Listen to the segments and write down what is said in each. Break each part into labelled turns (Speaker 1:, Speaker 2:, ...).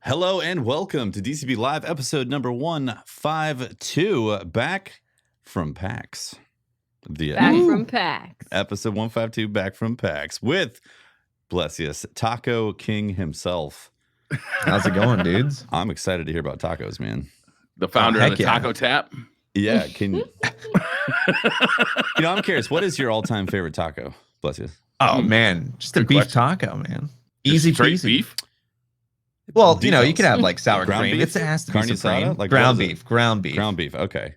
Speaker 1: Hello and welcome to DCP Live episode number 152. Back from PAX.
Speaker 2: Back from PAX.
Speaker 1: Episode 152, back from PAX with Blessious, Taco King himself.
Speaker 3: How's it going, dudes?
Speaker 1: I'm excited to hear about tacos, man.
Speaker 4: The founder of the Taco Tap.
Speaker 1: Yeah, can you know, I'm curious, what is your all-time favorite taco, Blessious?
Speaker 3: Oh man, just a
Speaker 4: Good
Speaker 3: beef
Speaker 4: question.
Speaker 3: taco, man. Easy
Speaker 4: Straight
Speaker 3: peasy.
Speaker 4: beef.
Speaker 3: Well,
Speaker 1: Details.
Speaker 3: you know, you can have like sour
Speaker 1: Ground
Speaker 3: cream.
Speaker 1: beef?
Speaker 3: It has to be
Speaker 1: Carne
Speaker 3: supreme.
Speaker 1: asada? Like,
Speaker 3: ground
Speaker 1: what is it?
Speaker 3: beef, ground beef.
Speaker 1: Ground beef, okay.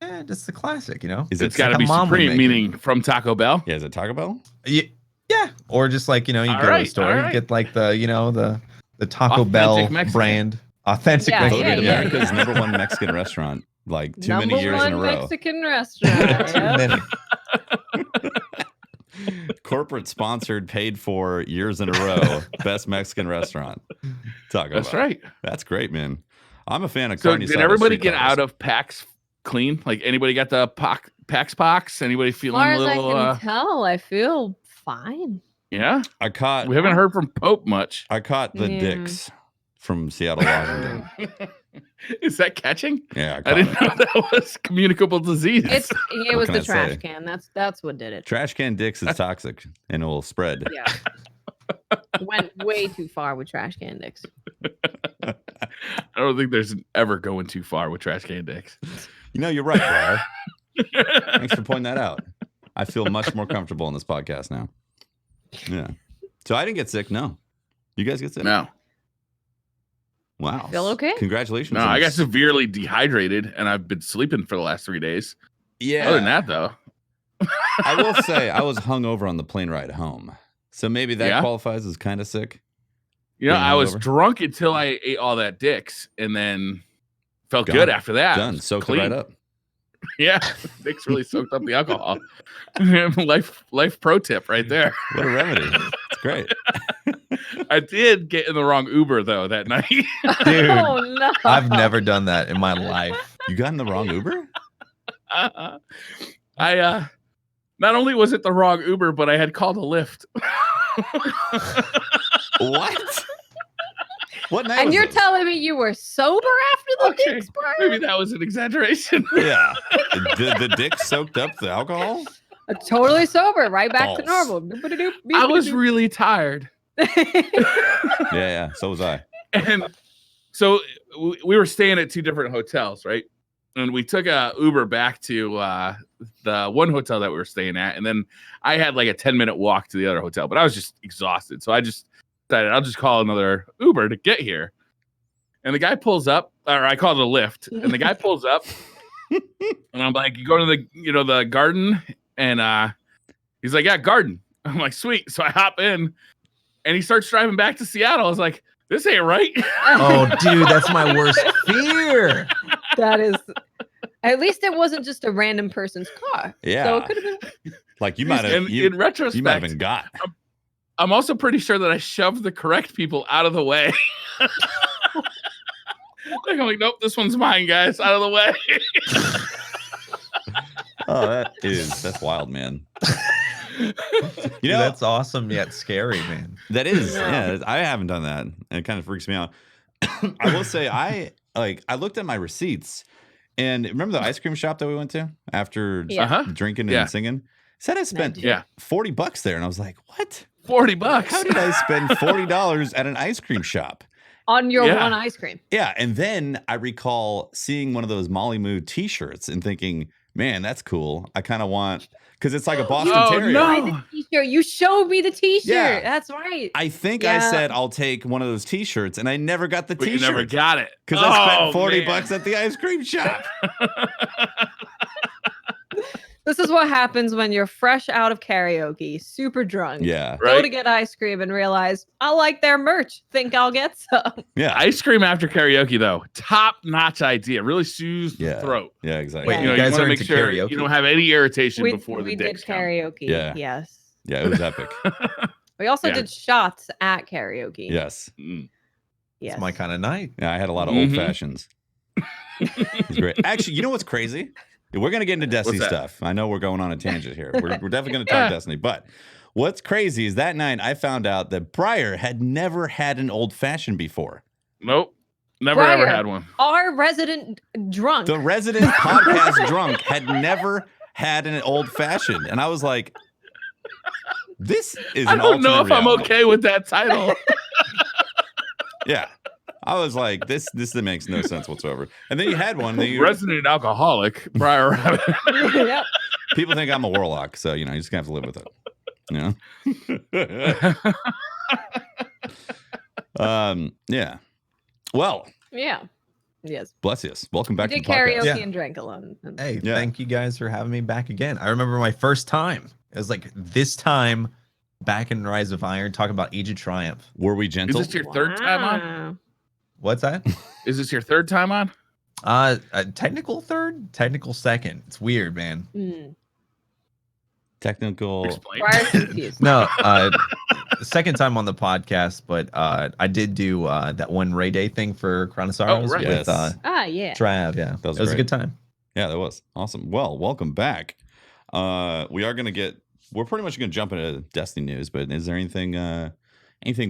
Speaker 3: Yeah, just the classic, you know.
Speaker 1: Is
Speaker 4: It's
Speaker 1: it
Speaker 4: got to
Speaker 3: like
Speaker 4: be
Speaker 3: a mom would
Speaker 4: supreme,
Speaker 3: make it.
Speaker 4: meaning from Taco Bell.
Speaker 1: Yeah, is it Taco Bell?
Speaker 3: Yeah, or just like, you know, you
Speaker 4: All
Speaker 3: go to
Speaker 4: right,
Speaker 3: a store,
Speaker 4: all
Speaker 3: you
Speaker 4: right.
Speaker 3: get like the, you know, the Taco
Speaker 4: Authentic
Speaker 3: Bell
Speaker 4: Mexican.
Speaker 3: brand, authentic
Speaker 2: Yeah,
Speaker 3: Mexican.
Speaker 2: yeah, yeah.
Speaker 1: America's number one Mexican restaurant, like too
Speaker 2: Number
Speaker 1: many years in a
Speaker 2: one
Speaker 1: row.
Speaker 2: Mexican restaurant.
Speaker 3: Too
Speaker 2: Yep.
Speaker 3: many.
Speaker 1: Corporate sponsored, paid for years in a row. Best Mexican restaurant. Taco
Speaker 4: That's
Speaker 1: Bell.
Speaker 4: right.
Speaker 1: That's great, man. I'm a fan of
Speaker 4: So
Speaker 1: carne
Speaker 4: did
Speaker 1: asada
Speaker 4: everybody
Speaker 1: street
Speaker 4: get
Speaker 1: tacos.
Speaker 4: out of PAX clean? Like anybody got the PAX pox? Anybody
Speaker 2: As
Speaker 4: feeling
Speaker 2: far
Speaker 4: a
Speaker 2: as I
Speaker 4: little?
Speaker 2: can tell, I feel fine.
Speaker 4: Yeah,
Speaker 1: I caught
Speaker 4: we haven't heard from Pope much.
Speaker 1: the
Speaker 2: Yeah.
Speaker 1: dicks from Seattle, Washington.
Speaker 4: Is that catching?
Speaker 1: Yeah,
Speaker 4: I didn't know that was communicable disease.
Speaker 2: It
Speaker 1: What
Speaker 2: was
Speaker 1: can
Speaker 2: the
Speaker 1: I
Speaker 2: trash
Speaker 1: say?
Speaker 2: can. That's what did it.
Speaker 1: Trash can dicks is toxic and it will spread.
Speaker 2: Yeah. Went way too far with trash can dicks.
Speaker 4: I don't think there's ever going too far with trash can dicks.
Speaker 1: You know, you're right, Briar. Thanks for pointing that out. I feel much more comfortable in this podcast now. Yeah. So I didn't get sick. No. You guys get sick?
Speaker 4: No,
Speaker 1: Wow.
Speaker 2: Feel okay?
Speaker 1: Congratulations.
Speaker 4: no,
Speaker 1: on
Speaker 4: I got
Speaker 1: this.
Speaker 4: severely dehydrated, and I've been sleeping for the last 3 days.
Speaker 1: Yeah.
Speaker 4: Other than that, though,
Speaker 1: I will say I was hungover on the plane ride home. So maybe that
Speaker 4: Yeah?
Speaker 1: qualifies as kind of sick.
Speaker 4: you know,
Speaker 1: Being
Speaker 4: I was
Speaker 1: hungover?
Speaker 4: drunk until I ate all that dicks, and then felt
Speaker 1: Gone.
Speaker 4: good after that.
Speaker 1: Done. Soaked it right up.
Speaker 4: Yeah, dicks really soaked up the alcohol. life pro tip right there.
Speaker 1: What a remedy. It's great.
Speaker 4: I did get in the wrong Uber though that night.
Speaker 3: Dude,
Speaker 2: Oh no.
Speaker 3: I've never done that in my life.
Speaker 1: You got in the wrong Uber?
Speaker 4: I not only was it the wrong Uber, but I had called a Lyft.
Speaker 1: What? What night
Speaker 2: And
Speaker 1: was
Speaker 2: you're
Speaker 1: it?
Speaker 2: telling me you were sober after the
Speaker 4: Okay,
Speaker 2: dicks, bro?
Speaker 4: maybe that was an exaggeration.
Speaker 1: Yeah. The dick soaked up the alcohol?
Speaker 2: Totally sober, right back to
Speaker 1: False.
Speaker 2: normal.
Speaker 4: I was really tired.
Speaker 1: Yeah. So was I.
Speaker 4: And so we were staying at 2 different hotels, right? And we took a Uber back to the one hotel that we were staying at, and then I had like a 10-minute walk to the other hotel, but I was just exhausted, so I just decided I'll just call another Uber to get here. And the guy pulls up, or I called it a Lyft, and the guy pulls up, and I'm like, "You go to the garden?" And he's like, "Yeah, garden." I'm like, "Sweet." So I hop in, and he starts driving back to Seattle. I was like, "This ain't right."
Speaker 3: Oh, dude, that's my worst fear.
Speaker 2: That is. At least it wasn't just a random person's car.
Speaker 1: Yeah.
Speaker 2: So it could have been.
Speaker 1: Like you might have
Speaker 4: And in retrospect,
Speaker 1: you might have been got.
Speaker 4: I'm also pretty sure that I shoved the correct people out of the way. I'm like, nope, this one's mine, guys. Out of the way.
Speaker 1: Oh, that's wild, man. You
Speaker 3: Dude,
Speaker 1: know,
Speaker 3: that's awesome yet scary, man.
Speaker 1: that is,
Speaker 2: Yeah.
Speaker 1: yeah. I haven't done that, and it kind of freaks me out. I will say, I looked at my receipts, and remember the ice cream shop that we went to after
Speaker 2: Yeah.
Speaker 4: Uh-huh.
Speaker 1: drinking
Speaker 4: Yeah.
Speaker 1: and singing? Said I spent
Speaker 4: Yeah.
Speaker 1: $40 there, and I was like, what?
Speaker 4: $40.
Speaker 1: How did I spend $40 at an ice cream shop?
Speaker 2: On your
Speaker 4: Yeah.
Speaker 2: one ice cream.
Speaker 1: Yeah, and then I recall seeing one of those Molly Moo T-shirts and thinking, man, that's cool. I kind of want, because it's like a Boston
Speaker 4: Oh,
Speaker 1: Terrier.
Speaker 4: no.
Speaker 2: Buy the t-shirt. You showed me the t-shirt.
Speaker 1: Yeah.
Speaker 2: That's right.
Speaker 1: I think I
Speaker 2: Yeah.
Speaker 1: said I'll take one of those T-shirts, and I never got the
Speaker 4: But you
Speaker 1: T-shirt
Speaker 4: never got it.
Speaker 1: because I spent
Speaker 4: Oh,
Speaker 1: $40
Speaker 4: man.
Speaker 1: at the ice cream shop.
Speaker 2: This is what happens when you're fresh out of karaoke, super drunk.
Speaker 1: Yeah,
Speaker 2: Go
Speaker 4: Right?
Speaker 2: to get ice cream and realize I like their merch. Think I'll get some.
Speaker 1: yeah,
Speaker 4: Ice cream after karaoke, though. Top-notch idea. Really soothes the
Speaker 1: Yeah.
Speaker 4: throat.
Speaker 1: yeah, exactly.
Speaker 2: Wait,
Speaker 4: You know,
Speaker 3: you guys
Speaker 4: you want
Speaker 3: are
Speaker 4: to make
Speaker 3: into
Speaker 4: sure
Speaker 3: karaoke?
Speaker 4: you don't have any irritation
Speaker 2: We
Speaker 4: before the
Speaker 2: did
Speaker 4: dicks come.
Speaker 2: karaoke.
Speaker 1: Yeah.
Speaker 2: Yes.
Speaker 1: Yeah, it was epic.
Speaker 2: We also
Speaker 4: Yeah.
Speaker 2: did shots at karaoke.
Speaker 1: Yes,
Speaker 4: Mm.
Speaker 2: Yes.
Speaker 3: It's my kind of night.
Speaker 1: yeah, I had a lot of
Speaker 4: Mhm.
Speaker 1: old fashions. It's great. Actually, you know what's crazy? We're gonna get into Destiny
Speaker 4: What's that?
Speaker 1: stuff. I know we're going on a tangent here. We're definitely gonna talk
Speaker 4: Yeah.
Speaker 1: Destiny, but what's crazy is that night I found out that Briar had never had an old fashioned before.
Speaker 4: Nope. Never
Speaker 2: Briar.
Speaker 4: ever had one.
Speaker 2: Our resident drunk.
Speaker 1: The resident podcast drunk had never had an old fashioned, and I was like, "This is."
Speaker 4: I
Speaker 1: an
Speaker 4: don't know if
Speaker 1: alternate
Speaker 4: I'm
Speaker 1: reality.
Speaker 4: okay with that title.
Speaker 1: Yeah, I was like, "This makes no sense whatsoever." And then you had one. Then you,
Speaker 4: Resident alcoholic, Briar Rabbit.
Speaker 2: Yep.
Speaker 1: people think I'm a warlock, so you just have to live with it. Yeah. Well,
Speaker 2: Yeah. Yes.
Speaker 1: Blessious. Welcome back
Speaker 2: We
Speaker 1: to
Speaker 2: did
Speaker 1: the podcast.
Speaker 2: karaoke
Speaker 3: Yeah.
Speaker 2: and drank alone.
Speaker 3: Hey,
Speaker 1: Yeah.
Speaker 3: thank you guys for having me back again. I remember my first time. It was like this time back in Rise of Iron, talking about Age of Triumph.
Speaker 1: Were we
Speaker 4: Is
Speaker 1: gentle?
Speaker 4: this your third time on?
Speaker 2: Wow.
Speaker 3: What's that?
Speaker 4: Is this your third time on?
Speaker 3: Technical third, technical second. It's weird, man.
Speaker 2: Mm.
Speaker 1: Technical.
Speaker 4: Explain.
Speaker 2: Briar's confused.
Speaker 3: No, second time on the podcast, but I did do that one Ray Day thing for Chronosaurus
Speaker 4: right.
Speaker 3: with
Speaker 1: Yes.
Speaker 2: Yeah.
Speaker 3: TWAB. Yeah,
Speaker 1: That was
Speaker 3: it was a
Speaker 1: great.
Speaker 3: good time.
Speaker 1: Yeah, that was awesome. Well, welcome back. We are we're pretty much gonna jump into Destiny news, but is there anything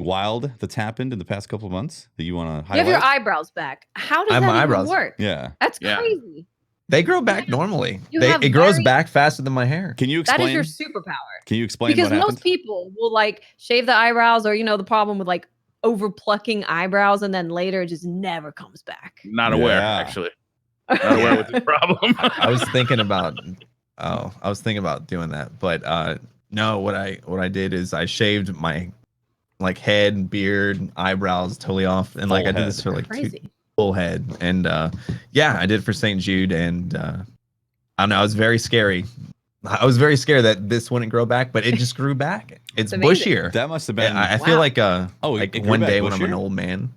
Speaker 1: wild that's happened in the past couple of months that you want to
Speaker 2: You
Speaker 1: highlight?
Speaker 2: have your eyebrows back. How does
Speaker 3: I have
Speaker 2: that
Speaker 3: my
Speaker 2: even
Speaker 3: eyebrows.
Speaker 2: work?
Speaker 1: Yeah.
Speaker 2: That's
Speaker 4: Yeah.
Speaker 2: crazy.
Speaker 3: They grow back normally.
Speaker 2: You have
Speaker 3: It grows
Speaker 2: very-
Speaker 3: back faster than my hair.
Speaker 1: Can you
Speaker 2: That
Speaker 1: explain?
Speaker 2: is your superpower.
Speaker 1: Can you explain
Speaker 2: Because
Speaker 1: what
Speaker 2: most
Speaker 1: happened?
Speaker 2: people will like shave the eyebrows or the problem with like over plucking eyebrows and then later it just never comes back.
Speaker 4: Not aware,
Speaker 1: Yeah.
Speaker 4: actually. Not aware with this problem.
Speaker 3: I was thinking about doing that, but no, what I did is I shaved my like head, beard, eyebrows totally off, and like
Speaker 1: Full
Speaker 3: I did
Speaker 1: head.
Speaker 3: this for like
Speaker 2: Crazy.
Speaker 3: full head, and yeah, I did it for St. Jude, and I don't know, it was very scary. I was very scared that this wouldn't grow back, but it just grew back. It's
Speaker 2: amazing.
Speaker 3: bushier.
Speaker 1: That must have been.
Speaker 3: I feel
Speaker 2: Wow.
Speaker 3: like
Speaker 1: it grew
Speaker 3: one
Speaker 1: back
Speaker 3: day when I'm an
Speaker 1: bushier?
Speaker 3: old man,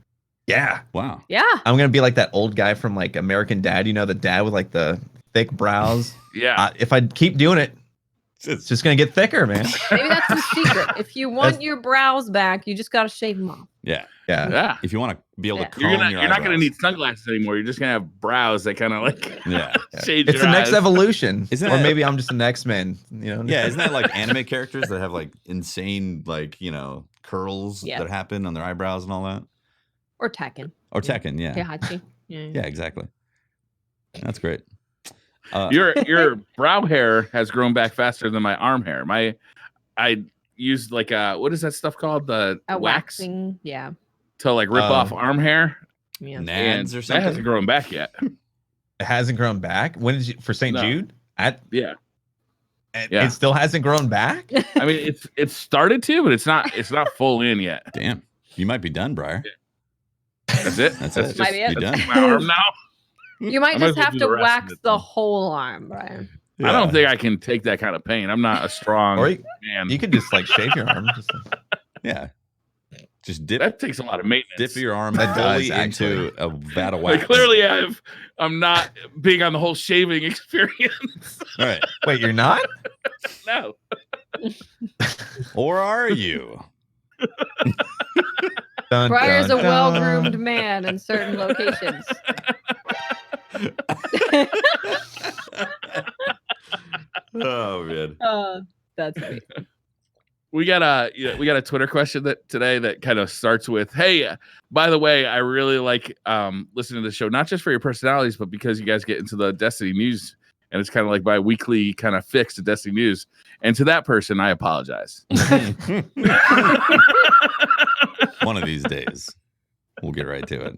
Speaker 3: yeah,
Speaker 1: Wow.
Speaker 2: Yeah.
Speaker 3: I'm gonna be like that old guy from like American Dad. You know, the dad with like the thick brows.
Speaker 4: Yeah.
Speaker 3: If I keep doing it, it's just gonna get thicker, man.
Speaker 2: Maybe that's the secret. If you want your brows back, you just got to shave them off.
Speaker 1: Yeah.
Speaker 3: Yeah.
Speaker 4: Yeah.
Speaker 1: If you want to be able
Speaker 2: Yeah.
Speaker 1: to comb
Speaker 4: You're not
Speaker 1: eyebrows.
Speaker 4: gonna need sunglasses anymore. You're just gonna have brows that kind of like
Speaker 1: Yeah.
Speaker 4: shade
Speaker 3: It's
Speaker 4: your
Speaker 3: the next
Speaker 4: eyes.
Speaker 3: evolution.
Speaker 1: Isn't
Speaker 3: Or
Speaker 1: that-
Speaker 3: maybe I'm just an X-Men,
Speaker 1: Yeah. Isn't that like anime characters that have like insane curls
Speaker 2: Yeah.
Speaker 1: that happen on their eyebrows and all that?
Speaker 2: Or Tekken.
Speaker 1: Or Tekken? Yeah.
Speaker 2: Heihachi. Yeah.
Speaker 1: Yeah. Exactly. That's great.
Speaker 4: Your brow hair has grown back faster than my arm hair. I used like what is that stuff called? The
Speaker 2: A
Speaker 4: wax
Speaker 2: waxing. Yeah.
Speaker 4: to like rip off arm hair.
Speaker 2: Yeah.
Speaker 4: And
Speaker 1: Nads or
Speaker 4: that
Speaker 1: something.
Speaker 4: hasn't grown back yet.
Speaker 3: it hasn't grown back? When did you for St.
Speaker 4: No.
Speaker 3: Jude?
Speaker 4: Yeah.
Speaker 3: It still hasn't grown back?
Speaker 4: I mean it's started to, but it's not full in yet.
Speaker 1: Damn. You might be done, Briar.
Speaker 4: That's it.
Speaker 1: That's
Speaker 4: That's
Speaker 1: it.
Speaker 2: Might be it.
Speaker 1: You're done.
Speaker 4: my arm now.
Speaker 2: You might
Speaker 4: I might
Speaker 2: just
Speaker 4: as well
Speaker 2: have
Speaker 4: do
Speaker 2: to
Speaker 4: the rest of
Speaker 2: wax
Speaker 4: it
Speaker 2: the
Speaker 4: then.
Speaker 2: whole arm, Brian.
Speaker 4: I don't think I can take that kind of pain. I'm not a strong
Speaker 3: Or
Speaker 4: man.
Speaker 3: you could just like shave your arm. Just like-
Speaker 1: Yeah. Just dip
Speaker 4: That takes a lot of maintenance.
Speaker 1: your arm
Speaker 3: That
Speaker 1: fully
Speaker 3: does,
Speaker 1: into a vat of wax.
Speaker 4: Like clearly I'm not big on the whole shaving experience.
Speaker 1: All right.
Speaker 3: Wait, you're not?
Speaker 4: No.
Speaker 1: Or are you?
Speaker 3: Dun,
Speaker 2: Briar's a
Speaker 3: dun, dun.
Speaker 2: well-groomed man in certain locations.
Speaker 1: Oh man.
Speaker 2: That's right.
Speaker 4: We got a Twitter question today that kind of starts with, "Hey, by the way, I really like listening to the show, not just for your personalities, but because you guys get into the Destiny news, and it's kind of like my weekly kind of fix to Destiny news. And to that person, I apologize."
Speaker 1: One of these days, we'll get right to it.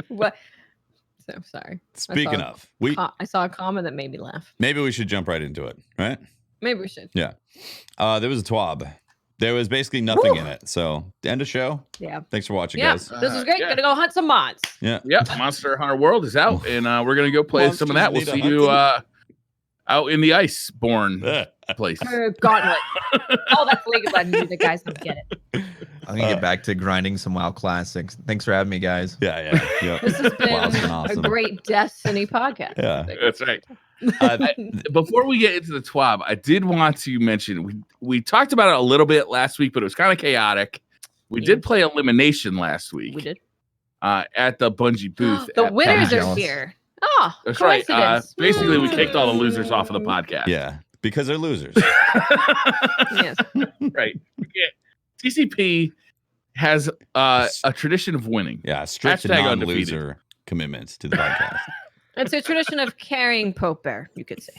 Speaker 2: What? So sorry.
Speaker 1: Speaking of,
Speaker 2: I saw a comment that made me laugh.
Speaker 1: maybe we should jump right into it, right?
Speaker 2: Maybe we should.
Speaker 1: There was a TWAB. There was basically nothing in it. So, end of show.
Speaker 2: Yeah.
Speaker 1: Thanks for watching,
Speaker 2: Yeah.
Speaker 1: guys.
Speaker 2: This is great.
Speaker 4: Yeah.
Speaker 2: Gonna go hunt some mods.
Speaker 1: Yeah.
Speaker 4: Yep, Monster Hunter World is out, and we're gonna go play some of that. We'll
Speaker 1: Monsters
Speaker 4: see
Speaker 1: need a
Speaker 4: you out in the Iceborne
Speaker 1: Yeah.
Speaker 4: place.
Speaker 2: Gauntlet. Oh, that's League of Legends music, guys. Don't get it.
Speaker 3: I'm gonna get back to grinding some WoW classics. Thanks for having me, guys.
Speaker 1: Yeah.
Speaker 2: This has been
Speaker 1: Wow, it's been awesome.
Speaker 2: a great Destiny podcast.
Speaker 1: Yeah.
Speaker 4: That's right. Before we get into the TWAB, I did want to mention we talked about it a little bit last week, but it was kind of chaotic. We did play elimination last week.
Speaker 2: We did.
Speaker 4: At the Bungie booth.
Speaker 2: The
Speaker 4: at
Speaker 2: winners
Speaker 3: Jealous.
Speaker 2: are here. Oh,
Speaker 4: That's right.
Speaker 2: coincidence.
Speaker 4: Basically, we kicked all the losers off of the podcast.
Speaker 1: Yeah. Because they're losers.
Speaker 2: Yes.
Speaker 4: Right. Yeah. TCP has a tradition of winning.
Speaker 1: Yeah, strict
Speaker 4: Hashtag
Speaker 1: non-loser commitment to the podcast.
Speaker 2: It's a tradition of carrying Pope Bear, you could say.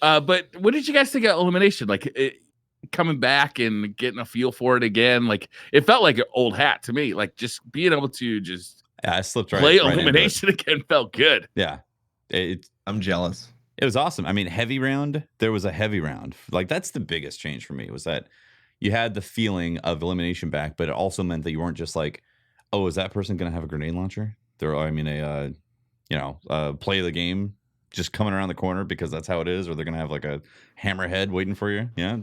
Speaker 4: But what did you guys think of elimination? Like coming back and getting a feel for it again. Like it felt like an old hat to me. Like just being able to just
Speaker 1: I slipped
Speaker 4: play
Speaker 1: right
Speaker 4: elimination again felt good.
Speaker 1: Yeah,
Speaker 3: I'm jealous.
Speaker 1: It was awesome. I mean, heavy round. There was a heavy round. Like that's the biggest change for me was that you had the feeling of elimination back, but it also meant that you weren't just like, oh, is that person going to have a grenade launcher? I mean, play the game just coming around the corner because that's how it is, or they're going to have like a hammerhead waiting for you. Yeah.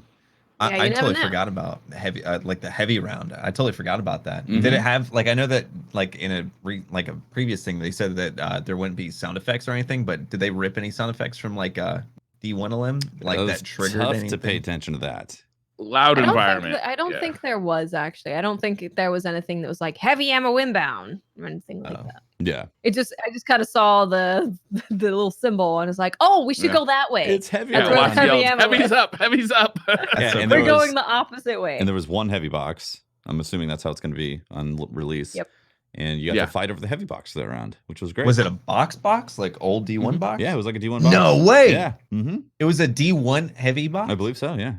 Speaker 3: I totally forgot about heavy, like the heavy round. I totally forgot about that.
Speaker 1: Mm-hmm.
Speaker 3: Did it have like I know that like in a previous thing they said that there wouldn't be sound effects or anything, but did they rip any sound effects from like D1 elim like that triggered
Speaker 1: tough
Speaker 3: anything?
Speaker 1: to pay attention to that.
Speaker 4: Loud environment.
Speaker 2: I don't think there was actually. I don't think there was anything that was like heavy ammo inbound or anything like that.
Speaker 1: Yeah.
Speaker 2: I just kind of saw the little symbol and it's like, oh, we should go that way.
Speaker 1: It's heavy.
Speaker 2: That's
Speaker 4: Yeah,
Speaker 2: where
Speaker 4: watch
Speaker 2: the heavy
Speaker 4: yelled,
Speaker 2: ammo
Speaker 4: heavy's
Speaker 2: is.
Speaker 4: up, heavy's up.
Speaker 1: Yeah, and
Speaker 2: We're going the opposite way.
Speaker 1: And there was one heavy box. I'm assuming that's how it's going to be on release.
Speaker 2: Yep.
Speaker 1: And you got to fight over the heavy box that round, which was great.
Speaker 3: Was it a box like old D1 box?
Speaker 1: Yeah, it was like a D1 box.
Speaker 3: No way.
Speaker 1: Yeah. Mm-hmm.
Speaker 3: It was a D1 heavy box.
Speaker 1: I believe so. Yeah.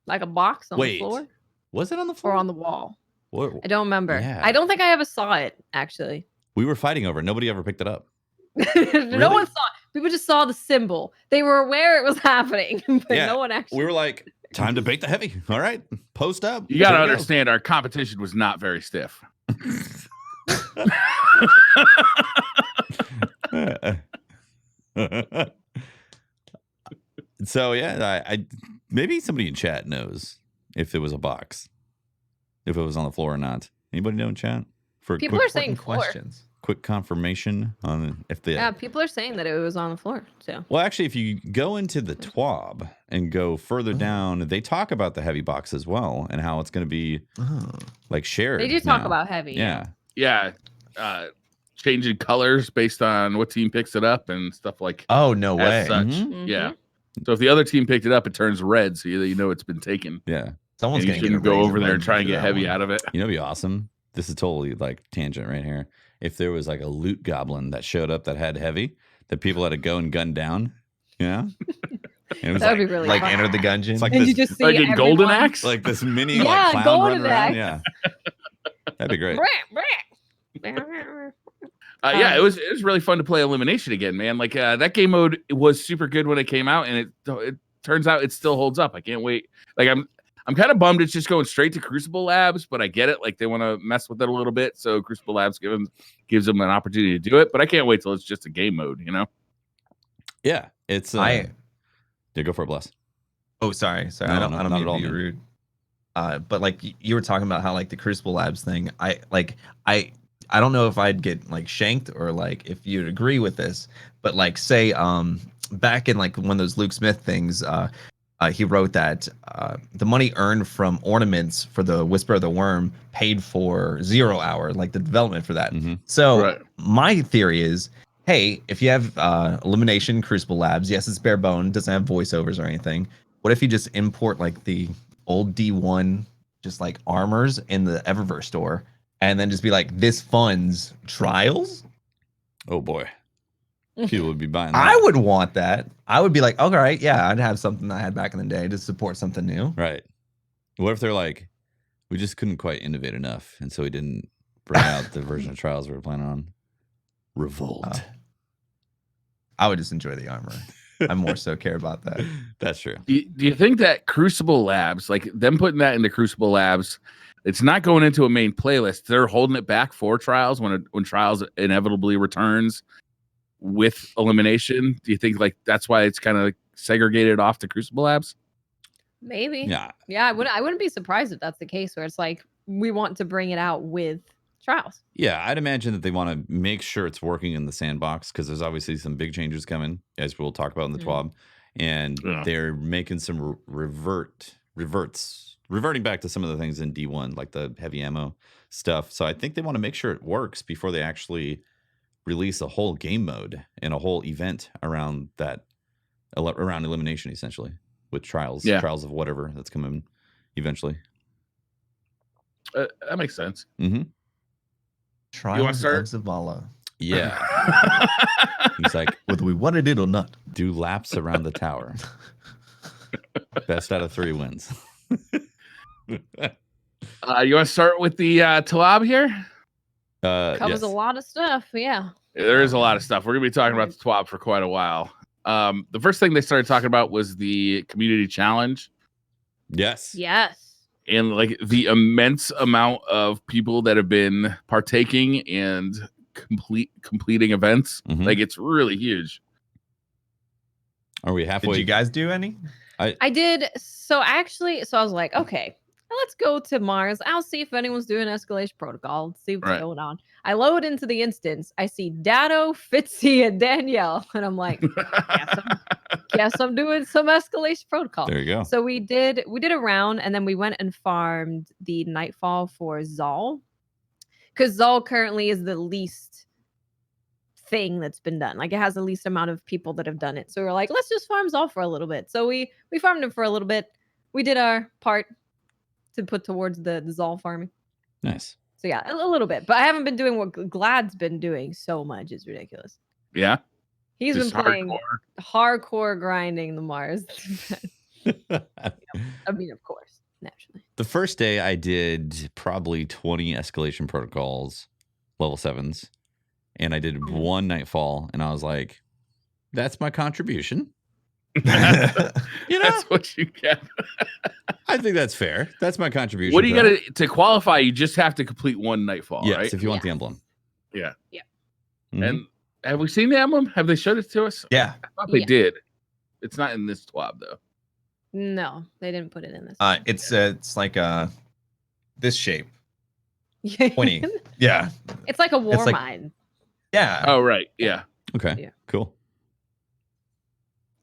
Speaker 2: Like a box on the floor
Speaker 1: Was it on the floor
Speaker 2: or on the wall?
Speaker 1: What?
Speaker 2: I don't remember.
Speaker 1: Yeah.
Speaker 2: I don't think I ever saw it actually.
Speaker 1: We were fighting over it. Nobody ever picked it up.
Speaker 2: No one saw it. People just saw the symbol. They were aware it was happening, but
Speaker 1: Yeah,
Speaker 2: no one actually.
Speaker 1: We were like, time to bait the heavy. All right, post up.
Speaker 4: You got to
Speaker 1: Here we go.
Speaker 4: understand, our competition was not very stiff.
Speaker 1: So yeah, I maybe somebody in chat knows if it was a box, if it was on the floor or not. Anybody know in chat? For
Speaker 2: People are saying floor.
Speaker 3: questions.
Speaker 1: Quick confirmation on if the
Speaker 2: Yeah, people are saying that it was on the floor. So
Speaker 1: Well, actually, if you go into the TWAB and go further down, they talk about the heavy box as well and how it's going to be like shared.
Speaker 2: they do talk
Speaker 1: now.
Speaker 2: about heavy.
Speaker 1: Yeah.
Speaker 4: Yeah. Changing colors based on what team picks it up and stuff like
Speaker 3: Oh no way.
Speaker 4: as such.
Speaker 2: Mhm.
Speaker 4: Yeah. So if the other team picked it up, it turns red, so you know it's been taken.
Speaker 1: Yeah.
Speaker 3: Someone's
Speaker 4: And you
Speaker 3: gonna
Speaker 4: can go over there and try and get heavy out of it.
Speaker 1: You know, what'd be awesome. This is totally like tangent right here. If there was like a loot goblin that showed up that had heavy, that people had to go and gun down. Yeah. It was
Speaker 2: That would
Speaker 1: like,
Speaker 2: be really
Speaker 3: like
Speaker 2: fun.
Speaker 3: enter the gungeon.
Speaker 1: it's like
Speaker 2: And you
Speaker 1: this,
Speaker 2: just see
Speaker 4: Like in Golden
Speaker 2: everyone-
Speaker 4: Axe?
Speaker 1: like this mini
Speaker 2: Yeah,
Speaker 1: like clown
Speaker 2: Golden
Speaker 1: running around.
Speaker 2: Axe.
Speaker 1: Yeah. That'd be great.
Speaker 4: Yeah, it was really fun to play elimination again, man. Like that game mode was super good when it came out, and it turns out it still holds up. I can't wait. Like I'm kind of bummed it's just going straight to Crucible Labs, but I get it. Like they want to mess with it a little bit, so Crucible Labs gives them an opportunity to do it. But I can't wait till it's just a game mode, you know?
Speaker 1: Yeah. It's yeah, go for it, Bless.
Speaker 3: Oh, sorry.
Speaker 1: No,
Speaker 3: I don't
Speaker 1: no,
Speaker 3: mean
Speaker 1: not
Speaker 3: to
Speaker 1: at all,
Speaker 3: be
Speaker 1: man.
Speaker 3: rude. But like you were talking about how like the Crucible Labs thing, I don't know if I'd get like shanked or like if you'd agree with this, but like say back in like one of those Luke Smith things, he wrote that the money earned from ornaments for the Whisper of the Worm paid for 0 hour, like the development for that.
Speaker 1: Mm-hmm.
Speaker 3: So
Speaker 4: Right.
Speaker 3: my theory is, hey, if you have Elimination Crucible Labs, yes, it's bare bone, doesn't have voiceovers or anything. What if you just import like the old D1 just like armors in the Eververse store and then just be like, this funds trials?
Speaker 1: Oh boy. People would be buying that.
Speaker 3: I would want that. I would be like, all right, yeah, I'd have something I had back in the day to support something new.
Speaker 1: Right. What if they're like, we just couldn't quite innovate enough, and so we didn't bring out the version of Trials we were planning on? Revolt.
Speaker 3: I would just enjoy the armor. I more so care about that.
Speaker 1: That's true.
Speaker 4: Do you think that Crucible Labs, like them putting that into Crucible Labs, it's not going into a main playlist? They're holding it back for Trials when Trials inevitably returns with elimination. Do you think like that's why it's kind of segregated off to Crucible Labs?
Speaker 2: Maybe.
Speaker 1: Yeah.
Speaker 2: Yeah, I wouldn't be surprised if that's the case where it's like we want to bring it out with trials.
Speaker 1: Yeah, I'd imagine that they want to make sure it's working in the sandbox because there's obviously some big changes coming, as we'll talk about in the TWAB, and
Speaker 4: Yeah.
Speaker 1: they're making some reverting back to some of the things in D1, like the heavy ammo stuff. So I think they want to make sure it works before they actually release a whole game mode and a whole event around that, around elimination, essentially, with trials,
Speaker 4: Yeah.
Speaker 1: trials of whatever that's coming eventually.
Speaker 4: That makes sense.
Speaker 1: Mm-hmm.
Speaker 3: Trials
Speaker 4: start?
Speaker 3: of Zavala.
Speaker 1: Yeah. He's like,
Speaker 3: Whether we wanted it or not.
Speaker 1: do laps around the tower. Best out of 3 wins.
Speaker 4: You want to start with the TWAB here?
Speaker 2: Covers
Speaker 1: Yes.
Speaker 2: a lot of stuff. Yeah.
Speaker 4: There is a lot of stuff. We're gonna be talking about the TWAB for quite a while. The first thing they started talking about was the community challenge.
Speaker 1: Yes.
Speaker 2: Yes.
Speaker 4: And like the immense amount of people that have been partaking and completing events.
Speaker 1: Mhm.
Speaker 4: Like it's really huge.
Speaker 1: Are we halfway?
Speaker 3: Did you guys do any?
Speaker 2: I did. So actually, I was like, okay, let's go to Mars. I'll see if anyone's doing escalation protocol. See what's
Speaker 4: Right.
Speaker 2: going on. I load into the instance. I see Dado, Fitzy, and Danielle, and I'm like, guess I'm doing some escalation protocol.
Speaker 1: There you go.
Speaker 2: So we did a round, and then we went and farmed the Nightfall for Zal, because Zal currently is the least thing that's been done. Like it has the least amount of people that have done it. So we're like, let's just farm Zal for a little bit. So we farmed him for a little bit. We did our part to put towards the Zal farming.
Speaker 1: Nice.
Speaker 2: So yeah, a little bit. But I haven't been doing what Glad's been doing so much. It's ridiculous.
Speaker 4: Yeah.
Speaker 2: He's
Speaker 4: Just
Speaker 2: been playing hardcore grinding the Mars. I mean, of course, naturally.
Speaker 1: The first day I did probably 20 escalation protocols, level 7s, and I did 1 Nightfall, and I was like, that's my contribution. You know,
Speaker 4: That's what you get.
Speaker 1: I think that's fair. That's my contribution.
Speaker 4: What do you got to qualify? You just have to complete 1 Nightfall,
Speaker 1: Yes,
Speaker 4: right?
Speaker 1: if you want the emblem.
Speaker 4: Yeah.
Speaker 2: Yeah.
Speaker 1: Mhm.
Speaker 4: And have we seen the emblem? Have they showed it to us?
Speaker 3: Yeah.
Speaker 4: I thought they
Speaker 2: Yeah.
Speaker 4: did. It's not in this TWAB though.
Speaker 2: No, they didn't put it in this.
Speaker 3: It's like this shape.
Speaker 2: Yeah.
Speaker 3: Pointy. Yeah.
Speaker 2: It's like a war
Speaker 3: like-
Speaker 2: mine.
Speaker 3: Yeah.
Speaker 4: Oh right, yeah.
Speaker 1: Okay,
Speaker 2: Yeah.
Speaker 1: cool.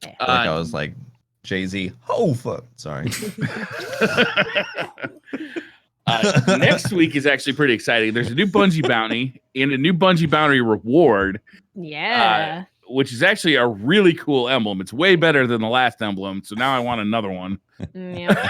Speaker 3: Like I was like Jay-Z. Oh fuck. Sorry.
Speaker 4: Next week is actually pretty exciting. There's a new Bungie bounty and a new Bungie bounty reward,
Speaker 2: Yeah.
Speaker 4: which is actually a really cool emblem. It's way better than the last emblem, so now I want another one.
Speaker 2: Yeah.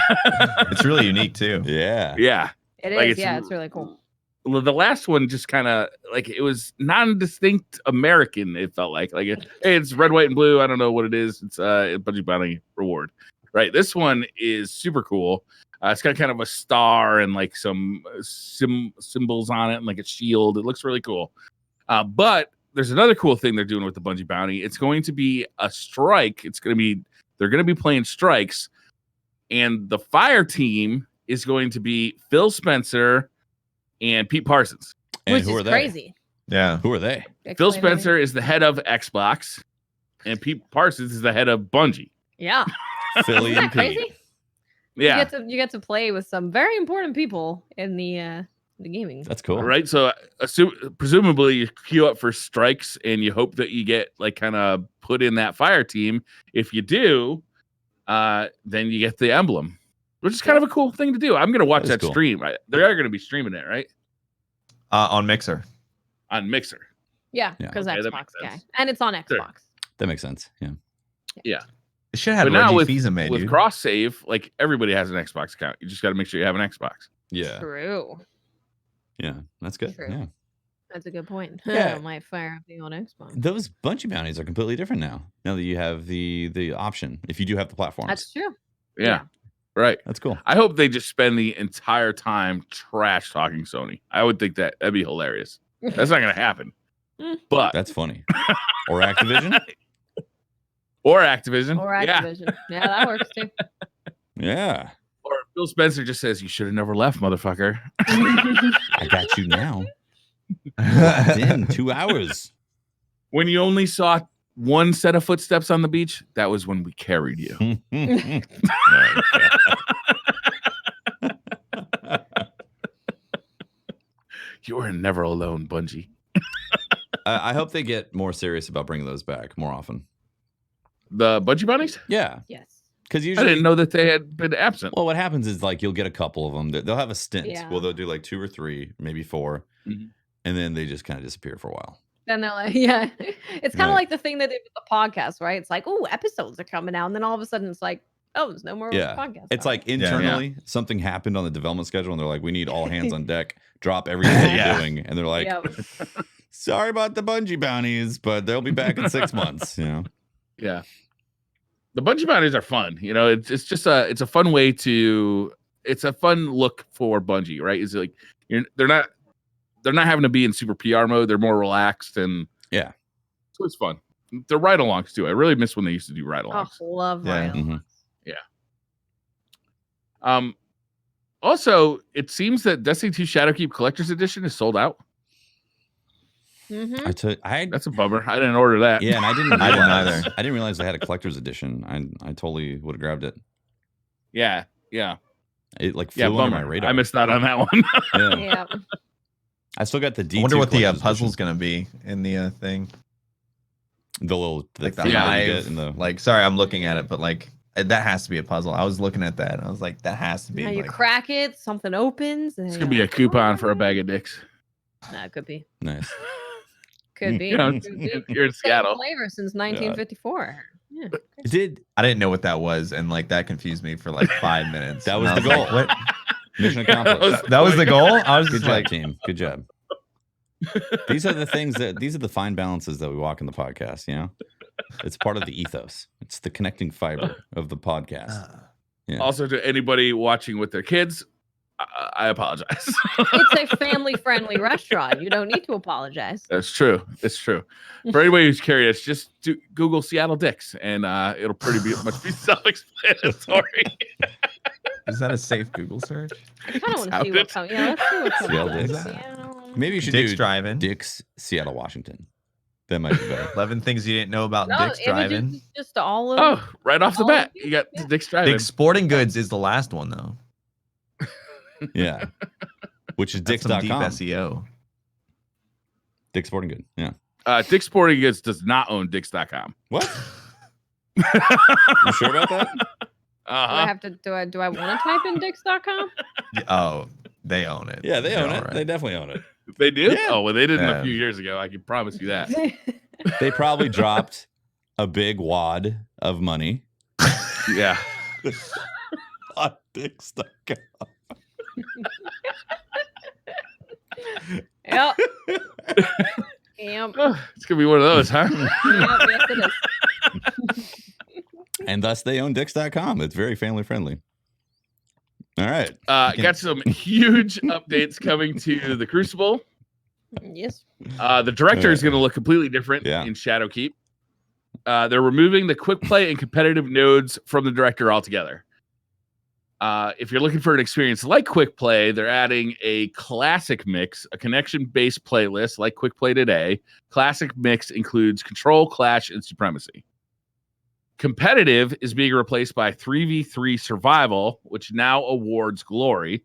Speaker 3: It's really unique too.
Speaker 1: Yeah.
Speaker 4: Yeah.
Speaker 2: It
Speaker 4: Like,
Speaker 2: is.
Speaker 4: it's
Speaker 2: Yeah, it's really cool.
Speaker 4: Well, the last one just kind of like it was non-distinct American. It felt like hey, it's red, white, and blue. I don't know what it is. It's a Bungie bounty reward, right? This one is super cool. It's got kind of a star and like some symbols on it and like a shield. It looks really cool. But there's another cool thing they're doing with the Bungie bounty. It's going to be a strike. They're going to be playing strikes, and the fire team is going to be Phil Spencer and Pete Parsons.
Speaker 1: And
Speaker 2: Which
Speaker 1: who
Speaker 2: is
Speaker 1: are they?
Speaker 2: crazy.
Speaker 3: Yeah.
Speaker 1: Who are they?
Speaker 4: Phil
Speaker 2: Explain it.
Speaker 4: Spencer is the head of Xbox, and Pete Parsons is the head of Bungie.
Speaker 2: Yeah.
Speaker 1: Philly
Speaker 2: Isn't
Speaker 1: and
Speaker 2: that
Speaker 1: Pete.
Speaker 2: crazy?
Speaker 4: Yeah,
Speaker 2: You get to play with some very important people in the gaming.
Speaker 1: That's cool.
Speaker 4: right. So presumably you queue up for strikes, and you hope that you get like kind of put in that fire team. If you do, then you get the emblem, which is kind of a cool thing to do. I'm gonna watch
Speaker 1: That is
Speaker 4: that
Speaker 1: cool.
Speaker 4: stream. They are gonna be streaming it, right,
Speaker 3: On Mixer.
Speaker 4: on Mixer.
Speaker 2: Yeah,
Speaker 1: Yeah.
Speaker 2: because
Speaker 4: Okay, that
Speaker 2: Xbox
Speaker 4: makes
Speaker 2: guy.
Speaker 4: sense.
Speaker 2: And it's on
Speaker 4: Sure.
Speaker 2: Xbox.
Speaker 1: That makes sense. Yeah.
Speaker 3: It should have
Speaker 4: But
Speaker 3: had
Speaker 4: now
Speaker 3: Reggie Fils made,
Speaker 4: with
Speaker 3: dude.
Speaker 4: cross save, like everybody has an Xbox account. You just got to make sure you have an Xbox.
Speaker 1: Yeah.
Speaker 2: True.
Speaker 1: Yeah. That's good.
Speaker 2: True.
Speaker 1: Yeah.
Speaker 2: That's a good point.
Speaker 1: Yeah.
Speaker 2: I might fire up the on Xbox.
Speaker 1: Those Bungie bounties are completely different now. Now that you have the option, if you do have the platforms.
Speaker 2: That's true.
Speaker 4: Yeah. Right.
Speaker 1: That's cool.
Speaker 4: I hope they just spend the entire time trash talking Sony. I would think that'd be hilarious. That's not going to happen. But
Speaker 1: That's funny. Or Activision.
Speaker 4: or Activision.
Speaker 2: Or
Speaker 4: Yeah.
Speaker 2: Activision. Yeah, that works too.
Speaker 1: Yeah.
Speaker 4: Or Phil Spencer just says, "You should have never left, motherfucker."
Speaker 1: I got you now. Locked in 2 hours.
Speaker 4: When you only saw one set of footsteps on the beach, that was when we carried you. You were never alone, Bungie.
Speaker 1: I hope they get more serious about bringing those back more often.
Speaker 4: The Bungie bunnies?
Speaker 1: Yeah.
Speaker 2: Yes.
Speaker 1: Because
Speaker 4: I
Speaker 1: usually,
Speaker 4: didn't know that they had been absent.
Speaker 1: well, what happens is like you'll get a couple of them. They'll have a stint.
Speaker 2: Yeah.
Speaker 1: Well, they'll do like 2 or 3, maybe 4.
Speaker 4: Mhm.
Speaker 1: And then they just kind of disappear for a while.
Speaker 2: Then they're like, yeah. It's kind of
Speaker 1: Right.
Speaker 2: like the thing they did with the podcast, right? It's like, oh, episodes are coming out. And then all of a sudden it's like, oh, there's no more podcasts.
Speaker 1: It's
Speaker 2: All
Speaker 1: like
Speaker 2: right.
Speaker 1: internally something happened on the development schedule, and they're like, we need all hands on deck, drop everything you're doing, and they're like, sorry about the Bungie bounties, but they'll be back in 6 months. You know.
Speaker 4: Yeah. The Bungie bounties are fun. You know, it's just it's a fun way to. It's a fun look for Bungie, right? It's like they're not having to be in super PR mode. They're more relaxed and so it's fun. They're ride-alongs too. I really miss when they used to do ride-alongs.
Speaker 2: Oh, love ride-alongs.
Speaker 4: Yeah. Also, it seems that Destiny 2 Shadowkeep Collector's Edition is sold out.
Speaker 1: That's
Speaker 4: a bummer. I didn't order that.
Speaker 1: Yeah, and I didn't
Speaker 3: either.
Speaker 1: I didn't realize they had a collector's edition. I totally would have grabbed it.
Speaker 4: Yeah.
Speaker 1: It like flew under my radar.
Speaker 4: I missed out on that one.
Speaker 2: Yeah.
Speaker 1: I still got the D2.
Speaker 3: I wonder what the puzzle's
Speaker 1: edition.
Speaker 3: gonna be in the thing.
Speaker 1: The little
Speaker 3: Like the
Speaker 1: thing that you
Speaker 3: hive.
Speaker 1: get in the
Speaker 3: Like, sorry, I'm looking at it, but like that has to be a puzzle. I was looking at that. And I was like, that has to be.
Speaker 2: Now you
Speaker 3: like,
Speaker 2: crack it, something opens.
Speaker 4: It's gonna be a coupon for a bag of dicks.
Speaker 2: Nah, it could be.
Speaker 1: nice.
Speaker 2: Could be.
Speaker 4: You know,
Speaker 2: Could be.
Speaker 4: you're in Seattle.
Speaker 2: Flavor since 1954. Yeah.
Speaker 3: I didn't know what that was, and like that confused me for like 5 minutes.
Speaker 1: That
Speaker 3: And
Speaker 1: was
Speaker 3: I
Speaker 1: the goal.
Speaker 3: like, what?
Speaker 1: Mission accomplished.
Speaker 3: That was the goal. I was
Speaker 1: Good
Speaker 3: just
Speaker 1: job,
Speaker 3: like,
Speaker 1: team. Good job. These are the fine balances that we walk in the podcast, you know? It's part of the ethos. It's the connecting fiber of the podcast. Yeah.
Speaker 4: Also, to anybody watching with their kids, I apologize.
Speaker 2: It's a family-friendly restaurant. You don't need to apologize.
Speaker 4: That's true. It's true. For anybody who's curious, just Google Seattle Dicks, and it'll much be self-explanatory.
Speaker 3: is that a safe Google search?
Speaker 2: I kind of want to see what's coming. Yeah, let's see what's
Speaker 1: Seattle
Speaker 2: coming.
Speaker 1: Dicks.
Speaker 2: Seattle.
Speaker 1: Maybe you should
Speaker 3: Dick's
Speaker 1: do
Speaker 3: Drive-In.
Speaker 1: Dick's, Seattle, Washington. That might be better.
Speaker 3: 11 things you didn't know about Dick's
Speaker 2: images
Speaker 3: Drive-In.
Speaker 2: is just all of.
Speaker 4: Oh, right off the
Speaker 2: all
Speaker 4: bat,
Speaker 2: of
Speaker 4: you got
Speaker 2: yeah.
Speaker 4: Dick's Drive-In.
Speaker 3: Dick's Sporting Goods is the last one though.
Speaker 1: Yeah. Which is
Speaker 3: That's some deep
Speaker 1: Dicks.com.
Speaker 3: SEO.
Speaker 1: Dick's Sporting Good. Yeah.
Speaker 4: Dick's Sporting Goods does not own Dicks.com.
Speaker 1: What? You sure about that?
Speaker 2: Do I have to? Do I want to type in Dicks.com?
Speaker 3: Oh, they own it.
Speaker 1: Yeah, they own it.
Speaker 3: Right.
Speaker 1: They definitely own it.
Speaker 4: They do?
Speaker 1: Yeah.
Speaker 4: Oh, well, they didn't
Speaker 3: Yeah.
Speaker 4: a few years ago. I can promise you that.
Speaker 1: They probably dropped a big wad of money
Speaker 4: Yeah.
Speaker 1: on Dicks.com.
Speaker 2: Yep. Yep.
Speaker 4: Oh, it's going to be one of those, huh?
Speaker 2: Yep, yes, it is.
Speaker 1: And thus they own Dicks.com. It's very family friendly. All right.
Speaker 4: Got some huge updates coming to the Crucible.
Speaker 2: Yes.
Speaker 4: The director is going to look completely different
Speaker 1: Yeah.
Speaker 4: in Shadowkeep. They're removing the quick play and competitive nodes from the director altogether. If you're looking for an experience like quick play, they're adding a classic mix, a connection-based playlist like quick play today. Classic mix includes control, clash, and supremacy. Competitive is being replaced by 3v3 survival, which now awards glory.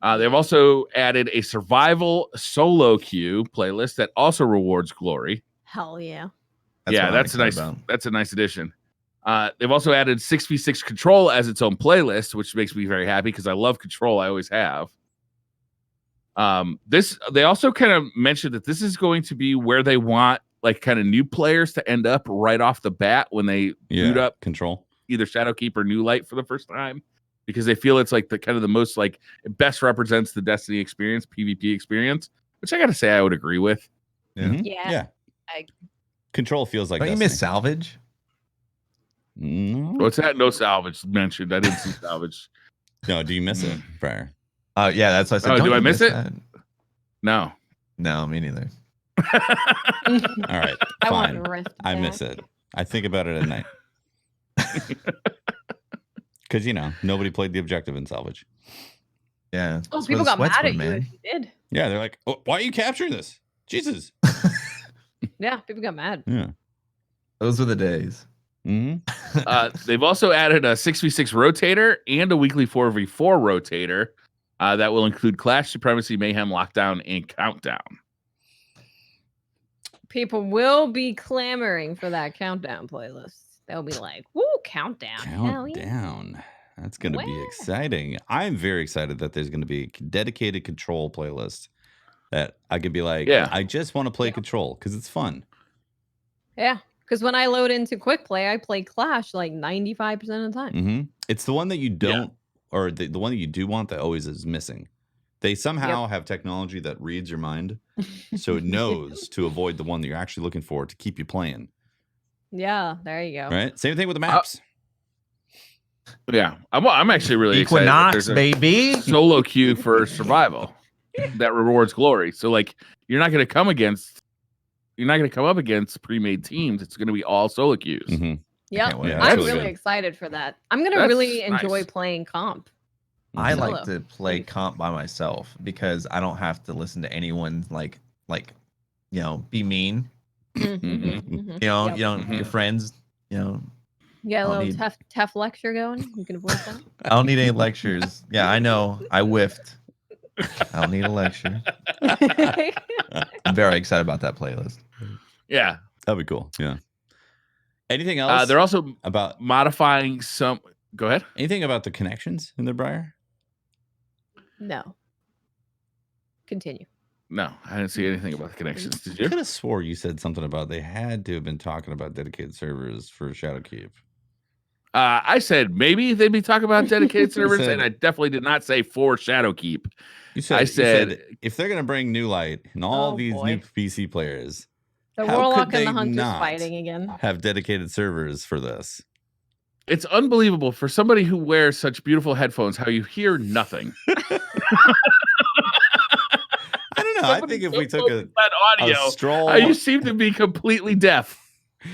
Speaker 4: They've also added a survival solo queue playlist that also rewards glory.
Speaker 2: Hell yeah.
Speaker 4: Yeah, that's nice. That's a nice addition. They've also added 6v6 control as its own playlist, which makes me very happy because I love control. I always have. They also kind of mentioned that this is going to be where they want like kind of new players to end up right off the bat when they boot up
Speaker 1: control
Speaker 4: either Shadowkeep or New Light for the first time, because they feel it's like the kind of the most like it best represents the Destiny experience, PvP experience, which I got to say I would agree with.
Speaker 3: Yeah.
Speaker 1: Mhm.
Speaker 2: Yeah.
Speaker 1: Control feels like
Speaker 3: Don't you
Speaker 1: Destiny.
Speaker 3: miss salvage?
Speaker 1: No.
Speaker 4: What's that? No salvage mentioned. I didn't see salvage.
Speaker 1: No, do you miss it, Friar?
Speaker 3: Oh yeah, that's what I said.
Speaker 4: Oh,
Speaker 3: Don't
Speaker 4: do
Speaker 3: you
Speaker 4: I miss it?
Speaker 3: that?
Speaker 4: No.
Speaker 3: No, me neither.
Speaker 1: All right,
Speaker 2: I
Speaker 1: fine.
Speaker 2: want to riff.
Speaker 1: I miss it. I think about it at night. Because, nobody played the objective in salvage.
Speaker 3: Yeah.
Speaker 2: Oh,
Speaker 3: That's
Speaker 2: people
Speaker 3: where
Speaker 2: got
Speaker 3: the
Speaker 2: mad
Speaker 3: sweats
Speaker 2: at
Speaker 3: were,
Speaker 2: you
Speaker 3: man.
Speaker 2: if you did.
Speaker 1: Yeah, they're like, oh, why are you capturing this? Jesus.
Speaker 2: Yeah, people got mad.
Speaker 1: Yeah.
Speaker 3: Those were the days.
Speaker 1: Mm-hmm.
Speaker 4: They've also added a 6v6 rotator and a weekly 4v4 rotator that will include Clash, Supremacy, Mayhem, Lockdown, and Countdown.
Speaker 2: People will be clamoring for that countdown playlist. They'll be like, "Woo, countdown! Hell yeah."
Speaker 1: Countdown. That's going to be
Speaker 2: Wow.
Speaker 1: exciting. I'm very excited that there's going to be a dedicated control playlist that I could be like,
Speaker 4: Yeah.
Speaker 1: I just want to play control because it's fun.
Speaker 2: Yeah. Because when I load into quick play, I play Clash like 95% of the time.
Speaker 1: It's the one that you don't, or the one that you do want that always is missing. They somehow have technology that reads your mind, so it knows to avoid the one that you're actually looking for to keep you playing.
Speaker 2: Yeah, there you go.
Speaker 1: Right? Same thing with the maps.
Speaker 4: Yeah, I'm actually really
Speaker 3: Equinox,
Speaker 4: excited. There's a
Speaker 3: baby.
Speaker 4: solo queue for survival that rewards glory. So like, you're not going to come up against pre-made teams. It's going to be all solo queues.
Speaker 2: Yeah,
Speaker 3: Yeah,
Speaker 2: I'm
Speaker 1: really
Speaker 2: really
Speaker 1: good.
Speaker 2: excited for that. I'm gonna
Speaker 4: That's
Speaker 2: really enjoy
Speaker 4: nice.
Speaker 2: playing comp.
Speaker 3: I
Speaker 2: Solo.
Speaker 3: like to play comp by myself because I don't have to listen to anyone like be mean.
Speaker 2: Mhm.
Speaker 3: You know,
Speaker 4: Mhm.
Speaker 3: your friends,
Speaker 2: You got a
Speaker 3: I'll
Speaker 2: little
Speaker 3: need-
Speaker 2: tough lecture going. You can avoid that.
Speaker 3: I don't need any lectures. Yeah, I know. I whiffed. I don't need a lecture. I'm very excited about that playlist.
Speaker 4: Yeah,
Speaker 1: That'd be cool. Yeah. Anything else?
Speaker 4: they're also
Speaker 1: about
Speaker 4: modifying some. Go ahead.
Speaker 1: anything about the connections in the Briar?
Speaker 2: No. Continue.
Speaker 4: No, I didn't see anything about the connections. Did
Speaker 1: I
Speaker 4: you?
Speaker 1: could have swore you said something about they had to have been talking about dedicated servers for Shadowkeep.
Speaker 4: I said maybe they'd be talking about dedicated servers,
Speaker 1: said-
Speaker 4: and I definitely did not say for Shadowkeep.
Speaker 1: You said,
Speaker 4: I said-
Speaker 1: you said if they're going to bring new light and all
Speaker 2: Oh,
Speaker 1: these
Speaker 2: boy.
Speaker 1: new PC players
Speaker 2: The
Speaker 1: How
Speaker 2: Warlock
Speaker 1: could
Speaker 2: and the
Speaker 1: they
Speaker 2: Hunt is
Speaker 1: not?
Speaker 2: fighting again.
Speaker 1: have dedicated servers for this.
Speaker 4: It's unbelievable for somebody who wears such beautiful headphones how you hear nothing.
Speaker 1: I don't know. I think if we took
Speaker 4: that audio,
Speaker 1: a stroll,
Speaker 4: how you seem to be completely deaf.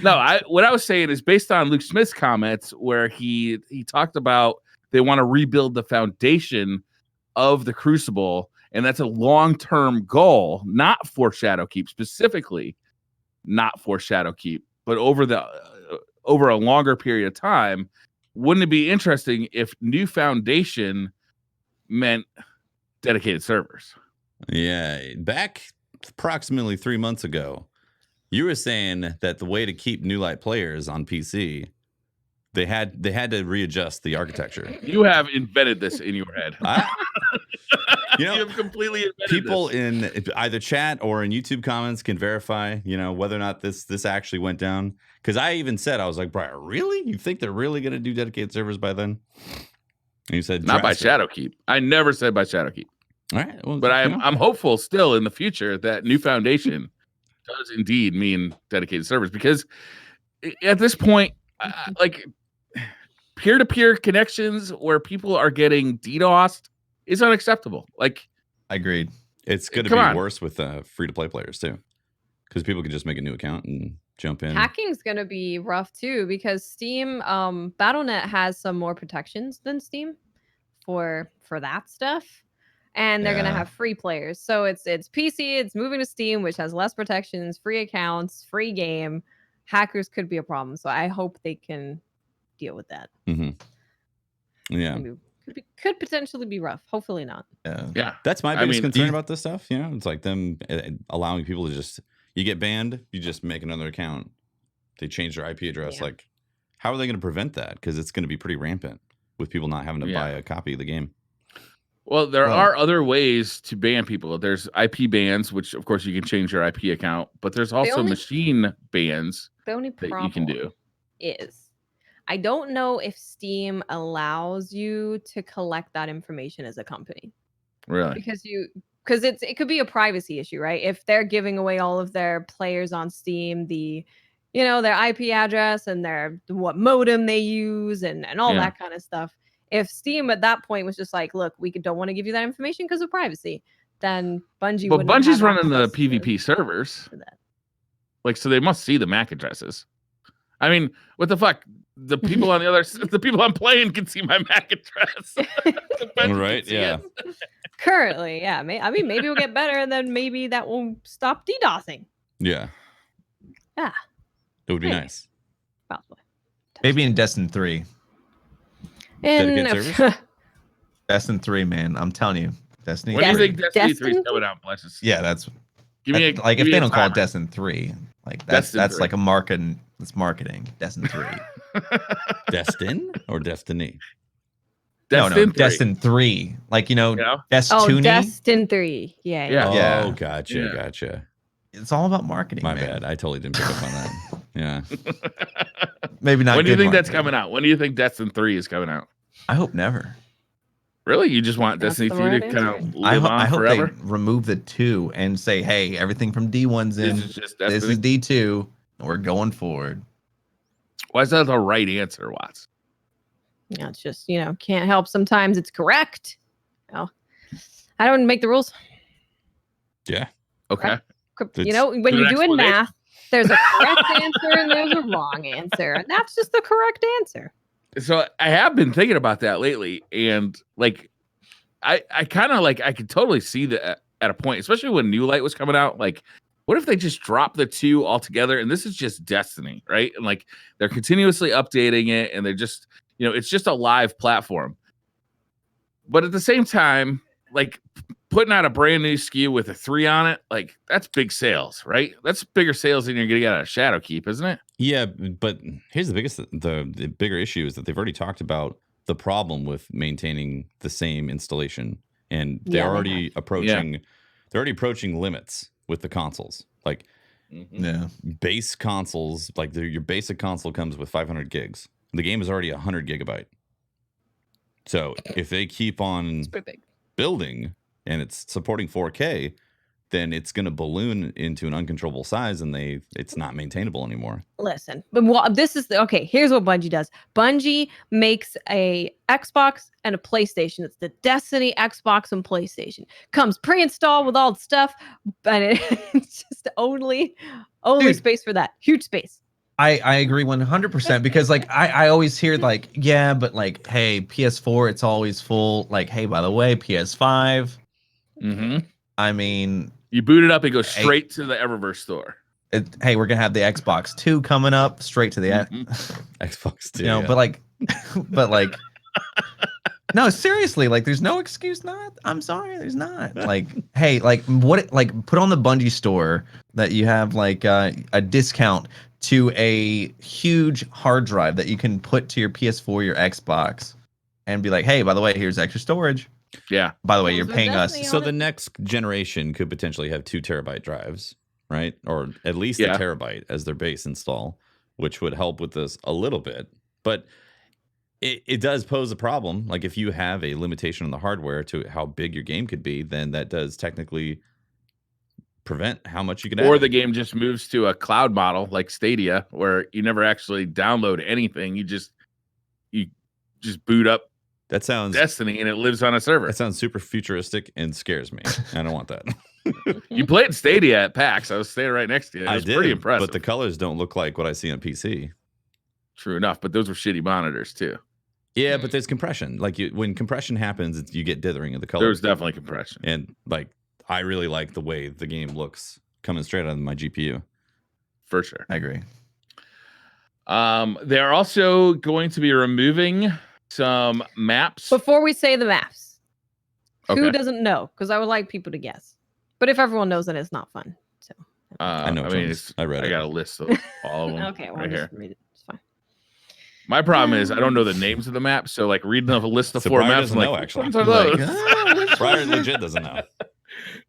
Speaker 4: No, what I was saying is based on Luke Smith's comments where he talked about they want to rebuild the foundation of the Crucible, and that's a long-term goal, not for Shadowkeep specifically, not for Shadowkeep, but over a longer period of time. Wouldn't it be interesting if new foundation meant dedicated servers?
Speaker 1: yeah, back approximately 3 months ago, you were saying that the way to keep new light players on PC, they had to readjust the architecture.
Speaker 4: You have invented this in your head.
Speaker 1: You know,
Speaker 4: You have completely invented
Speaker 1: people
Speaker 4: this.
Speaker 1: in either chat or in YouTube comments can verify, whether or not this actually went down. Because I even said, I was like, Brian, really? You think they're really going to do dedicated servers by then? And you said
Speaker 4: Not by
Speaker 1: drastic.
Speaker 4: Shadowkeep. I never said by Shadowkeep.
Speaker 1: All right, well,
Speaker 4: But I'm hopeful still in the future that new foundation does indeed mean dedicated servers, because at this point, like peer-to-peer connections where people are getting DDoSed is unacceptable. Like,
Speaker 3: Agreed.
Speaker 1: it's going to
Speaker 4: Come
Speaker 1: be
Speaker 4: on.
Speaker 1: worse with free-to-play players too, because people can just make a new account and jump in.
Speaker 2: Hacking's gonna be rough too because Steam, Battle.net has some more protections than Steam for that stuff, and they're gonna
Speaker 3: Yeah.
Speaker 2: have free players. So it's PC, it's moving to Steam, which has less protections, free accounts, free game. Hackers could be a problem, so I hope they can deal with that.
Speaker 1: Yeah,
Speaker 2: Could potentially be rough. Hopefully not.
Speaker 4: yeah,
Speaker 1: that's my
Speaker 4: I
Speaker 1: biggest
Speaker 4: mean,
Speaker 1: concern about this stuff. It's like them allowing people to just, you get banned, you just make another account. They change their IP address.
Speaker 2: Yeah.
Speaker 1: Like, how are they going to prevent that? Because it's going to be pretty rampant with people not having to buy a copy of the game.
Speaker 4: Well, there are other ways to ban people. There's IP bans, which of course you can change your IP account, but there's also machine bans
Speaker 2: The only
Speaker 4: that
Speaker 2: problem
Speaker 4: you can do.
Speaker 2: is I don't know if Steam allows you to collect that information as a company.
Speaker 4: Really?
Speaker 2: Because it could be a privacy issue, right? If they're giving away all of their players on Steam, their IP address and what modem they use and all that kind of stuff. If Steam at that point was just like, look, we don't want to give you that information because of privacy, then Bungie
Speaker 4: But
Speaker 2: wouldn't
Speaker 4: Bungie's
Speaker 2: have
Speaker 4: running the
Speaker 2: access
Speaker 4: PvP servers.
Speaker 2: to that.
Speaker 4: Like, so they must see the MAC addresses. I mean, what the fuck? The people on the people I'm playing can see my MAC address.
Speaker 1: Right? Yeah.
Speaker 2: Currently, yeah. Maybe we'll get better, and then maybe that will stop DDoSing.
Speaker 1: Yeah.
Speaker 2: Yeah.
Speaker 1: It would be
Speaker 2: Maybe.
Speaker 1: nice.
Speaker 2: Possibly.
Speaker 3: Maybe in Destiny 3.
Speaker 1: Dedicated
Speaker 3: Destiny 3, man. I'm telling you. Destiny
Speaker 4: When do you
Speaker 3: 3.
Speaker 4: think Destiny 3 is coming out, Blessious?
Speaker 3: Yeah, that's
Speaker 4: Give me
Speaker 3: like
Speaker 4: give
Speaker 3: if
Speaker 4: me
Speaker 3: they
Speaker 4: a
Speaker 3: don't call it
Speaker 4: timer.
Speaker 3: Destiny 3, like that's
Speaker 4: Destin 3.
Speaker 3: like a marketing. It's marketing. Destiny 3.
Speaker 1: Destin or Destiny?
Speaker 3: No,
Speaker 4: Destin 3.
Speaker 3: Destin 3. Like
Speaker 4: You know?
Speaker 3: Destiny.
Speaker 2: Destin 3. Yeah.
Speaker 4: Yeah.
Speaker 1: Oh,
Speaker 3: Yeah.
Speaker 1: gotcha.
Speaker 4: Yeah.
Speaker 1: Gotcha.
Speaker 3: It's all about marketing.
Speaker 1: My
Speaker 3: man.
Speaker 1: bad. I totally didn't pick up on that. Yeah.
Speaker 3: Maybe not.
Speaker 4: When do you
Speaker 3: good
Speaker 4: think that's
Speaker 3: marketing.
Speaker 4: coming out? When do you think Destiny 3 is coming out?
Speaker 3: I hope never.
Speaker 4: Really? You just want
Speaker 2: That's
Speaker 4: Destiny
Speaker 2: the
Speaker 4: 3
Speaker 2: right
Speaker 4: to kind of
Speaker 2: answer.
Speaker 4: live on
Speaker 3: I hope
Speaker 4: forever?
Speaker 3: they remove the 2 and say, hey, everything from D1's in.
Speaker 4: This is just
Speaker 3: This
Speaker 4: Destiny?
Speaker 3: is D2. And we're going forward.
Speaker 4: Why is that the right answer, Watts?
Speaker 2: Yeah, it's just, can't help. Sometimes it's correct. Well, I don't make the rules.
Speaker 1: Yeah.
Speaker 4: Okay.
Speaker 2: When
Speaker 4: Good
Speaker 2: you're doing
Speaker 4: explanation.
Speaker 2: math, there's a correct answer and there's a wrong answer. And that's just the correct answer.
Speaker 4: So I have been thinking about that lately, and like I kind of like I could totally see that at a point, especially when New Light was coming out. Like, what if they just drop the 2 altogether and this is just Destiny, right? And like they're continuously updating it, and they're just it's just a live platform. But at the same time, like putting out a brand new SKU with a 3 on it, like that's big sales, right? That's bigger sales than you're gonna get out of Shadowkeep, isn't it?
Speaker 1: Yeah, but here's the bigger issue is that they've already talked about the problem with maintaining the same installation, and they're
Speaker 2: Yeah, they
Speaker 1: already approaching limits with the consoles. Like
Speaker 3: Yeah.
Speaker 1: base consoles, like your basic console comes with 500 gigs. The game is already 100 gigabyte. So if they keep on
Speaker 2: It's pretty big.
Speaker 1: building and it's supporting 4K, then it's going to balloon into an uncontrollable size, and it's not maintainable anymore.
Speaker 2: Listen, but this is okay. Here's what Bungie does. Bungie makes a Xbox and a PlayStation. It's the Destiny Xbox and PlayStation. Comes pre-installed with all the stuff, but it's just only
Speaker 3: Dude.
Speaker 2: space for that. Huge space.
Speaker 3: I agree 100% because like I always hear like, yeah, but like, hey, PS4, it's always full. Like, hey, by the way, PS5.
Speaker 4: Mm-hmm.
Speaker 3: I mean,
Speaker 4: You boot it up and go straight to the Eververse store.
Speaker 3: hey, we're gonna have the Xbox 2 coming up straight to the
Speaker 1: Xbox 2.
Speaker 3: but like no, seriously, like there's no excuse not. I'm sorry, there's not. Like, hey, like what like put on the Bungie store that you have like a discount to a huge hard drive that you can put to your PS4, your Xbox, and be like, hey, by the way, here's extra storage.
Speaker 4: Yeah.
Speaker 3: By the way,
Speaker 2: Well,
Speaker 3: you're
Speaker 2: so
Speaker 3: paying us.
Speaker 2: Destiny
Speaker 1: So
Speaker 2: on
Speaker 1: the
Speaker 2: it?
Speaker 1: next generation could potentially have 2 terabyte drives, right? Or at least a terabyte as their base install, which would help with this a little bit. But it does pose a problem. Like if you have a limitation on the hardware to how big your game could be, then that does technically prevent how much you can
Speaker 4: Or
Speaker 1: add.
Speaker 4: the game just moves to a cloud model like Stadia, where you never actually download anything. You just boot up
Speaker 1: That sounds
Speaker 4: Destiny and it lives on a server.
Speaker 1: That sounds super futuristic and scares me. I don't want that.
Speaker 4: You played Stadia at PAX. I was staying right next to you. It was pretty impressive.
Speaker 1: But the colors don't look like what I see on PC.
Speaker 4: True enough, but those were shitty monitors too.
Speaker 1: Yeah, but there's compression. Like when compression happens, you get dithering of the colors.
Speaker 4: There was definitely compression.
Speaker 1: And like I really like the way the game looks coming straight out of my GPU.
Speaker 4: For sure.
Speaker 3: I agree.
Speaker 4: They're also going to be removing some maps.
Speaker 2: Before we say the maps, who
Speaker 4: Okay.
Speaker 2: doesn't know? Because I would like people to guess. But if everyone knows, then it's not fun. So
Speaker 1: I know.
Speaker 4: I mean,
Speaker 1: I read it.
Speaker 4: I got a list of all of them.
Speaker 2: okay, well,
Speaker 4: right here.
Speaker 2: just read it. It's fine.
Speaker 4: My problem is I don't know the names of the maps, so like reading off a list of
Speaker 1: So
Speaker 4: 4
Speaker 1: Brian
Speaker 4: maps,
Speaker 1: doesn't
Speaker 4: I'm
Speaker 1: know,
Speaker 4: like,
Speaker 1: actually.
Speaker 4: which ones are those?
Speaker 3: Like,
Speaker 1: Brian legit doesn't know.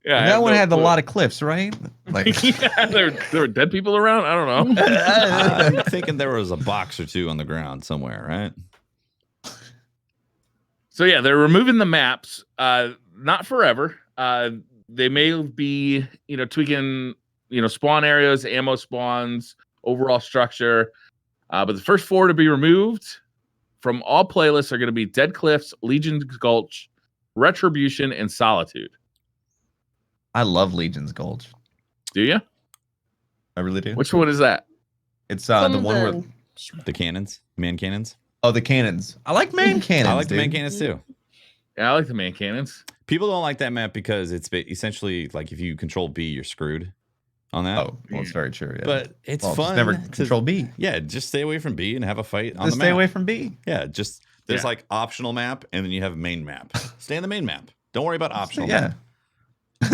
Speaker 4: Yeah, I
Speaker 3: that
Speaker 4: have
Speaker 3: one
Speaker 4: no
Speaker 3: had a
Speaker 4: clue.
Speaker 3: lot of cliffs, right? Like,
Speaker 4: Yeah, there were dead people around. I don't know.
Speaker 1: I'm thinking there was a box or 2 on the ground somewhere, right?
Speaker 4: So yeah, they're removing the maps. Not forever. They may be, tweaking, spawn areas, ammo spawns, overall structure. But the first 4 to be removed from all playlists are going to be Dead Cliffs, Legion's Gulch, Retribution, and Solitude.
Speaker 3: I love Legion's Gulch.
Speaker 4: Do you?
Speaker 3: I really do.
Speaker 4: Which one is that?
Speaker 3: It's
Speaker 2: Some
Speaker 3: the
Speaker 2: of
Speaker 3: one where
Speaker 1: The cannons, man cannons.
Speaker 3: the cannons. I like man cannons.
Speaker 1: I like the man
Speaker 3: dude.
Speaker 1: cannons too.
Speaker 4: Yeah, I like the man cannons.
Speaker 1: People don't like that map because it's essentially like if you control B, you're screwed on that.
Speaker 3: Oh, well, it's very true. Yeah.
Speaker 1: But it's
Speaker 3: Well,
Speaker 1: fun.
Speaker 3: just never
Speaker 1: to-
Speaker 3: control B.
Speaker 1: Yeah, just stay away from B and have a fight on
Speaker 3: Just
Speaker 1: the
Speaker 3: stay
Speaker 1: map.
Speaker 3: away from B.
Speaker 1: Yeah, just there's
Speaker 4: Yeah.
Speaker 1: like optional map and then you have main map. Stay on the main map. Don't worry about optional.
Speaker 3: Yeah.
Speaker 1: map.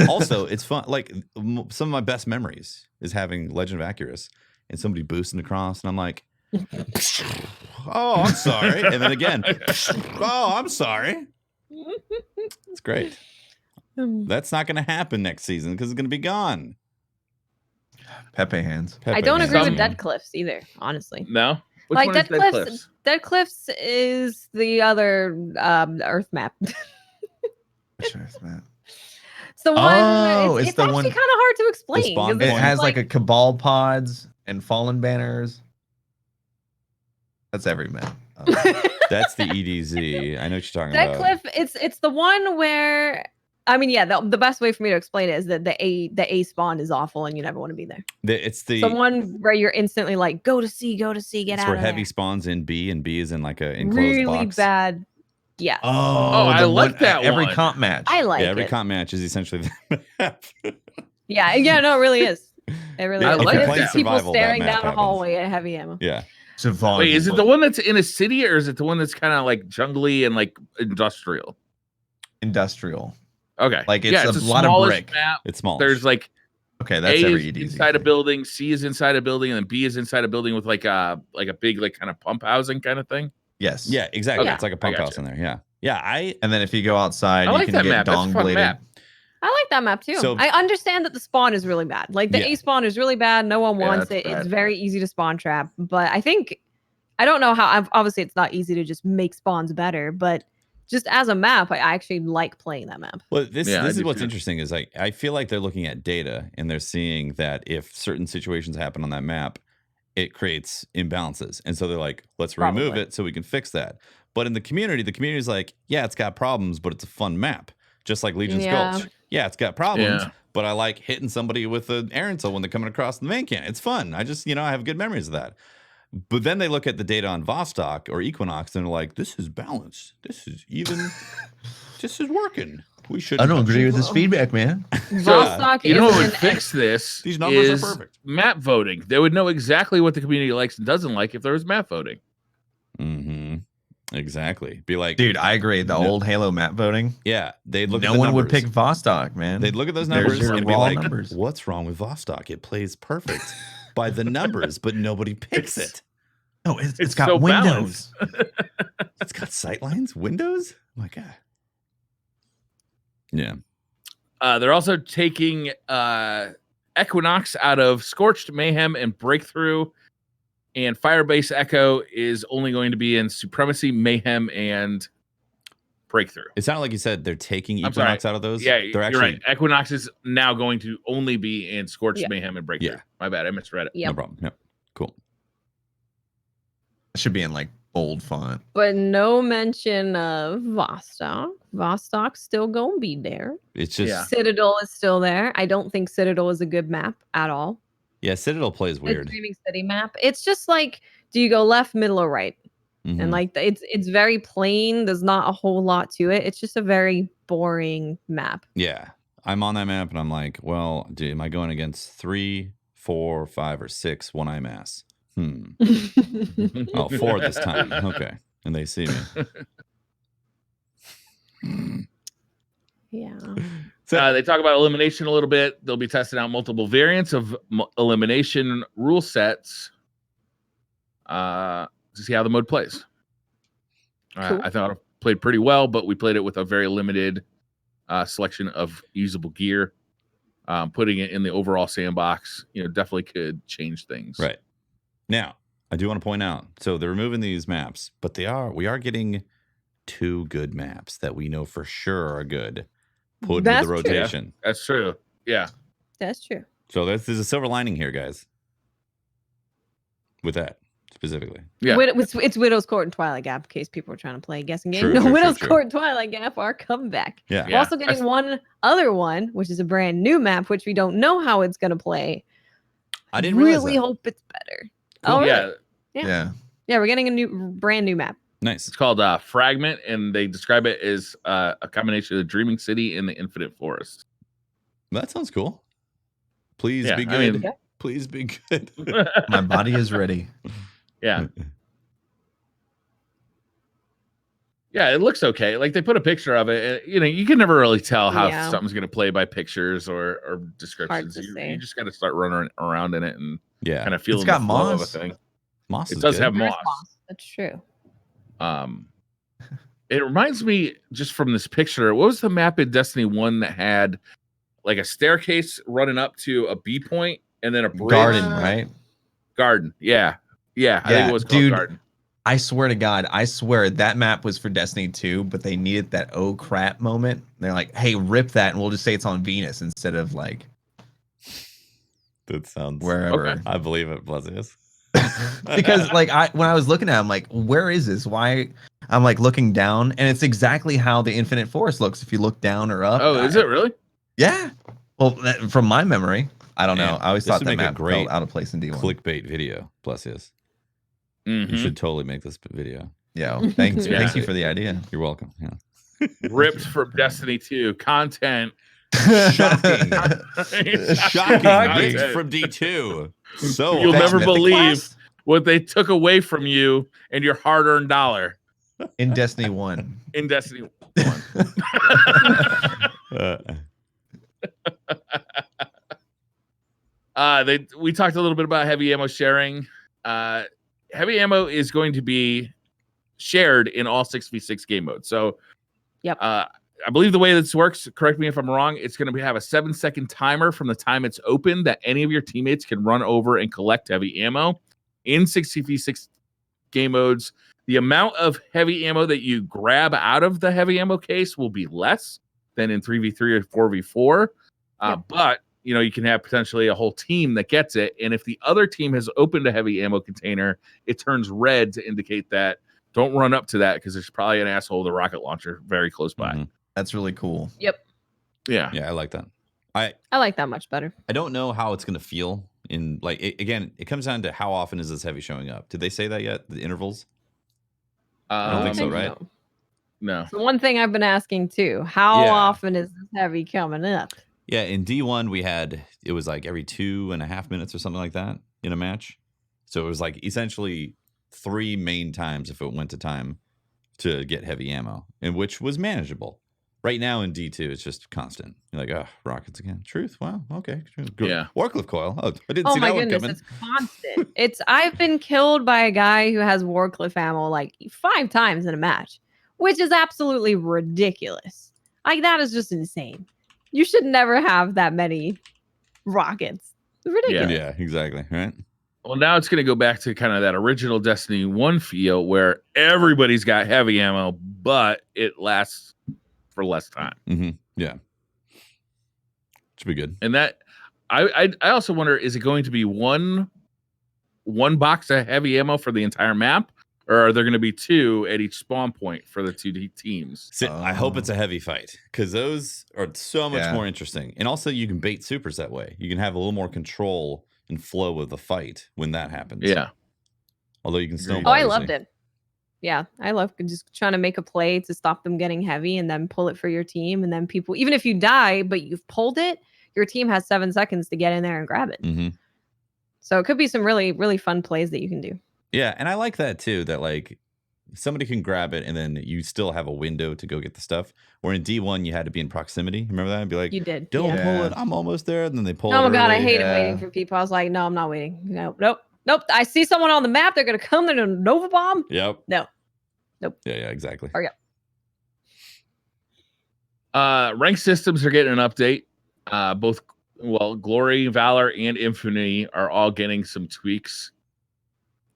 Speaker 1: Also, it's fun. Like some of my best memories is having Legend of Accurus and somebody boosting across, and I'm like, "Oh, I'm sorry," and then again, "Oh, I'm sorry." It's great. That's not going to happen next season because it's going to be gone.
Speaker 3: Pepe hands.
Speaker 2: I don't agree with
Speaker 4: Some-
Speaker 2: Dead Cliffs either, honestly.
Speaker 4: No? Which
Speaker 2: Like
Speaker 4: one is
Speaker 2: Dead Cliffs. Dead Cliffs is the other Earth map.
Speaker 3: Which is that?
Speaker 2: It's the one.
Speaker 3: Oh,
Speaker 2: it's
Speaker 3: it's the
Speaker 2: actually
Speaker 3: one-
Speaker 2: kind of hard to explain.
Speaker 1: spawn
Speaker 2: 'cause
Speaker 3: It
Speaker 2: it's
Speaker 3: has like a cabal pods and fallen banners. That's every map.
Speaker 1: That's the EDZ. I know what you're talking
Speaker 2: Dead
Speaker 1: about.
Speaker 2: Cliff. It's the one where I mean, yeah. The best way for me to explain it is that the A spawn is awful and you never want to be there.
Speaker 1: It's the
Speaker 2: The one where you're instantly like, go to C, get
Speaker 1: it's
Speaker 2: out
Speaker 1: where
Speaker 2: of
Speaker 1: heavy
Speaker 2: there.
Speaker 1: spawns in B, and B is in like a enclosed
Speaker 2: Really
Speaker 1: box.
Speaker 2: bad. Yeah.
Speaker 3: Oh,
Speaker 4: I
Speaker 3: the
Speaker 4: like
Speaker 3: one-
Speaker 4: that
Speaker 3: every
Speaker 4: one.
Speaker 3: comp match.
Speaker 2: I like
Speaker 1: Yeah, every
Speaker 2: it.
Speaker 1: comp match is essentially the map.
Speaker 2: Yeah, no, it really is. It really
Speaker 4: I
Speaker 2: is.
Speaker 4: like
Speaker 2: It's
Speaker 4: that.
Speaker 2: just people
Speaker 1: Survival, that
Speaker 2: staring
Speaker 1: map
Speaker 2: down a
Speaker 1: happens.
Speaker 2: hallway at heavy ammo.
Speaker 1: Yeah.
Speaker 3: Survival.
Speaker 4: Wait, is it the one that's in a city or is it the one that's kind of like jungly and like industrial?
Speaker 3: Industrial?
Speaker 4: Okay.
Speaker 3: Like, it's
Speaker 4: yeah,
Speaker 3: a
Speaker 4: it's
Speaker 3: lot of
Speaker 4: smallish
Speaker 3: brick.
Speaker 4: Map.
Speaker 1: It's small.
Speaker 4: There's like
Speaker 3: Okay, that's
Speaker 4: A
Speaker 3: every
Speaker 4: is
Speaker 3: EDZ.
Speaker 4: inside a
Speaker 3: thing.
Speaker 4: building, C is inside a building, and then B is inside a building with like a big like kind of pump housing kind of thing.
Speaker 3: Yes.
Speaker 1: Yeah, exactly.
Speaker 2: Okay.
Speaker 1: It's like a pump house in there. Yeah. Yeah.
Speaker 3: And then if you go outside,
Speaker 4: I
Speaker 3: you
Speaker 4: like
Speaker 3: can
Speaker 4: that
Speaker 3: get
Speaker 4: map. That's a
Speaker 3: dong
Speaker 4: fun
Speaker 3: bladed.
Speaker 4: map.
Speaker 2: I like that map too.
Speaker 1: So-
Speaker 2: I understand that the spawn is really bad. Like the
Speaker 1: Yeah.
Speaker 2: A spawn is really bad. No one
Speaker 4: Yeah,
Speaker 2: wants
Speaker 4: that's
Speaker 2: it. It's
Speaker 4: bad.
Speaker 2: very easy to spawn trap. But I don't know how. Obviously, it's not easy to just make spawns better. But just as a map, I actually like playing that map.
Speaker 1: Well, this
Speaker 4: Yeah, I
Speaker 1: is
Speaker 4: do
Speaker 1: what's
Speaker 4: too.
Speaker 1: interesting is like I feel like they're looking at data and they're seeing that if certain situations happen on that map, it creates imbalances. And so they're like, let's remove
Speaker 2: Probably.
Speaker 1: it so we can fix that. But in the community is like, yeah, it's got problems, but it's a fun map. Just like Legion's
Speaker 2: Yeah.
Speaker 1: Gulch. Yeah, it's got problems,
Speaker 4: Yeah.
Speaker 1: but I like hitting somebody with an Aeronsol when they're coming across the main can. It's fun. I just, I have good memories of that. But then they look at the data on Vostok or Equinox and they're like, this is balanced. This is even. This is working. We should.
Speaker 3: I don't agree with this feedback, man.
Speaker 2: Vostok
Speaker 4: You know what
Speaker 2: is
Speaker 4: would
Speaker 2: an
Speaker 4: fix this?
Speaker 1: These numbers are
Speaker 4: is
Speaker 1: perfect.
Speaker 4: Map voting. They would know exactly what the community likes and doesn't like if there was map voting.
Speaker 1: Mm-hmm. Exactly. Be like,
Speaker 3: Dude, I agree. The
Speaker 1: No.
Speaker 3: old Halo map voting.
Speaker 1: yeah, they'd look at
Speaker 3: No
Speaker 1: the
Speaker 3: one would
Speaker 1: numbers.
Speaker 3: pick Vostok, man.
Speaker 1: They'd look at those
Speaker 3: There's
Speaker 1: numbers
Speaker 3: your
Speaker 1: and be
Speaker 3: raw
Speaker 1: like,
Speaker 3: numbers.
Speaker 1: what's wrong with Vostok? It plays perfect by the numbers, but nobody picks it.
Speaker 3: No, it's
Speaker 4: It's
Speaker 3: got
Speaker 4: so
Speaker 3: windows.
Speaker 4: balanced.
Speaker 1: It's got sightlines, windows. Oh my God. Yeah.
Speaker 4: They're also taking Equinox out of Scorched, Mayhem, and Breakthrough. And Firebase Echo is only going to be in Supremacy, Mayhem, and Breakthrough.
Speaker 1: It sounded like you said they're taking
Speaker 4: I'm sorry.
Speaker 1: Equinox out of those.
Speaker 4: Yeah,
Speaker 1: they're
Speaker 4: you're right. Equinox is now going to only be in Scorched,
Speaker 2: Yeah.
Speaker 4: Mayhem, and Breakthrough.
Speaker 1: Yeah.
Speaker 4: My bad. I misread it.
Speaker 1: No
Speaker 2: Yep.
Speaker 1: problem. Yep. Cool.
Speaker 3: It should be in like bold font.
Speaker 2: But no mention of Vostok. Vostok's still gonna be there.
Speaker 1: It's just
Speaker 4: Yeah.
Speaker 2: Citadel is still there. I don't think Citadel is a good map at all.
Speaker 1: yeah. Citadel plays
Speaker 2: The
Speaker 1: weird.
Speaker 2: Dreaming City map. It's just like, do you go left, middle, or right?
Speaker 1: Mhm.
Speaker 2: And like it's very plain. There's not a whole lot to it. It's just a very boring map.
Speaker 1: Yeah, I'm on that map and I'm like, well, am I going against 3, 4, 5, or 6 one-eye mass? Oh, 4 this time. Okay, and they see me.
Speaker 2: Yeah.
Speaker 1: So
Speaker 4: They talk about elimination a little bit. They'll be testing out multiple variants of elimination rule sets to see how the mode plays.
Speaker 2: Cool.
Speaker 4: I thought it played pretty well, but we played it with a very limited selection of usable gear. Putting it in the overall sandbox, definitely could change things.
Speaker 1: right now, I do want to point out. So they're removing these maps, but we are getting 2 good maps that we know for sure are good. Put into
Speaker 2: That's
Speaker 1: the
Speaker 2: true.
Speaker 1: rotation.
Speaker 4: That's true. Yeah.
Speaker 2: That's true.
Speaker 1: So there's a silver lining here, guys. With that specifically.
Speaker 4: Yeah.
Speaker 2: It's Widow's Court and Twilight Gap, in case people are trying to play a guessing game.
Speaker 1: True,
Speaker 2: No,
Speaker 1: true,
Speaker 2: Widow's
Speaker 1: true.
Speaker 2: Court and Twilight Gap are coming back.
Speaker 1: Yeah.
Speaker 2: We're
Speaker 4: Yeah.
Speaker 2: also getting one other one, which is a brand new map, which we don't know how it's gonna play.
Speaker 1: I didn't realize
Speaker 2: really
Speaker 1: that.
Speaker 2: hope it's better.
Speaker 1: Cool.
Speaker 2: Oh, really?
Speaker 4: Yeah.
Speaker 2: Yeah.
Speaker 3: Yeah.
Speaker 2: We're getting a brand new map.
Speaker 1: Nice.
Speaker 4: It's called Fragment, and they describe it as a combination of the Dreaming City and the Infinite Forest.
Speaker 1: That sounds cool. Please
Speaker 4: Yeah,
Speaker 1: be
Speaker 4: I
Speaker 1: good.
Speaker 4: mean-
Speaker 1: Please be good.
Speaker 3: My body is ready.
Speaker 4: Yeah. Yeah, it looks okay. Like they put a picture of it. You can never really tell how
Speaker 2: Yeah.
Speaker 4: something's going to play by pictures or descriptions.
Speaker 2: to
Speaker 4: You
Speaker 2: say.
Speaker 4: just got to start running around in it and
Speaker 1: Yeah.
Speaker 4: kind of feel
Speaker 3: got
Speaker 4: the flow of a
Speaker 3: moss.
Speaker 4: thing.
Speaker 1: Moss
Speaker 4: It
Speaker 1: is
Speaker 4: does
Speaker 1: good.
Speaker 4: have
Speaker 2: There's
Speaker 4: moss.
Speaker 2: That's true.
Speaker 4: It reminds me just from this picture. What was the map in Destiny 1 that had like a staircase running up to a B point, and then a bridge.
Speaker 3: Garden, right?
Speaker 4: Garden. Yeah. Yeah. I think it was called
Speaker 3: dude,
Speaker 4: Garden.
Speaker 3: I swear to God, I swear that map was for Destiny 2, but they needed that oh crap moment. They're like, hey, rip that, and we'll just say it's on Venus instead of like
Speaker 1: That sounds
Speaker 3: wherever.
Speaker 4: Okay.
Speaker 1: I believe it, Blessious.
Speaker 3: Because like when I was looking at it, I'm like, where is this? Why? I'm like looking down, and it's exactly how the Infinite Forest looks if you look down or up.
Speaker 4: Oh, is it really?
Speaker 3: Yeah. Well, from my memory, I don't
Speaker 1: Man,
Speaker 3: know. I always
Speaker 1: this
Speaker 3: thought
Speaker 1: would
Speaker 3: that
Speaker 1: make a
Speaker 3: map
Speaker 1: great
Speaker 3: felt out of place in D1.
Speaker 1: Clickbait video, Blessious.
Speaker 4: Mhm.
Speaker 1: You should totally make this video.
Speaker 3: Yeah. Thanks.
Speaker 4: Yeah.
Speaker 3: Thank you for the idea.
Speaker 1: You're welcome. Yeah.
Speaker 4: Ripped from Destiny 2 content.
Speaker 1: Shocking. Shocking.
Speaker 4: Shocking.
Speaker 1: Ripped from D2. So
Speaker 4: You'll never
Speaker 3: Mythic
Speaker 4: believe
Speaker 3: class
Speaker 4: what they took away from you and your hard-earned dollar
Speaker 3: in Destiny 1.
Speaker 4: in Destiny 1. We talked a little bit about heavy ammo sharing. Heavy ammo is going to be shared in all 6v6 game modes. So,
Speaker 2: Yep.
Speaker 4: I believe the way this works, correct me if I'm wrong, it's going to have a 7-second timer from the time it's open that any of your teammates can run over and collect heavy ammo. In 6v6 game modes, the amount of heavy ammo that you grab out of the heavy ammo case will be less than in 3v3 or 4v4. But you can have potentially a whole team that gets it. And if the other team has opened a heavy ammo container, it turns red to indicate that don't run up to that because there's probably an asshole with a rocket launcher very close by.
Speaker 1: Mm-hmm.
Speaker 3: That's really cool.
Speaker 2: Yep.
Speaker 4: Yeah.
Speaker 1: Yeah, I like that.
Speaker 2: I like that much better.
Speaker 1: I don't know how it's going to feel in again, it comes down to how often is this heavy showing up. Did they say that yet? The intervals? I don't think so, right?
Speaker 4: No.
Speaker 2: It's the one thing I've been asking too. How
Speaker 1: Yeah.
Speaker 2: often is this heavy coming up?
Speaker 1: Yeah, in D1 it was like every 2.5 minutes or something like that in a match. So it was like essentially 3 main times if it went to time to get heavy ammo, and which was manageable. Right now in D2, it's just constant. You're like, oh, rockets again. Truth. Wow. Okay. Good.
Speaker 4: Yeah.
Speaker 1: Warcliffe coil. Oh, I didn't
Speaker 2: Oh
Speaker 1: see
Speaker 2: my
Speaker 1: that one
Speaker 2: goodness,
Speaker 1: coming.
Speaker 2: it's constant. I've been killed by a guy who has Warcliffe ammo like 5 times in a match, which is absolutely ridiculous. Like that is just insane. You should never have that many rockets. It's ridiculous.
Speaker 1: Yeah, exactly. Right.
Speaker 4: Well, now it's going to go back to kind of that original Destiny 1 feel where everybody's got heavy ammo, but it lasts for less time.
Speaker 1: Mm-hmm. Yeah. Should be good.
Speaker 4: And that I also wonder, is it going to be one box of heavy ammo for the entire map, or are there going to be 2 at each spawn point for the 2 teams?
Speaker 1: See, I hope it's a heavy fight because those are so much more interesting. And also you can bait supers that way. You can have a little more control and flow with the fight when that happens.
Speaker 4: Yeah.
Speaker 1: Although you can snowball.
Speaker 2: Oh, I loved it. Yeah, I love just trying to make a play to stop them getting heavy and then pull it for your team. And then people, even if you die, but you've pulled it, your team has 7 seconds to get in there and grab it.
Speaker 1: Mm-hmm.
Speaker 2: So it could be some really, really fun plays that you can do.
Speaker 1: Yeah, and I like that too, that like somebody can grab it and then you still have a window to go get the stuff. Where in D1 you had to be in proximity. Remember that? I'd be like,
Speaker 2: You did.
Speaker 1: don't
Speaker 2: yeah.
Speaker 1: pull it, I'm almost there. And then they pull it.
Speaker 2: Oh my God, I
Speaker 1: early.
Speaker 2: hated waiting for people. I was like, no, I'm not waiting. Nope. I see someone on the map. They're going to come. They're going to Nova bomb.
Speaker 1: Yep.
Speaker 2: No. Nope.
Speaker 1: Yeah, exactly.
Speaker 2: Hurry
Speaker 4: up. Rank systems are getting an update. Both Glory, Valor, and Infamy are all getting some tweaks.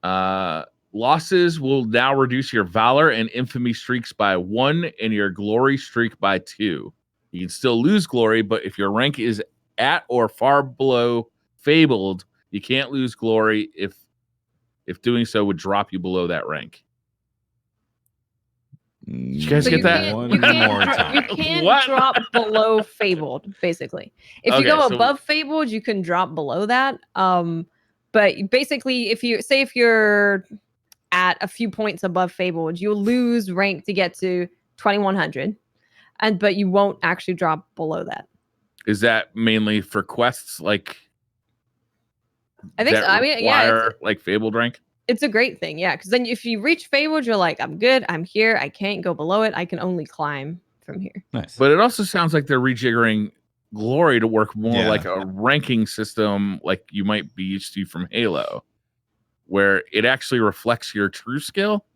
Speaker 4: Losses will now reduce your Valor and Infamy streaks by 1 and your Glory streak by 2. You can still lose Glory, but if your rank is at or far below Fabled, you can't lose Glory if doing so would drop you below that rank. Did you guys get that?
Speaker 1: One
Speaker 2: You
Speaker 1: more time.
Speaker 2: can't
Speaker 4: What?
Speaker 2: drop below Fabled, basically. If you
Speaker 4: Okay,
Speaker 2: go
Speaker 4: so-
Speaker 2: above Fabled, you can drop below that. But basically, if you're at a few points above Fabled, you'll lose rank to get to 2100, but you won't actually drop below that.
Speaker 4: Is that mainly for quests like?
Speaker 2: I think so. I mean, yeah,
Speaker 4: require, like Fabled rank.
Speaker 2: it's a great thing, yeah. Because then if you reach Fabled, you're like, I'm good, I'm here, I can't go below it, I can only climb from here.
Speaker 1: Nice.
Speaker 4: But it also sounds like they're rejiggering Glory to work more
Speaker 3: Yeah.
Speaker 4: like a ranking system, like you might be used to from Halo, where it actually reflects your true skill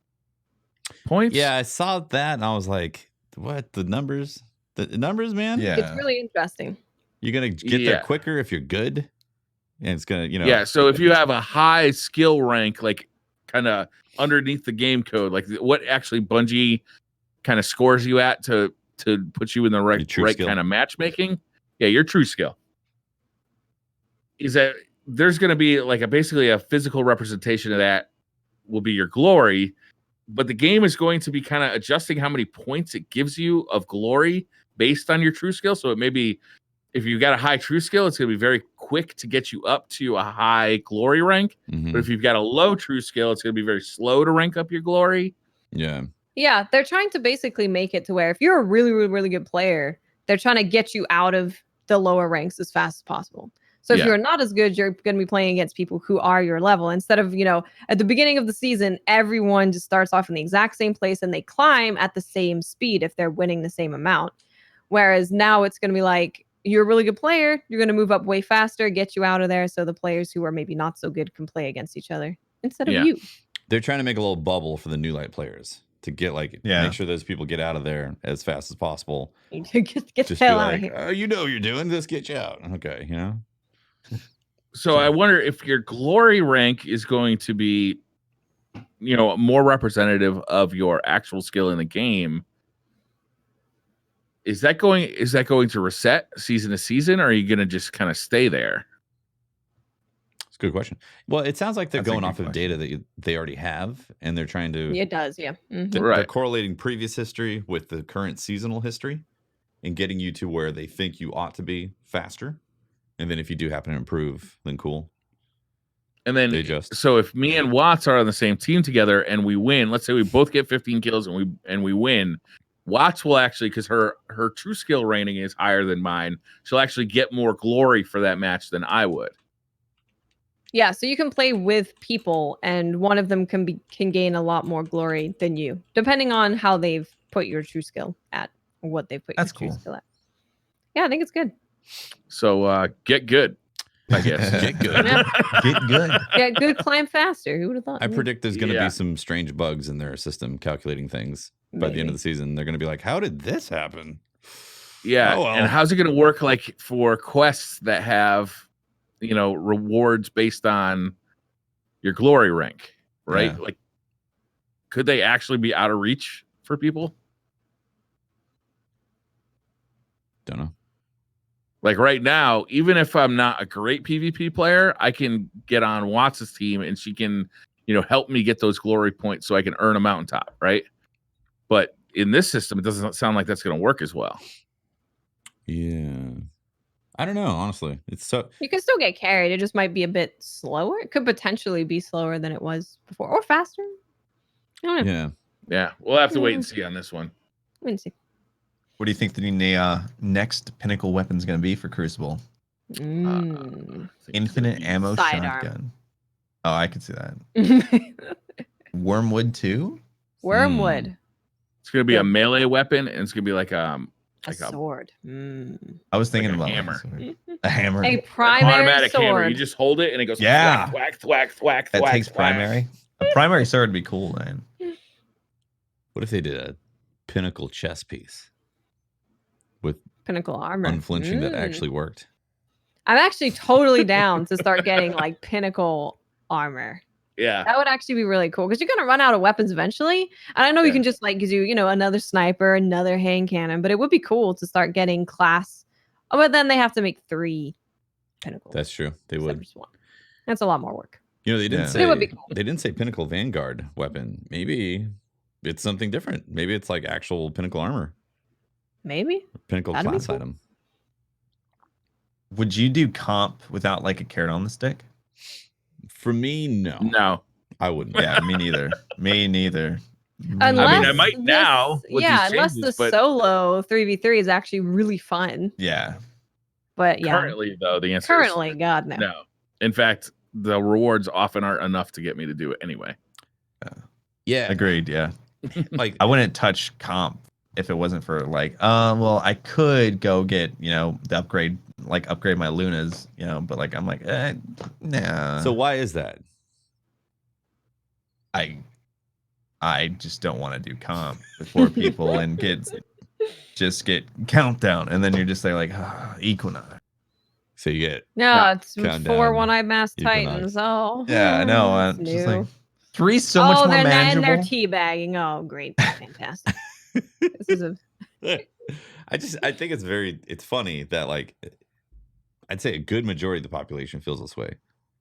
Speaker 4: points.
Speaker 1: Yeah, I saw that and I was like, what? The numbers? The numbers, man?
Speaker 3: Yeah.
Speaker 2: It's really interesting.
Speaker 1: You're going to get there quicker if you're good? and it's gonna, you know.
Speaker 4: Yeah, so if you have a high skill rank, like kind of underneath the game code, like what actually Bungie kind of scores you at to put you in the right
Speaker 1: skill.
Speaker 4: kind of matchmaking. Yeah, your true skill is that there's going to be like basically a physical representation of that will be your glory, but the game is going to be kind of adjusting how many points it gives you of glory based on your true skill. So it may be, if you've got a high true skill, it's going to be very quick to get you up to a high glory rank.
Speaker 1: Mhm.
Speaker 4: But if you've got a low true skill, it's going to be very slow to rank up your glory.
Speaker 1: Yeah.
Speaker 2: Yeah, they're trying to basically make it to where if you're a really, really, really good player, they're trying to get you out of the lower ranks as fast as possible. So if
Speaker 4: Yeah.
Speaker 2: you're not as good, you're going to be playing against people who are your level. Instead of, at the beginning of the season, everyone just starts off in the exact same place and they climb at the same speed if they're winning the same amount. Whereas now it's going to be like, you're a really good player, you're going to move up way faster, get you out of there so the players who are maybe not so good can play against each other instead of you.
Speaker 1: They're trying to make a little bubble for the new light players to get make sure those people get out of there as fast as possible.
Speaker 2: get the hell out of here.
Speaker 1: Oh, you know what you're doing, this get you out. Okay,
Speaker 4: So I wonder if your glory rank is going to be, more representative of your actual skill in the game. Is that going to reset season to season, or are you going to just kind of stay there?
Speaker 1: It's a good question. Well, it sounds like they're
Speaker 3: That's a
Speaker 1: going
Speaker 3: good
Speaker 1: off of data that they already have, and they're trying to.
Speaker 2: It does, yeah. Mhm.
Speaker 1: They're correlating previous history with the current seasonal history, and getting you to where they think you ought to be faster. And then if you do happen to improve, then cool.
Speaker 4: And then, so if me and Watts are on the same team together and we win, let's say we both get 15 kills and we win, Watts will actually, because her true skill rating is higher than mine, she'll actually get more glory for that match than I would.
Speaker 2: Yeah, so you can play with people, and one of them can gain a lot more glory than you, depending on how they've put your true skill at, or what they've put your true skill at. Yeah, I think it's good.
Speaker 4: So get good, I guess.
Speaker 1: Get good.
Speaker 3: Get good.
Speaker 2: Get good, climb faster. Who would have thought?
Speaker 1: I predict there's going to be some strange bugs in their system calculating things by the end of the season. They're going to be like, how did this happen?
Speaker 4: Yeah,
Speaker 1: oh, well.
Speaker 4: And how's it going to work like for quests that have, rewards based on your glory rank, right?
Speaker 3: Yeah.
Speaker 4: Like, could they actually be out of reach for people?
Speaker 1: Don't know.
Speaker 4: Like right now, even if I'm not a great PvP player, I can get on Watts' team and she can, help me get those glory points so I can earn a mountaintop, right? But in this system, it doesn't sound like that's going to work as well.
Speaker 1: Yeah. I don't know, honestly. It's so
Speaker 2: You can still get carried. It just might be a bit slower. It could potentially be slower than it was before, or faster. I don't know.
Speaker 1: Yeah.
Speaker 4: Yeah, we'll have to wait and see on this one.
Speaker 2: Wait and see.
Speaker 3: What do you think the next pinnacle weapon is going to be for Crucible? Infinite ammo shotgun. Oh, I can see that. Wormwood 2?
Speaker 2: Wormwood.
Speaker 4: It's going to be a melee weapon, and it's going to be like a
Speaker 2: sword.
Speaker 3: I was thinking about
Speaker 4: hammer.
Speaker 3: A hammer.
Speaker 2: A primary
Speaker 4: automatic
Speaker 2: sword.
Speaker 4: hammer. You just hold it, and it goes
Speaker 3: Yeah.
Speaker 4: thwack, thwack, thwack,
Speaker 3: That
Speaker 4: thwack,
Speaker 3: takes
Speaker 4: thwack.
Speaker 3: primary. A primary sword would be cool, man.
Speaker 1: What if they did a pinnacle chess piece with
Speaker 2: Pinnacle armor.
Speaker 1: unflinching that actually worked?
Speaker 2: I'm actually totally down to start getting like pinnacle armor.
Speaker 4: Yeah.
Speaker 2: That would actually be really cool because you're going to run out of weapons eventually. And I know you can just like give you, another sniper, another hand cannon, but it would be cool to start getting class. Oh, but then they have to make 3 pinnacles.
Speaker 1: That's true. They would.
Speaker 2: That's a lot more work.
Speaker 1: They didn't say
Speaker 2: It would be cool.
Speaker 1: They didn't say pinnacle vanguard weapon. Maybe it's something different. Maybe it's like actual pinnacle armor.
Speaker 2: Maybe.
Speaker 1: Pinnacle
Speaker 2: That'd be
Speaker 1: class
Speaker 2: cool.
Speaker 1: item.
Speaker 3: Would you do comp without like a carrot on the stick?
Speaker 1: For me, no.
Speaker 4: No.
Speaker 1: I wouldn't.
Speaker 3: Yeah, me neither. Me neither.
Speaker 2: Unless
Speaker 4: I might now. With
Speaker 2: yeah,
Speaker 4: these
Speaker 2: unless
Speaker 4: changes,
Speaker 2: the
Speaker 4: but
Speaker 2: solo 3v3 is actually really fun.
Speaker 3: Yeah.
Speaker 2: But yeah.
Speaker 4: currently, though, the answer
Speaker 2: Currently,
Speaker 4: is
Speaker 2: God, no.
Speaker 4: no. In fact, the rewards often aren't enough to get me to do it anyway.
Speaker 1: Yeah.
Speaker 3: Agreed. Yeah.
Speaker 1: Like
Speaker 3: I wouldn't touch comp if it wasn't for like, well, I could go get, the upgrade my Lunas, but like, I'm like, nah.
Speaker 1: So why is that?
Speaker 3: I just don't want to do comp with 4 people and get countdown, and then you're just there like Equinox.
Speaker 1: So you get
Speaker 2: No,
Speaker 4: Yeah.
Speaker 2: it's
Speaker 1: Countdown,
Speaker 2: 4 one-eyed masked
Speaker 1: Equinox.
Speaker 2: Titans. Oh,
Speaker 3: Yeah, I know.
Speaker 2: it's
Speaker 3: Just
Speaker 2: new.
Speaker 3: like 3 so much more
Speaker 2: they're
Speaker 3: manageable.
Speaker 2: and they're teabagging. Oh, great, fantastic. This is a
Speaker 1: I think it's funny that like I'd say a good majority of the population feels this way.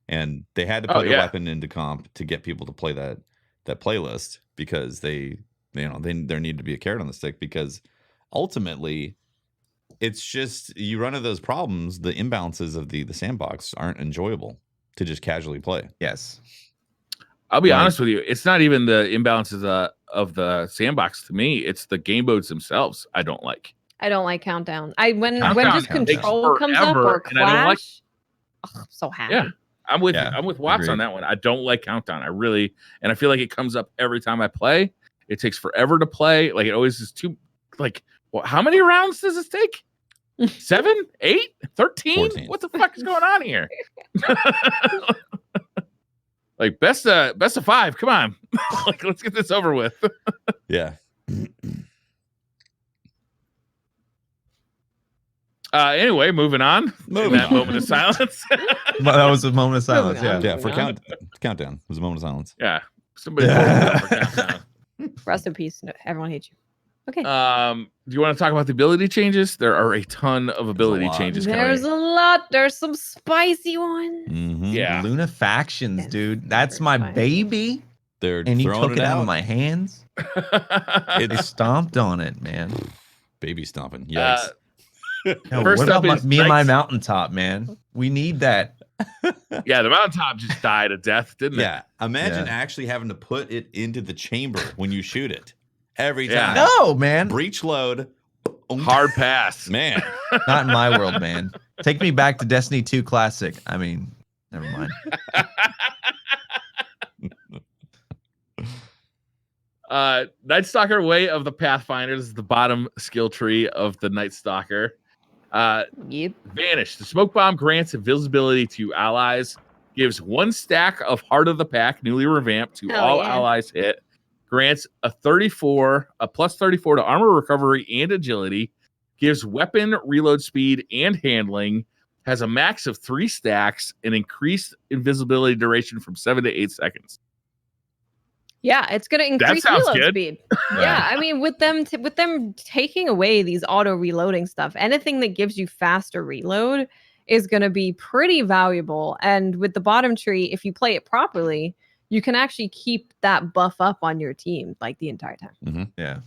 Speaker 1: And they had to
Speaker 4: Oh,
Speaker 1: put a
Speaker 4: yeah.
Speaker 1: weapon into comp to get people to play that playlist because there need to be a carrot on the stick because ultimately it's just you run into those problems, the imbalances of the sandbox aren't enjoyable to just casually play.
Speaker 3: Yes.
Speaker 4: I'll be
Speaker 1: Like-
Speaker 4: honest with you. It's not even the imbalances of the sandbox to me. It's the game modes themselves I don't like.
Speaker 2: I don't like countdown. When
Speaker 4: Countdown
Speaker 2: just
Speaker 3: takes
Speaker 2: control comes up
Speaker 4: forever,
Speaker 2: or
Speaker 4: and I don't like-
Speaker 2: clash, I'm so happy.
Speaker 4: Yeah. I'm with
Speaker 3: Yeah,
Speaker 4: Watts on
Speaker 3: agreed.
Speaker 4: that one. I don't like countdown. And I feel like it comes up every time I play. It takes forever to play. Like it always is too like well, how many rounds does this take? 7, 8, 13?
Speaker 1: 14.
Speaker 4: What the fuck is going on here? Like best of 5. Come on. Like let's get this over with.
Speaker 1: Yeah.
Speaker 4: Anyway, moving on.
Speaker 1: Moving
Speaker 4: In that
Speaker 1: on.
Speaker 4: moment of silence.
Speaker 3: That was a moment of silence.
Speaker 2: Moving on.
Speaker 3: Yeah.
Speaker 1: Yeah, for
Speaker 2: Moving on.
Speaker 1: countdown. It was a moment of silence.
Speaker 4: Yeah. Somebody vote up for countdown.
Speaker 2: Rest in peace. No, everyone hates you. Okay.
Speaker 4: Do you want to talk about the ability changes? There are a ton of ability
Speaker 1: lot.
Speaker 4: changes
Speaker 2: There's
Speaker 4: coming.
Speaker 2: a lot. There's some spicy ones.
Speaker 1: Mhm.
Speaker 4: Yeah.
Speaker 3: Luna factions,
Speaker 2: Yes,
Speaker 3: dude. That's
Speaker 2: very
Speaker 3: my
Speaker 2: spicy.
Speaker 3: baby.
Speaker 1: They're
Speaker 3: And you
Speaker 1: throwing
Speaker 3: took it out of my hands. They
Speaker 1: It's
Speaker 3: stomped on it, man.
Speaker 1: baby stomping. Yikes.
Speaker 3: Yo,
Speaker 4: First
Speaker 3: what
Speaker 4: up
Speaker 3: about
Speaker 4: is
Speaker 3: me and my
Speaker 4: Knights.
Speaker 3: mountaintop, man? We need that.
Speaker 4: Yeah, the mountaintop just died a death, didn't it?
Speaker 1: Yeah. Imagine
Speaker 3: Yeah.
Speaker 1: actually having to put it into the chamber when you shoot it. Every
Speaker 4: Yeah.
Speaker 1: time.
Speaker 3: No, man.
Speaker 1: Breach load.
Speaker 4: Hard pass.
Speaker 1: Man.
Speaker 3: Not in my world, man. Take me back to Destiny 2 Classic. I mean, never mind.
Speaker 4: Night Stalker Way of the Pathfinders is the bottom skill tree of the Night Stalker.
Speaker 2: Yep.
Speaker 4: Vanish. The smoke bomb grants invisibility to allies, gives 1 stack of Heart of the Pack, newly revamped, to
Speaker 2: Hell
Speaker 4: all
Speaker 2: yeah.
Speaker 4: allies hit. Grants a plus 34 to armor recovery and agility. Gives weapon reload speed and handling. Has a max of 3 stacks and increased invisibility duration from 7 to 8 seconds.
Speaker 2: Yeah, it's gonna increase
Speaker 4: sounds
Speaker 2: reload
Speaker 4: good.
Speaker 2: speed. Yeah, I mean, with them taking away these auto reloading stuff, anything that gives you faster reload is gonna be pretty valuable. And with the bottom tree, if you play it properly, you can actually keep that buff up on your team like the entire time,
Speaker 3: Yeah.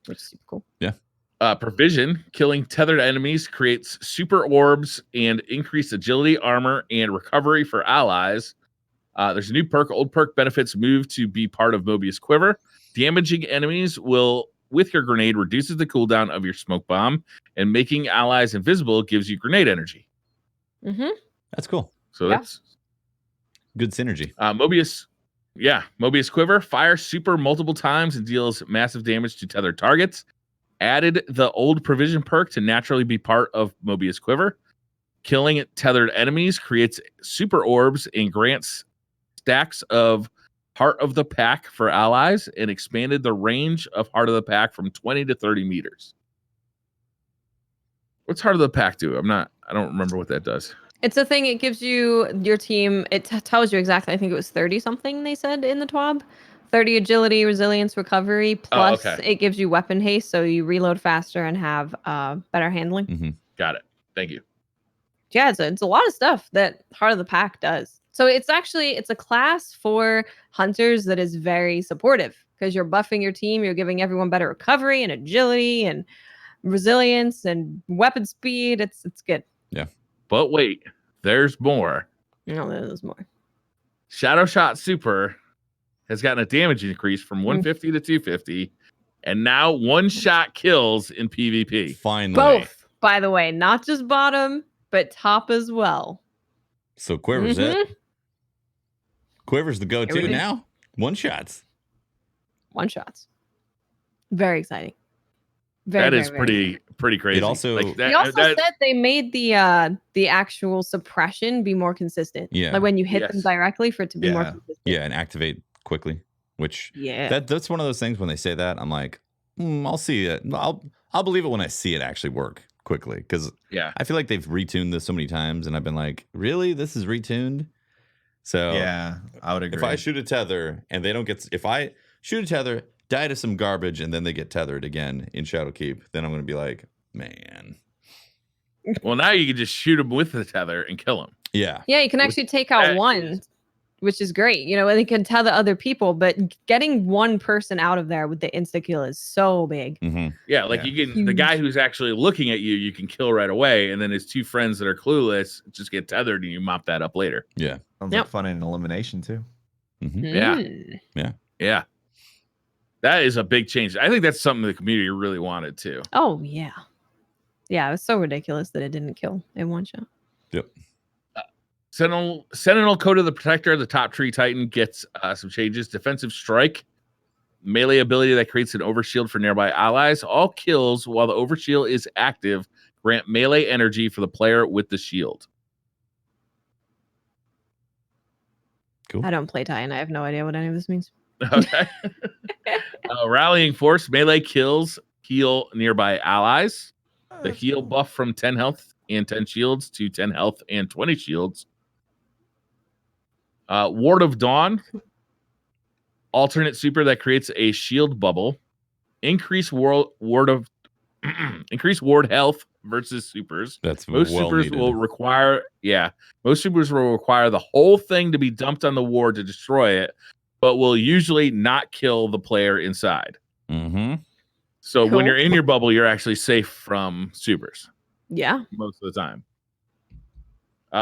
Speaker 2: which is super cool.
Speaker 4: Provision. Killing tethered enemies creates super orbs and increased agility, armor, and recovery for allies. There's a new perk. Old perk benefits move to be part of Mobius Quiver. Damaging enemies with your grenade reduces the cooldown of your smoke bomb, and making allies invisible gives you grenade energy.
Speaker 2: Mm-hmm.
Speaker 1: That's cool.
Speaker 4: So
Speaker 2: Yeah.
Speaker 4: that's
Speaker 1: Good synergy.
Speaker 4: Mobius. Yeah, Mobius Quiver fires super multiple times and deals massive damage to tethered targets. Added the old provision perk to naturally be part of Mobius Quiver. Killing tethered enemies creates super orbs and grants stacks of Heart of the Pack for allies, and expanded the range of Heart of the Pack from 20 to 30 meters. What's Heart of the Pack do? I don't remember what that does.
Speaker 2: It's a thing. It gives you your team. It tells you exactly. I think it was 30 something. They said in the TWAB, 30 agility, resilience, recovery. Plus,
Speaker 4: okay.
Speaker 2: it gives you weapon haste, so you reload faster and have better handling.
Speaker 4: Got it. Thank you.
Speaker 2: Yeah, it's a lot of stuff that Heart of the Pack does. So it's a class for hunters that is very supportive because you're buffing your team, you're giving everyone better recovery and agility and resilience and weapon speed. It's good.
Speaker 4: But wait, there's more.
Speaker 2: No, there's more.
Speaker 4: Shadow Shot Super has gotten a damage increase from 150 to 250, and now 1-shot kills in PvP.
Speaker 1: Finally.
Speaker 2: Both, by the way, not just bottom, but top as well.
Speaker 1: So Quiver's it. Quiver's the go-to
Speaker 2: Everything.
Speaker 1: now. 1-shots.
Speaker 2: 1-shots. Very exciting.
Speaker 4: That is
Speaker 2: very
Speaker 4: pretty crazy.
Speaker 1: It also-
Speaker 4: like
Speaker 2: He also said they made the actual suppression be more consistent.
Speaker 1: Yeah.
Speaker 2: Like when you hit them
Speaker 4: Yes.
Speaker 2: directly for it to be more
Speaker 3: Yeah.
Speaker 2: consistent.
Speaker 1: Yeah, and activate quickly. Which
Speaker 2: Yeah.
Speaker 1: that's one of those things when they say that, I'm like, I'll see it. I'll believe it when I see it actually work quickly because
Speaker 4: Yeah.
Speaker 1: I feel like they've retuned this so many times, and I've been like, really, this is retuned. So
Speaker 3: Yeah, I would agree.
Speaker 1: if I shoot a tether and they don't get, if I shoot a tether, die to some garbage, and then they get tethered again in Shadowkeep, then I'm going to be like, man.
Speaker 4: Well, now you can just shoot them with the tether and kill them.
Speaker 1: Yeah.
Speaker 2: Yeah, you can actually take out one, which is great. You know, and they can tether other people, but getting one person out of there with the insta kill is so big.
Speaker 1: Mm-hmm.
Speaker 4: Yeah, like you can the guy who's actually looking at you, you can kill right away, and then his two friends that are clueless just get tethered, and you mop that up later.
Speaker 1: Yeah.
Speaker 3: Sounds like fun in elimination too.
Speaker 1: Mm-hmm.
Speaker 4: Yeah. That is a big change. I think that's something the community really wanted too.
Speaker 2: Oh yeah. Yeah, it was so ridiculous that it didn't kill in one shot.
Speaker 1: Yep.
Speaker 4: Sentinel Code of the Protector, the top tree Titan, gets some changes. Defensive Strike, melee ability that creates an overshield for nearby allies. All kills while the overshield is active grant melee energy for the player with the shield.
Speaker 1: Cool.
Speaker 2: I don't play Titan. I have no idea what any of this means.
Speaker 4: Okay. Rallying Force, melee kills heal nearby allies. The heal buff from 10 health and 10 shields to 10 health and 20 shields. Ward of Dawn, alternate super that creates a shield bubble. Increase ward health versus supers.
Speaker 1: That's
Speaker 4: most
Speaker 1: well
Speaker 4: supers
Speaker 1: needed.
Speaker 4: will require most supers will require the whole thing to be dumped on the ward to destroy it, but will usually not kill the player inside.
Speaker 1: Mm-hmm.
Speaker 4: So
Speaker 2: Cool.
Speaker 4: when you're in your bubble, you're actually safe from supers
Speaker 2: Yeah.
Speaker 4: most of the time.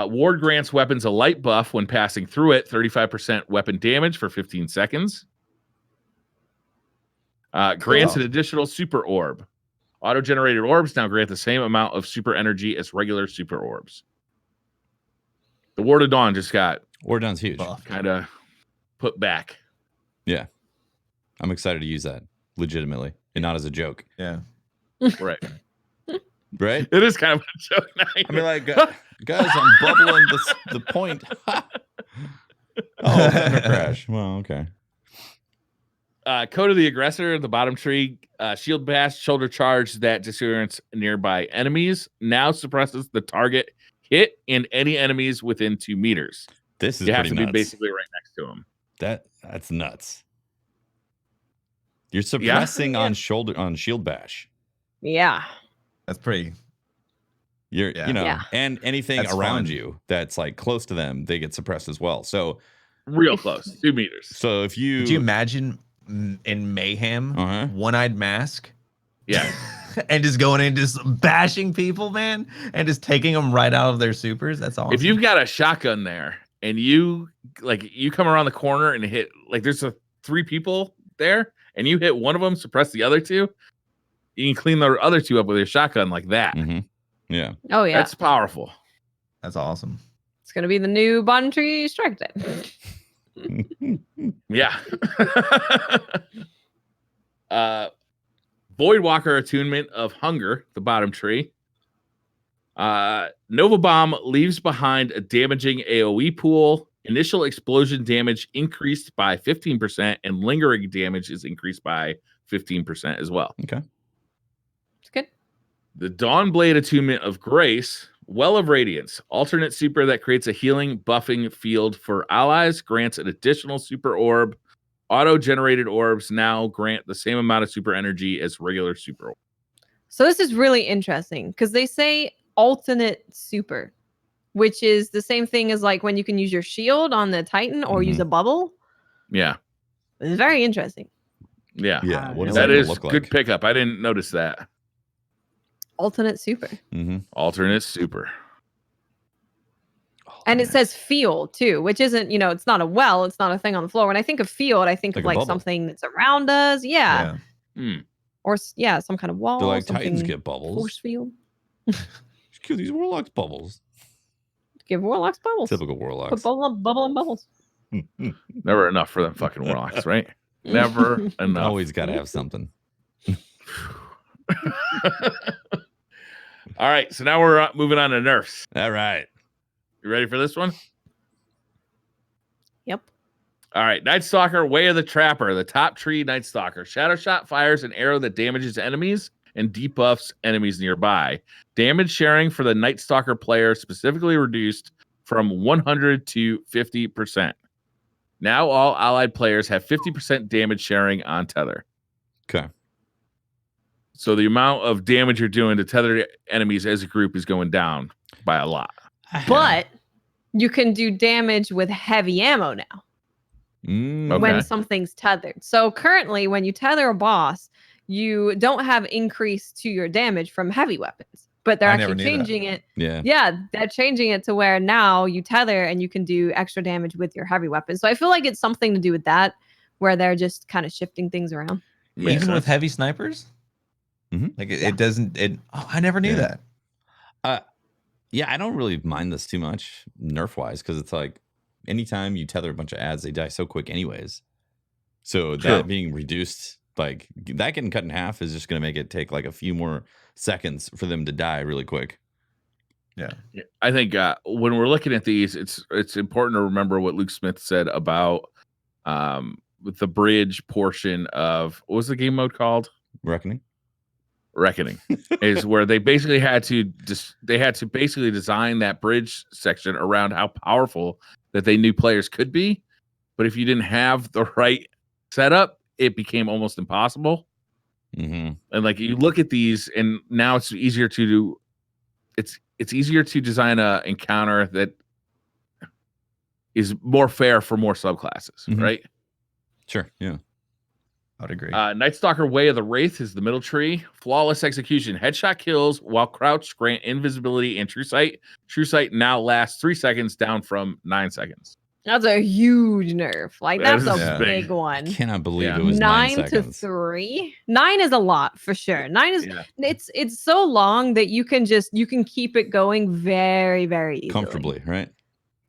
Speaker 4: Ward grants weapons a light buff when passing through it, 35% weapon damage for 15 seconds. Grants an additional super orb. Auto-generated orbs now grant the same amount of super energy as regular super orbs. The Ward of Dawn just got
Speaker 1: Ward of Dawn's huge.
Speaker 4: kind of put back.
Speaker 1: Yeah. I'm excited to use that legitimately and not as a joke.
Speaker 3: Yeah.
Speaker 4: Right.
Speaker 1: Right?
Speaker 4: It is kind of a joke now.
Speaker 1: I mean, like, guys, I'm bubbling the point. Oh, thunder crash. Well, okay.
Speaker 4: Code of the Aggressor, the bottom tree, shield bash, shoulder charge that disorients nearby enemies. Now suppresses the target hit and any enemies within 2 meters.
Speaker 1: This is
Speaker 4: You have
Speaker 1: pretty
Speaker 4: to
Speaker 1: nuts.
Speaker 4: be basically right next to him.
Speaker 1: That's nuts. You're suppressing on shield bash.
Speaker 2: Yeah.
Speaker 3: That's pretty.
Speaker 1: You're
Speaker 3: Yeah.
Speaker 1: you know,
Speaker 2: Yeah.
Speaker 1: and anything
Speaker 3: That's
Speaker 1: around
Speaker 3: fun.
Speaker 1: you that's like close to them, they get suppressed as well. So
Speaker 4: Real close, 2 meters.
Speaker 1: so if you
Speaker 3: Could you imagine in Mayhem,
Speaker 1: Uh-huh.
Speaker 3: one-eyed mask?
Speaker 4: Yeah.
Speaker 3: And just going in, just bashing people, man, and just taking them right out of their supers. That's awesome.
Speaker 4: If you've got a shotgun there and you come around the corner and hit, like there's 3 people there and you hit one of them, suppress the other 2, you can clean the other 2 up with your shotgun like that.
Speaker 1: Mhm. Yeah.
Speaker 2: Oh yeah.
Speaker 4: That's powerful.
Speaker 3: That's awesome.
Speaker 2: It's gonna be the new bottom tree strike type.
Speaker 4: Yeah. Voidwalker attunement of Hunger, the bottom tree. Nova Bomb leaves behind a damaging AoE pool. Initial explosion damage increased by 15%, and lingering damage is increased by 15% as well.
Speaker 1: Okay.
Speaker 2: It's good.
Speaker 4: The Dawnblade attunement of Grace, Well of Radiance, alternate super that creates a healing buffing field for allies, grants an additional super orb. Auto-generated orbs now grant the same amount of super energy as regular super orbs.
Speaker 2: So this is really interesting because they say alternate super, which is the same thing as like when you can use your shield on the Titan or use a bubble.
Speaker 4: Yeah.
Speaker 2: It's very interesting.
Speaker 4: Yeah.
Speaker 1: Yeah. What does
Speaker 4: That
Speaker 1: that
Speaker 4: is
Speaker 1: look like?
Speaker 4: good pickup. I didn't notice that.
Speaker 2: Alternate super.
Speaker 1: Mm-hmm.
Speaker 4: Alternate super.
Speaker 2: And it says field too, which isn't, it's not a well, it's not a thing on the floor. When I think of field, I think
Speaker 1: Like
Speaker 2: of
Speaker 1: a
Speaker 2: like
Speaker 1: bubble.
Speaker 2: something that's around us. Yeah.
Speaker 4: Hmm.
Speaker 2: Or some kind of wall.
Speaker 1: They're like Titans
Speaker 2: something
Speaker 1: get bubbles.
Speaker 2: force field.
Speaker 1: Just give these warlocks bubbles.
Speaker 2: Give warlocks bubbles.
Speaker 1: Typical
Speaker 2: Put
Speaker 1: warlocks.
Speaker 2: bubble and bubbles.
Speaker 4: Never enough for them fucking warlocks, right? Never enough.
Speaker 1: Always got to have something.
Speaker 4: All right. So now we're moving on to nerfs.
Speaker 1: All right.
Speaker 4: You ready for this one?
Speaker 2: Yep.
Speaker 4: All right. Night Stalker, Way of the Trapper, the top tree Night Stalker. Shadow Shot fires an arrow that damages enemies and debuffs enemies nearby. Damage sharing for the Night Stalker player specifically reduced from 100 to 50%. Now all allied players have 50% damage sharing on Tether.
Speaker 1: Okay.
Speaker 4: So the amount of damage you're doing to tethered enemies as a group is going down by a lot.
Speaker 2: But you can do damage with heavy ammo now
Speaker 4: Okay.
Speaker 2: when something's tethered. So currently, when you tether a boss, you don't have increase to your damage from heavy weapons. But they're
Speaker 3: I never
Speaker 2: actually
Speaker 3: knew that.
Speaker 2: changing it.
Speaker 1: Yeah.
Speaker 2: Yeah, they're changing it to where now you tether and you can do extra damage with your heavy weapons. So I feel like it's something to do with that, where they're just kind of shifting things around.
Speaker 4: Makes
Speaker 3: Even with
Speaker 4: sense.
Speaker 3: heavy snipers? Like it doesn't. I never knew that.
Speaker 1: Yeah, I don't really mind this too much nerf wise because it's like anytime you tether a bunch of ads, they die so quick anyways. So that being reduced, like that getting cut in half is just going to make it take like a few more seconds for them to die really quick.
Speaker 3: Yeah.
Speaker 4: I think when we're looking at these, it's important to remember what Luke Smith said about with the bridge portion of what was the game mode called? Reckoning is where they basically had to basically design that bridge section around how powerful that they knew players could be. But if you didn't have the right setup, it became almost impossible. And like you look at these, and now it's easier to do. It's easier to design a encounter that is more fair for more subclasses, right?
Speaker 1: Sure. Yeah.
Speaker 3: I'd agree.
Speaker 4: Night Stalker Way of the Wraith is the middle tree. Flawless execution. Headshot kills while crouched grant invisibility and true sight. True sight now lasts 3 seconds, down from 9 seconds.
Speaker 2: That's a huge nerf. Like
Speaker 4: That
Speaker 2: that's
Speaker 4: is
Speaker 2: a
Speaker 4: big.
Speaker 2: big one.
Speaker 1: I cannot believe it was 9
Speaker 2: to
Speaker 1: seconds.
Speaker 2: 3. 9 is a lot for sure. 9 is it's so long that you can keep it going very, very easily.
Speaker 1: Comfortably, right?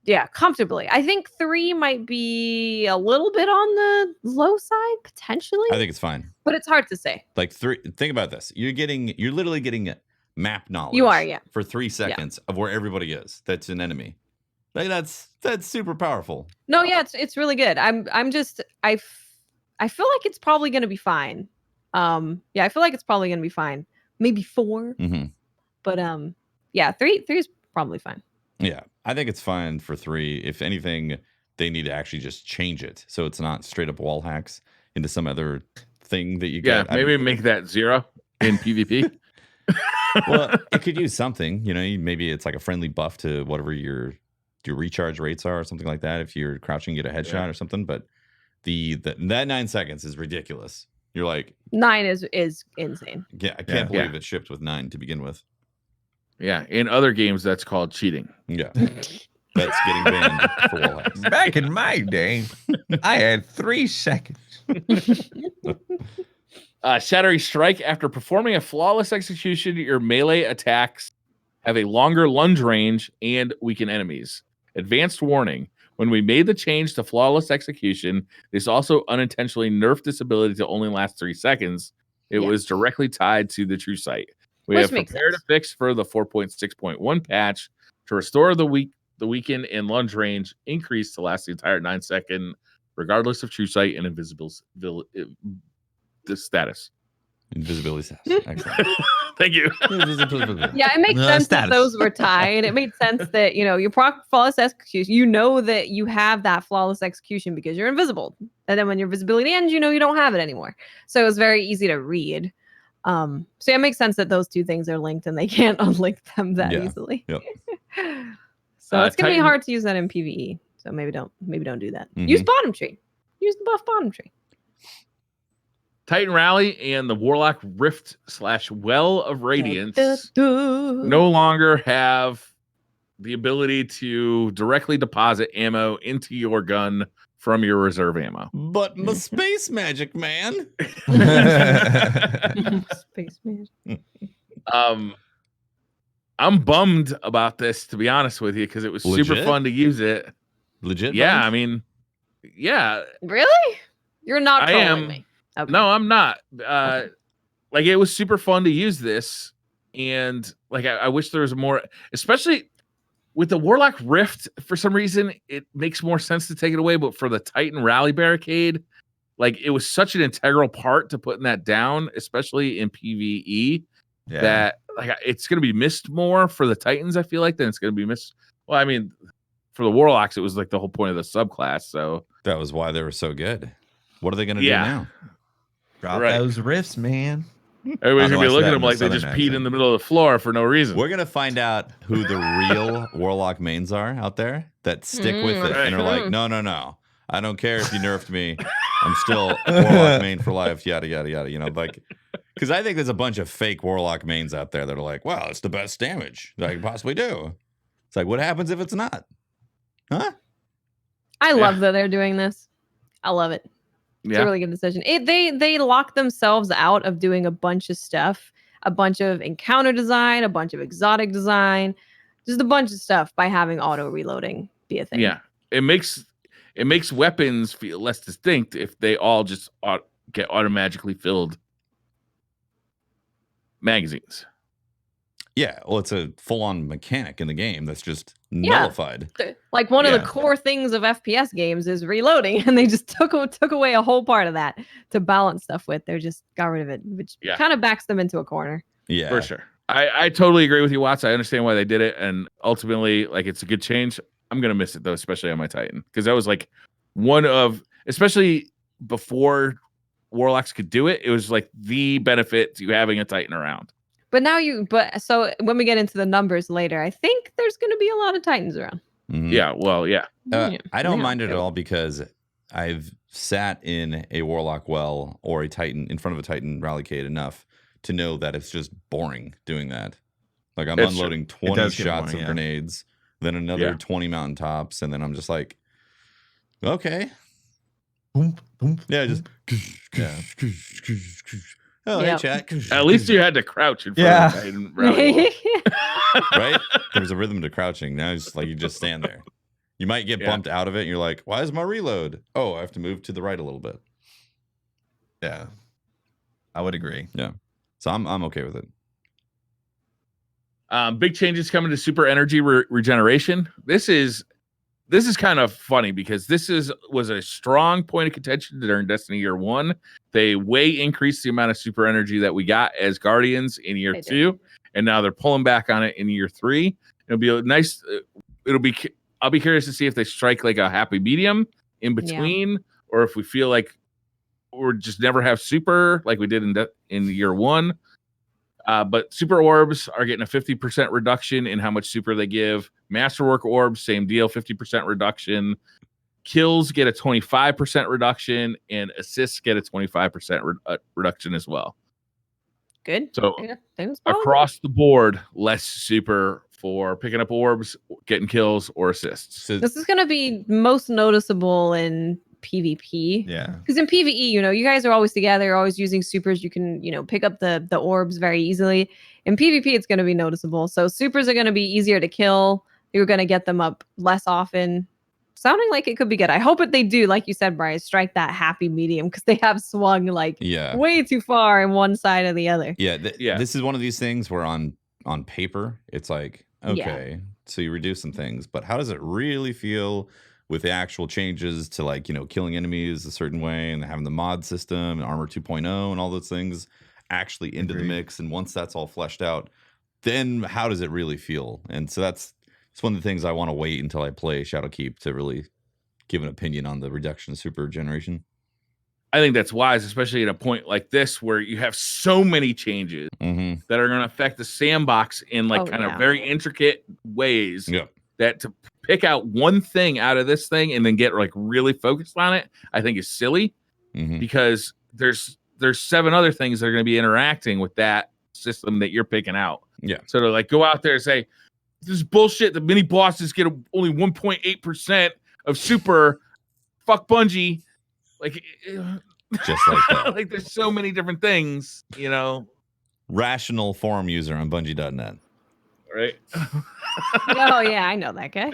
Speaker 2: Yeah, comfortably. I think 3 might be a little bit on the low side potentially.
Speaker 1: I think it's fine.
Speaker 2: But it's hard to say.
Speaker 1: Like 3. Think about this. You're literally getting map knowledge.
Speaker 2: You are, yeah.
Speaker 1: For 3 seconds of where everybody is. That's an enemy. Like that's super powerful.
Speaker 2: No, yeah, it's really good. I feel like it's probably going to be fine. Yeah, I feel like it's probably going to be fine. Maybe 4. But yeah, 3 is probably fine.
Speaker 1: Yeah, I think it's fine for 3. If anything, they need to actually just change it so it's not straight up wall hacks into some other thing that you get.
Speaker 4: Maybe make that 0 in PvP.
Speaker 1: Well, it could use something. You know, maybe it's like a friendly buff to whatever your recharge rates are or something like that. If you're crouching, get a headshot or something. But that 9 seconds is ridiculous. You're like
Speaker 2: 9 is insane.
Speaker 1: Yeah, I can't believe it shipped with 9 to begin with.
Speaker 4: Yeah, in other games that's called cheating.
Speaker 1: Yeah, that's getting banned for wall hacks.
Speaker 3: Back in my day, I had 3 seconds.
Speaker 4: Shattering Strike. After performing a flawless execution, your melee attacks have a longer lunge range and weaken enemies. Advanced warning. When we made the change to flawless execution, this also unintentionally nerfed this ability to only last 3 seconds. It was directly tied to the true sight. We have prepared a fix for the 4.6.1 patch to restore the weaken and lunge range increase to last the entire 9 second, regardless of true sight and invisible status.
Speaker 1: Invisibility status. Excellent.
Speaker 4: Thank you.
Speaker 2: Yeah, it makes sense that those were tied. It made sense that, you know, you proc flawless execution, you know that you have that flawless execution because you're invisible. And then when your visibility ends, you know you don't have it anymore. So it was very easy to read. So yeah, it makes sense that those two things are linked and they can't unlink them that easily.
Speaker 1: Yep.
Speaker 2: So it's gonna be hard to use that in PvE. So maybe don't do that. Use bottom tree. Use the buff bottom tree.
Speaker 4: Titan Rally and the Warlock Rift / Well of Radiance no longer have the ability to directly deposit ammo into your gun from your reserve ammo.
Speaker 1: But my space magic, man.
Speaker 2: Space magic.
Speaker 4: I'm bummed about this, to be honest with you, because it was super fun to use it.
Speaker 1: Legit?
Speaker 4: Yeah,
Speaker 1: bummed?
Speaker 4: I mean, yeah.
Speaker 2: Really? You're not trolling me. Okay.
Speaker 4: No, I'm not. Like it was super fun to use this, and like I wish there was more, especially with the Warlock Rift. For some reason, it makes more sense to take it away. But for the Titan Rally Barricade, like it was such an integral part to putting that down, especially in PvE,
Speaker 3: Yeah.
Speaker 4: that like it's going to be missed more for the Titans. I feel like than it's going to be missed. Well, I mean, for the Warlocks, it was like the whole point of the subclass. So
Speaker 1: That was why they were so good. What are they going to do
Speaker 4: Yeah.
Speaker 1: now?
Speaker 3: Drop
Speaker 4: Right.
Speaker 3: those rifts, man.
Speaker 4: everybody's
Speaker 3: How
Speaker 4: gonna
Speaker 3: do
Speaker 4: be
Speaker 3: I say
Speaker 4: looking
Speaker 3: that
Speaker 4: at them
Speaker 3: in a
Speaker 4: like they
Speaker 3: southern
Speaker 4: just peed in
Speaker 3: accent?
Speaker 4: the middle of the floor for no reason.
Speaker 1: We're going to find out who the real Warlock mains are out there that stick with it and are like,
Speaker 2: right.
Speaker 1: no. I don't care if you nerfed me. I'm still Warlock main for life, yada, yada, yada. You know, like, because I think there's a bunch of fake Warlock mains out there that are like, wow, it's the best damage that I can possibly do. It's like, what happens if it's not? Huh?
Speaker 2: I love that they're doing this. I love it. It's a
Speaker 4: Yeah.
Speaker 2: really good decision. They lock themselves out of doing a bunch of stuff, a bunch of encounter design, a bunch of exotic design, just a bunch of stuff by having auto reloading be a thing.
Speaker 4: Yeah. It makes weapons feel less distinct if they all just get automatically filled magazines.
Speaker 1: Yeah, well, it's a full-on mechanic in the game that's just nullified.
Speaker 2: Like one of
Speaker 3: Yeah.
Speaker 2: the core things of FPS games is reloading, and they just took away a whole part of that to balance stuff with. They just got rid of it, which
Speaker 4: Yeah.
Speaker 2: kind of backs them into a corner.
Speaker 1: Yeah,
Speaker 4: For sure. I totally agree with you, Watts. I understand why they did it, and ultimately, like, it's a good change. I'm gonna miss it though, especially on my Titan, because that was like one of, especially before Warlocks could do it, it was like the benefit to having a Titan around.
Speaker 2: But so when we get into the numbers later, I think there's going to be a lot of Titans around.
Speaker 1: Mhm.
Speaker 4: Yeah, well, yeah.
Speaker 1: I don't mind it at
Speaker 2: Yeah.
Speaker 1: all because I've sat in a Warlock well or a Titan in front of a Titan rallycade enough to know that it's just boring doing that. Like I'm
Speaker 4: It's true.
Speaker 1: unloading
Speaker 3: It
Speaker 1: 20
Speaker 3: does get
Speaker 1: shots
Speaker 3: boring,
Speaker 1: of
Speaker 3: yeah.
Speaker 1: grenades, then another
Speaker 4: Yeah.
Speaker 1: 20 mountaintops, and then I'm just like, okay,
Speaker 3: Boom, boom,
Speaker 1: yeah, just
Speaker 3: Yeah.
Speaker 1: oh
Speaker 2: Yep.
Speaker 1: hey chat.
Speaker 4: At least you had to crouch in front
Speaker 3: Yeah.
Speaker 4: of the Titan rally wall.
Speaker 1: Right? There's a rhythm to crouching. Now it's just like you just stand there. You might get
Speaker 4: Yeah.
Speaker 1: bumped out of it, and you're like, why is my reload? Oh, I have to move to the right a little bit.
Speaker 3: Yeah. I would agree.
Speaker 1: So I'm okay with it.
Speaker 4: Big changes coming to super energy regeneration. This is kind of funny because was a strong point of contention during Destiny Year 1. They way increased the amount of super energy that we got as Guardians in Year
Speaker 2: They did.
Speaker 4: 2, and now they're pulling back on it in Year 3. It'll be a nice. I'll be curious to see if they strike like a happy medium in between, or if we feel like we're just never have super like we did in Year 1. But super orbs are getting a 50% reduction in how much super they give. Masterwork orbs, same deal, 50% reduction. Kills get a 25% reduction, and assists get a 25% reduction as well.
Speaker 2: Good.
Speaker 4: So
Speaker 2: Yeah, things probably
Speaker 4: across the board, less super for picking up orbs, getting kills, or assists.
Speaker 1: So
Speaker 2: good. This is going to be most noticeable in PvP.
Speaker 3: Yeah.
Speaker 2: Because in PvE, you guys are always together, you're always using supers. You can, pick up the orbs very easily. In PvP, it's going to be noticeable. So supers are going to be easier to kill. You're going to get them up less often. Sounding like it could be good. I hope they do, like you said, Bryce, strike that happy medium because they have swung
Speaker 1: yeah.
Speaker 2: way too far in one side or the other.
Speaker 1: Yeah,
Speaker 4: Yeah.
Speaker 1: This is one of these things where on paper it's like,
Speaker 2: Yeah.
Speaker 1: okay, so you reduce some things, but how does it really feel with the actual changes to killing enemies a certain way and having the mod system and armor 2.0 and all those things actually into the
Speaker 3: Agreed.
Speaker 1: mix? And once that's all fleshed out, then how does it really feel? And so it's one of the things I want to wait until I play Shadowkeep to really give an opinion on the reduction of super generation.
Speaker 4: I think that's wise, especially at a point like this where you have so many changes
Speaker 1: Mm-hmm.
Speaker 4: that are going to affect the sandbox in
Speaker 2: Oh,
Speaker 4: kind
Speaker 2: yeah.
Speaker 4: of very intricate ways.
Speaker 1: Yeah.
Speaker 4: That to pick out one thing out of this thing and then get really focused on it, I think is silly
Speaker 1: Mm-hmm.
Speaker 4: because there's 7 other things that are going to be interacting with that system that you're picking out.
Speaker 1: Yeah.
Speaker 4: So to go out there and say, this is bullshit. The mini bosses get only 1.8% of super. Fuck Bungie.
Speaker 1: Just like that.
Speaker 4: There's so many different things,
Speaker 1: Rational forum user on Bungie.net.
Speaker 4: right?
Speaker 2: Oh, yeah, I know that guy.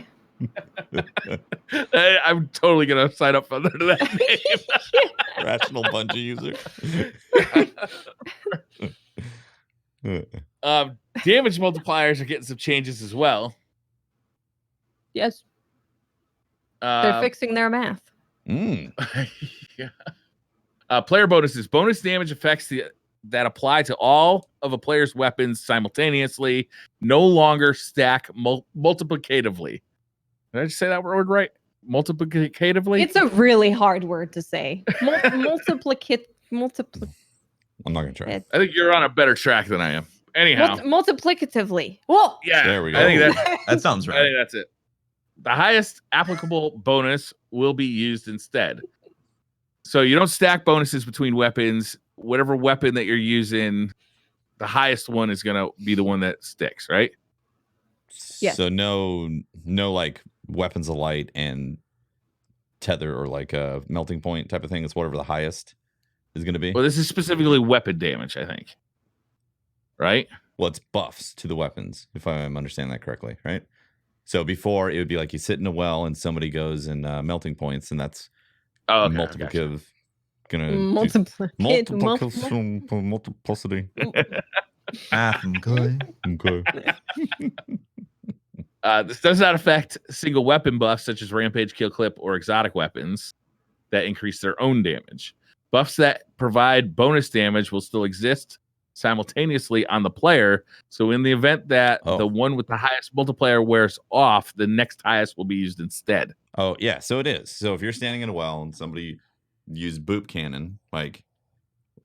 Speaker 4: I'm totally gonna sign up under that name.
Speaker 1: Rational Bungie user.
Speaker 4: Damage multipliers are getting some changes as well.
Speaker 2: Yes, they're fixing their math.
Speaker 1: Mm.
Speaker 4: Yeah. Player bonuses. Bonus damage effects that apply to all of a player's weapons simultaneously no longer stack multiplicatively. Did I just say that word right? Multiplicatively?
Speaker 2: It's a really hard word to say. Multiplicate.
Speaker 1: I'm not gonna try.
Speaker 4: I think you're on a better track than I am. Anyhow.
Speaker 2: Multiplicatively. Whoa.
Speaker 4: Yeah.
Speaker 1: There we go.
Speaker 4: I think
Speaker 3: That sounds
Speaker 4: I
Speaker 3: right.
Speaker 4: think that's it. The highest applicable bonus will be used instead. So you don't stack bonuses between weapons. Whatever weapon that you're using, the highest one is going to be the one that sticks, right?
Speaker 2: Yes.
Speaker 1: So no like weapons of light and tether or like a melting point type of thing. It's whatever the highest is going to be.
Speaker 4: Well, this is specifically weapon damage, I think. Right?
Speaker 1: Well, it's buffs to the weapons, if I'm understanding that correctly, right? So before it would be like you sit in a well and somebody goes in melting points, and that's multiplicative.
Speaker 2: Multiplicity.
Speaker 1: Okay.
Speaker 4: This does not affect single weapon buffs such as rampage, kill clip, or exotic weapons that increase their own damage. Buffs that provide bonus damage will still exist simultaneously on the player. So in the event that the one with the highest multiplier wears off, the next highest will be used instead.
Speaker 1: Oh, yeah. So it is. So if you're standing in a well and somebody used boop cannon, like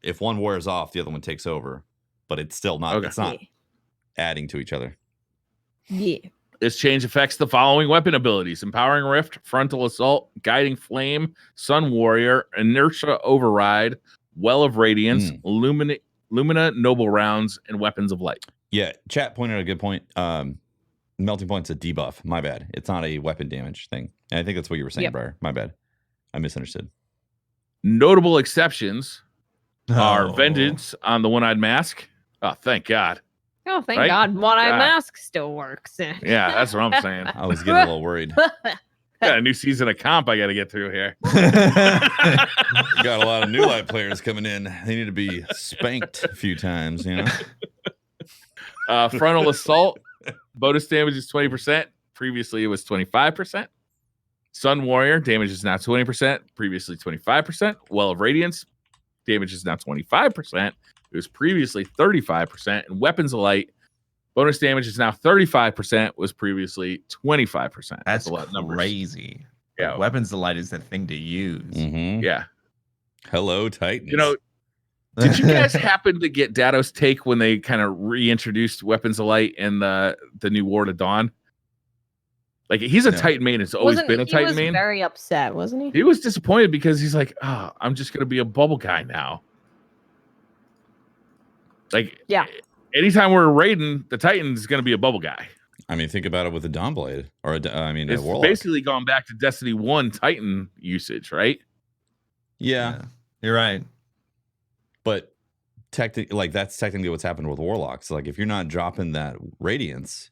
Speaker 1: if one wears off, the other one takes over. But it's still not, it's not adding to each other.
Speaker 2: Yeah.
Speaker 4: This change affects the following weapon abilities: Empowering Rift, Frontal Assault, Guiding Flame, Sun Warrior, Inertia Override, Well of Radiance, Lumina Noble Rounds, and Weapons of Light.
Speaker 1: Yeah, chat pointed out a good point. Melting Point's a debuff. My bad. It's not a weapon damage thing. And I think that's what you were saying, Briar. My bad. I misunderstood.
Speaker 4: Notable exceptions are Vengeance on the One-Eyed Mask. Oh, thank God.
Speaker 2: Oh, thank God. One-Eyed Mask still works.
Speaker 4: Yeah, that's what I'm saying.
Speaker 1: I was getting a little worried.
Speaker 4: Got a new season of comp I got to get through here.
Speaker 1: Got a lot of new light players coming in. They need to be spanked a few times, you know?
Speaker 4: Frontal Assault. Bonus damage is 20%. Previously, it was 25%. Sun Warrior. Damage is now 20%. Previously, 25%. Well of Radiance. Damage is now 25%. It was previously 35%. And Weapons of Light. Bonus damage is now 35%, was previously 25%.
Speaker 3: That's
Speaker 4: a lot of numbers.
Speaker 3: Crazy.
Speaker 4: Yeah.
Speaker 3: Weapons of Light is the thing to use.
Speaker 1: Mm-hmm.
Speaker 4: Yeah.
Speaker 1: Hello, Titans.
Speaker 4: You know, did you guys happen to get Dado's take when they kind of reintroduced Weapons of Light in the new War to Dawn? Like, he's a Titan main. It's always been a Titan main.
Speaker 2: He was very upset, wasn't he?
Speaker 4: He was disappointed because he's like, oh, I'm just going to be a bubble guy now. Like,
Speaker 2: yeah.
Speaker 4: Anytime we're raiding, the Titan is going to be a bubble guy.
Speaker 1: I mean, think about it with a Dawnblade or
Speaker 4: it's
Speaker 1: a Warlock.
Speaker 4: Basically gone back to Destiny 1 Titan usage, right?
Speaker 1: Yeah.
Speaker 3: You're right.
Speaker 1: But that's technically what's happened with Warlocks. Like, if you're not dropping that Radiance,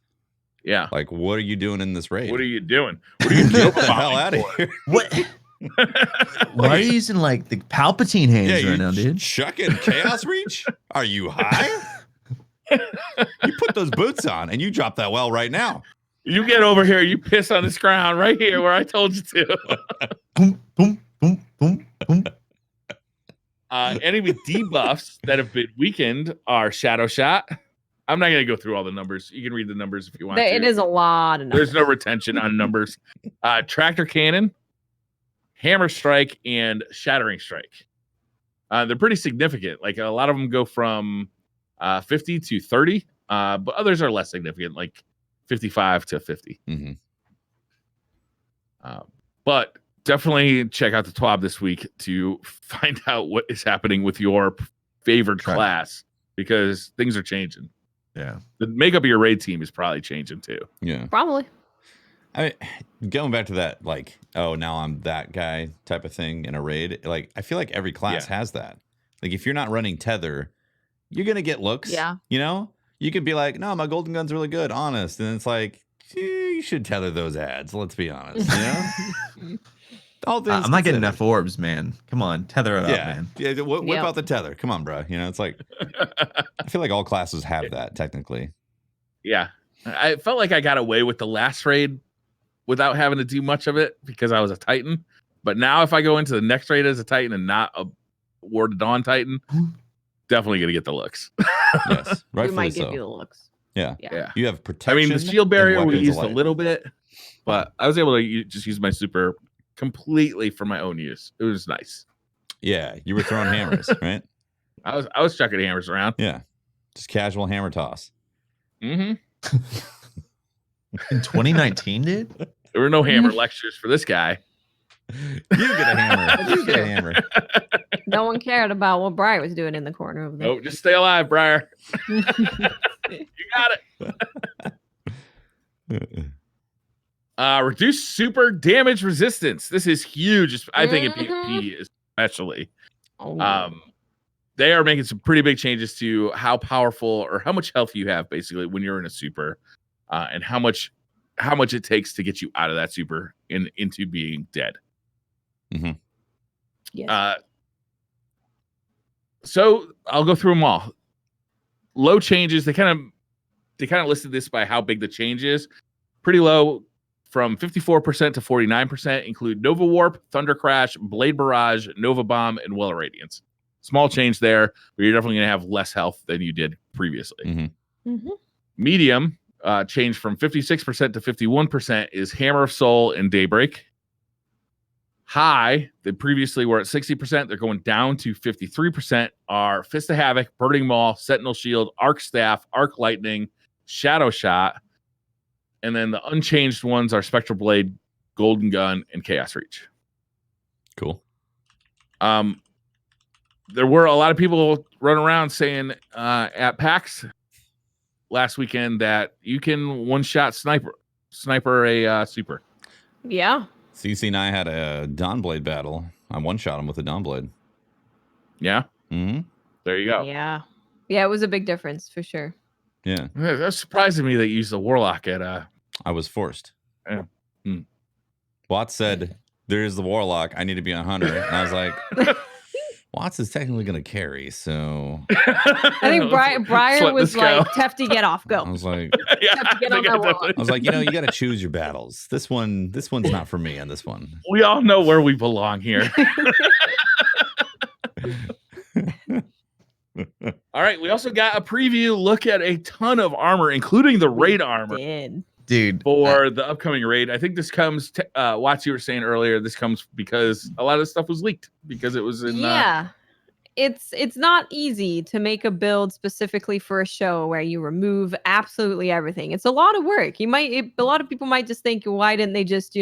Speaker 1: like, what are you doing in this raid?
Speaker 4: What are you doing? What are you doing?
Speaker 1: Get the hell out of here!
Speaker 3: What? Why are you using like the Palpatine hands right now, dude?
Speaker 1: Chucking Chaos Reach? Are you high? You put those boots on and you drop that well right now.
Speaker 4: You get over here, you piss on this ground right here where I told you to.
Speaker 3: Boom, boom, boom, boom, boom.
Speaker 4: Any with debuffs that have been weakened are Shadow Shot. I'm not going to go through all the numbers. You can read the numbers if you want to.
Speaker 2: It is a lot of numbers.
Speaker 4: There's no retention on numbers. Tractor Cannon, Hammer Strike, and Shattering Strike. They're pretty significant. Like, a lot of them go from 50 to 30, but others are less significant, like 55 to 50.
Speaker 1: Mm-hmm.
Speaker 4: But definitely check out the TWAB this week to find out what is happening with your favored class, because things are changing.
Speaker 3: Yeah.
Speaker 4: The makeup of your raid team is probably changing too.
Speaker 1: Yeah.
Speaker 2: Probably.
Speaker 1: I mean, going back to that, like, oh, now I'm that guy type of thing in a raid. Like, I feel like every class has that. Like, if you're not running tether, you're going to get looks.
Speaker 2: Yeah.
Speaker 1: You know, you could be like, no, my golden gun's really good, honest. And it's like, you should tether those ads. Let's be honest. You know?
Speaker 3: I'm not getting enough orbs, man. Come on, tether it up, man.
Speaker 1: Yeah, whip out the tether. Come on, bro. You know, it's like, I feel like all classes have that technically.
Speaker 4: Yeah. I felt like I got away with the last raid without having to do much of it because I was a Titan. But now if I go into the next raid as a Titan and not War to Dawn Titan, definitely gonna get the looks.
Speaker 1: Yes,
Speaker 2: We
Speaker 1: rightfully
Speaker 2: might give
Speaker 1: so.
Speaker 2: you the looks.
Speaker 1: Yeah.
Speaker 4: Yeah.
Speaker 1: You have
Speaker 4: I
Speaker 1: protection.
Speaker 4: mean, the shield
Speaker 1: and
Speaker 4: barrier we
Speaker 1: weapons
Speaker 4: used a
Speaker 1: alike.
Speaker 4: little bit, but I was able to just use my super completely for my own use. It was nice.
Speaker 1: Yeah, you were throwing hammers, right?
Speaker 4: I was chucking hammers around.
Speaker 1: Yeah, just casual hammer toss.
Speaker 4: Mm-hmm.
Speaker 3: In 2019, dude.
Speaker 4: There were no hammer lectures for this guy.
Speaker 1: You get a hammer. You get a hammer.
Speaker 2: No one cared about what Briar was doing in the corner of
Speaker 4: Nope, just stay alive, Briar. You got it. Reduce super damage resistance. This is huge. I think in PvP especially. They are making some pretty big changes to how powerful or how much health you have basically when you're in a super, and how much it takes to get you out of that super and into being dead.
Speaker 1: Mm-hmm.
Speaker 2: Yes.
Speaker 4: So I'll go through them all. Low changes. They kind of listed this by how big the change is. Pretty low, from 54% to 49%. Include Nova Warp, Thunder Crash, Blade Barrage, Nova Bomb, and Well of Radiance. Small change there, but you're definitely going to have less health than you did previously.
Speaker 1: Mm-hmm.
Speaker 2: Mm-hmm.
Speaker 4: Medium change from 56% to 51% is Hammer of Soul and Daybreak. High, they previously were at 60%. They're going down to 53%. Are Fist of Havoc, Burning Maul, Sentinel Shield, Arc Staff, Arc Lightning, Shadow Shot. And then the unchanged ones are Spectral Blade, Golden Gun, and Chaos Reach.
Speaker 1: Cool.
Speaker 4: There were a lot of people running around saying at PAX last weekend that you can one-shot sniper a super.
Speaker 2: Yeah.
Speaker 1: CC and I had a Dawnblade battle. I one-shot him with a Dawnblade.
Speaker 4: Yeah?
Speaker 1: Mm-hmm.
Speaker 4: There you go.
Speaker 2: Yeah. Yeah, it was a big difference for sure.
Speaker 1: Yeah.
Speaker 4: That's surprising me that you used the Warlock at
Speaker 1: I was forced.
Speaker 4: Yeah.
Speaker 1: Watts said, there's the Warlock. I need to be on Hunter. And I was like, Watts is technically going to carry, so...
Speaker 2: I think Briar was like, Tefty, get off, go.
Speaker 1: I was like...
Speaker 2: Tefty, get on that Warlock.
Speaker 1: I was like, you got to choose your battles. This one's not for me on this one.
Speaker 4: We all know where we belong here. All right, we also got a preview look at a ton of armor, including the raid armor.
Speaker 3: Dude,
Speaker 4: for the upcoming raid. I think this comes Watts, you were saying earlier, this comes because a lot of the stuff was leaked because it was in
Speaker 2: it's not easy to make a build specifically for a show where you remove absolutely everything. It's a lot of work. A lot of people might just think, why didn't they just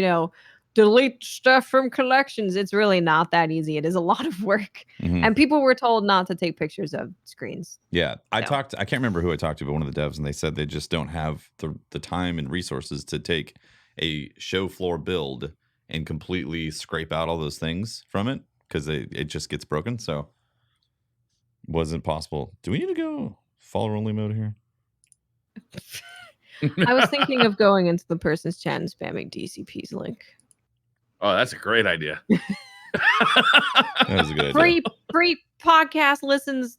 Speaker 2: delete stuff from collections? It's really not that easy. It is a lot of work.
Speaker 1: Mm-hmm.
Speaker 2: And people were told not to take pictures of screens.
Speaker 1: Yeah. I can't remember who I talked to, but one of the devs, and they said they just don't have the time and resources to take a show floor build and completely scrape out all those things from it because it just gets broken. So wasn't possible. Do we need to go follower only mode here?
Speaker 2: I was thinking of going into the person's chat and spamming DCP's link.
Speaker 4: Oh, that's a great idea.
Speaker 1: That was a good idea.
Speaker 2: Free podcast listens.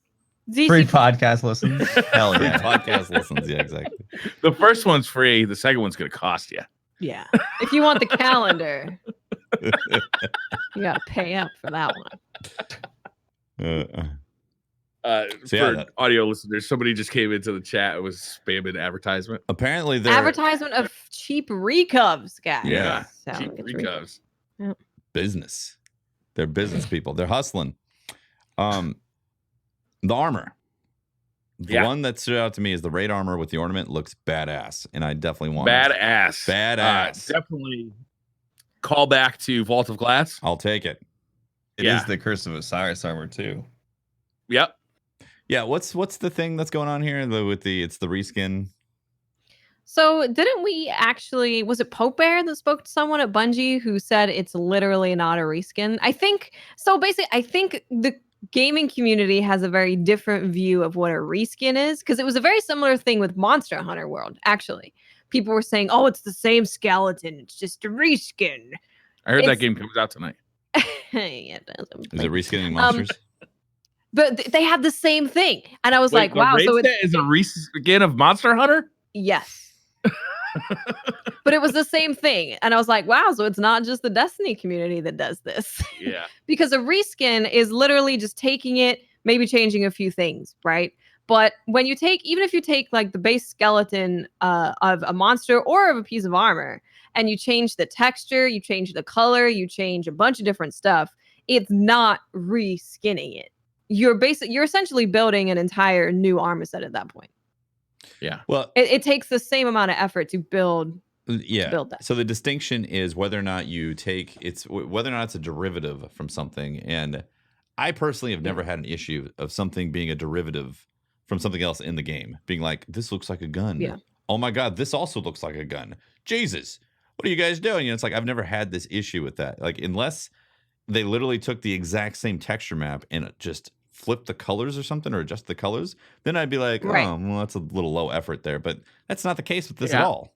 Speaker 2: DCP.
Speaker 3: free podcast listens. Hell
Speaker 1: Free
Speaker 3: yeah.
Speaker 1: podcast listens. Yeah, exactly.
Speaker 4: The first one's free. The second one's going to cost you.
Speaker 2: Yeah. If you want the calendar, you got to pay up for that one.
Speaker 4: For audio listeners, somebody just came into the chat and was spamming advertisement.
Speaker 1: Apparently, they're
Speaker 2: advertisement of cheap recovs, guys.
Speaker 1: Yeah.
Speaker 4: Cheap recovs.
Speaker 2: Yep.
Speaker 1: Business. They're business people. They're hustling. The armor. The one that stood out to me is the raid armor with the ornament looks badass, and I definitely want
Speaker 4: badass. Definitely call back to Vault of Glass.
Speaker 1: I'll take it.
Speaker 3: It is the Curse of Osiris armor too.
Speaker 4: Yep.
Speaker 1: Yeah, what's the thing that's going on here? It's the reskin.
Speaker 2: So didn't we actually, was it Pope Bear that spoke to someone at Bungie who said it's literally not a reskin? I think the gaming community has a very different view of what a reskin is, because it was a very similar thing with Monster Hunter World, actually. People were saying, oh, it's the same skeleton, it's just a reskin.
Speaker 4: I heard that game comes out tonight.
Speaker 2: Yeah, it doesn't.
Speaker 1: Is it reskinning monsters?
Speaker 2: But they had the same thing. And I was like, wow. So
Speaker 4: is a reskin of Monster Hunter?
Speaker 2: Yes. But it was the same thing. And I was like, wow, so it's not just the Destiny community that does this.
Speaker 4: Yeah.
Speaker 2: Because a reskin is literally just taking it, maybe changing a few things, right? But when you take, even if you take like the base skeleton of a monster or of a piece of armor, and you change the texture, you change the color, you change a bunch of different stuff, it's not reskinning it. You're essentially building an entire new armor set at that point.
Speaker 4: Yeah.
Speaker 1: Well,
Speaker 2: It takes the same amount of effort to build.
Speaker 1: yeah.
Speaker 2: build that.
Speaker 1: So the distinction is whether or not you take whether or not it's a derivative from something. And I personally have never had an issue of something being a derivative from something else in the game, being like, this looks like a gun.
Speaker 2: Yeah.
Speaker 1: Oh my God, this also looks like a gun. Jesus, what are you guys doing? And it's like, I've never had this issue with that. Like, unless they literally took the exact same texture map and just flipped the colors or something, or adjust the colors, then I'd be like,
Speaker 2: Right.
Speaker 1: oh, well, that's a little low effort there. But that's not the case with this
Speaker 4: Yeah.
Speaker 1: at all.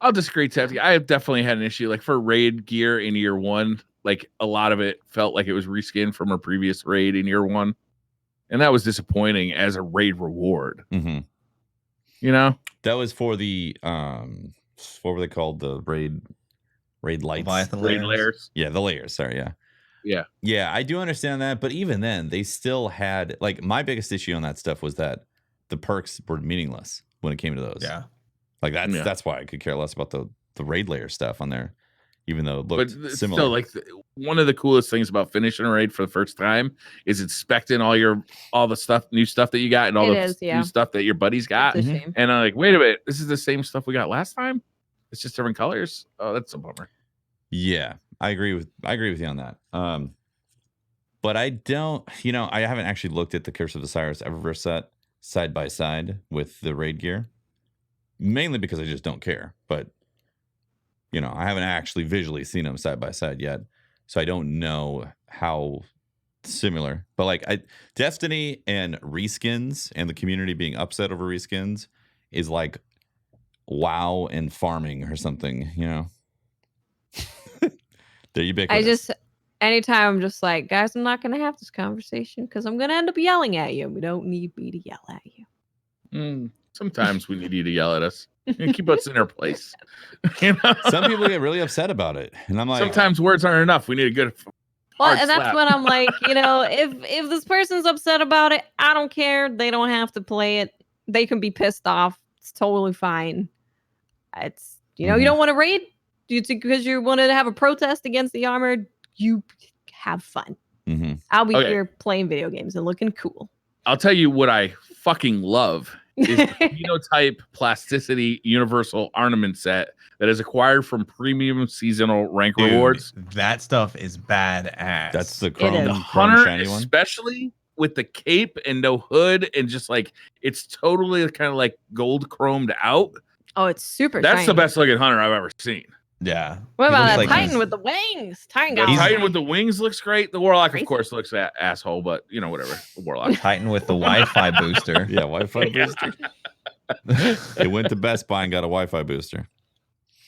Speaker 4: I'll disagree, Tefty. I have definitely had an issue. Like for raid gear in year 1, like a lot of it felt like it was reskin from a previous raid in year 1. And that was disappointing as a raid reward.
Speaker 1: Mm-hmm.
Speaker 4: You know?
Speaker 1: That was for the what were they called? The raid lights.
Speaker 3: Leviathan
Speaker 4: Raid layers.
Speaker 1: Yeah, the layers. Sorry, yeah.
Speaker 4: Yeah.
Speaker 1: Yeah, I do understand that, but even then, they still had, like, my biggest issue on that stuff was that the perks were meaningless when it came to those.
Speaker 3: Yeah.
Speaker 1: Like
Speaker 4: Yeah.
Speaker 1: that's why I could care less about the raid layer stuff on there, even though it
Speaker 4: But
Speaker 1: looked
Speaker 4: it's
Speaker 1: similar.
Speaker 4: still, like one of the coolest things about finishing a raid for the first time is inspecting all the stuff, new stuff that you got, and all
Speaker 2: It
Speaker 4: the
Speaker 2: is, yeah.
Speaker 4: new stuff that your buddies got.
Speaker 2: It's a
Speaker 1: Mhm.
Speaker 2: shame.
Speaker 4: And I'm like, wait a minute, this is the same stuff we got last time. It's just different colors. Oh, that's a bummer.
Speaker 1: Yeah, I agree with you on that. But I don't, I haven't actually looked at the Curse of Osiris Eververse set side by side with the raid gear, mainly because I just don't care. But I haven't actually visually seen them side by side yet, so I don't know how similar. But like Destiny and reskins and the community being upset over reskins is like WoW and farming or something. They're ubiquitous.
Speaker 2: Anytime I'm just like, guys, I'm not going to have this conversation because I'm going to end up yelling at you. We don't need me to yell at you.
Speaker 4: Sometimes we need you to yell at us and keep us in our place. You know?
Speaker 1: Some people get really upset about it, and I'm like,
Speaker 4: Sometimes words aren't enough. We need a good.
Speaker 2: Well,
Speaker 4: hard
Speaker 2: and that's
Speaker 4: slap.
Speaker 2: when I'm like, if this person's upset about it, I don't care. They don't have to play it. They can be pissed off. It's totally fine. It's, you don't want to raid because you wanted to have a protest against the armor. You have fun.
Speaker 1: Mm-hmm.
Speaker 2: I'll be
Speaker 4: Okay.
Speaker 2: here playing video games and looking cool.
Speaker 4: I'll tell you what I fucking love is the phenotype plasticity universal ornament set that is acquired from premium seasonal rank
Speaker 3: Dude,
Speaker 4: rewards.
Speaker 3: that stuff is badass.
Speaker 1: That's the
Speaker 2: is.
Speaker 1: chrome,
Speaker 4: The
Speaker 1: chrome
Speaker 4: hunter,
Speaker 1: shiny one.
Speaker 4: especially with the cape and no hood, and just like it's totally kind of like gold chromed out.
Speaker 2: Oh, it's super
Speaker 4: That's the
Speaker 2: shiny.
Speaker 4: best looking hunter I've ever seen.
Speaker 3: yeah.
Speaker 2: What
Speaker 3: He
Speaker 2: about
Speaker 3: looks
Speaker 2: that
Speaker 3: like
Speaker 2: Titan
Speaker 3: he's-
Speaker 2: with the wings? Titan
Speaker 4: The
Speaker 2: got all
Speaker 4: Titan
Speaker 2: that.
Speaker 4: with the wings looks great. The Warlock,
Speaker 2: Crazy.
Speaker 4: of course, looks asshole, but whatever. The Warlock.
Speaker 3: Titan with the Wi-Fi booster.
Speaker 1: Yeah, Wi-Fi
Speaker 4: Yeah.
Speaker 1: booster. It went to Best Buy and got a Wi-Fi booster.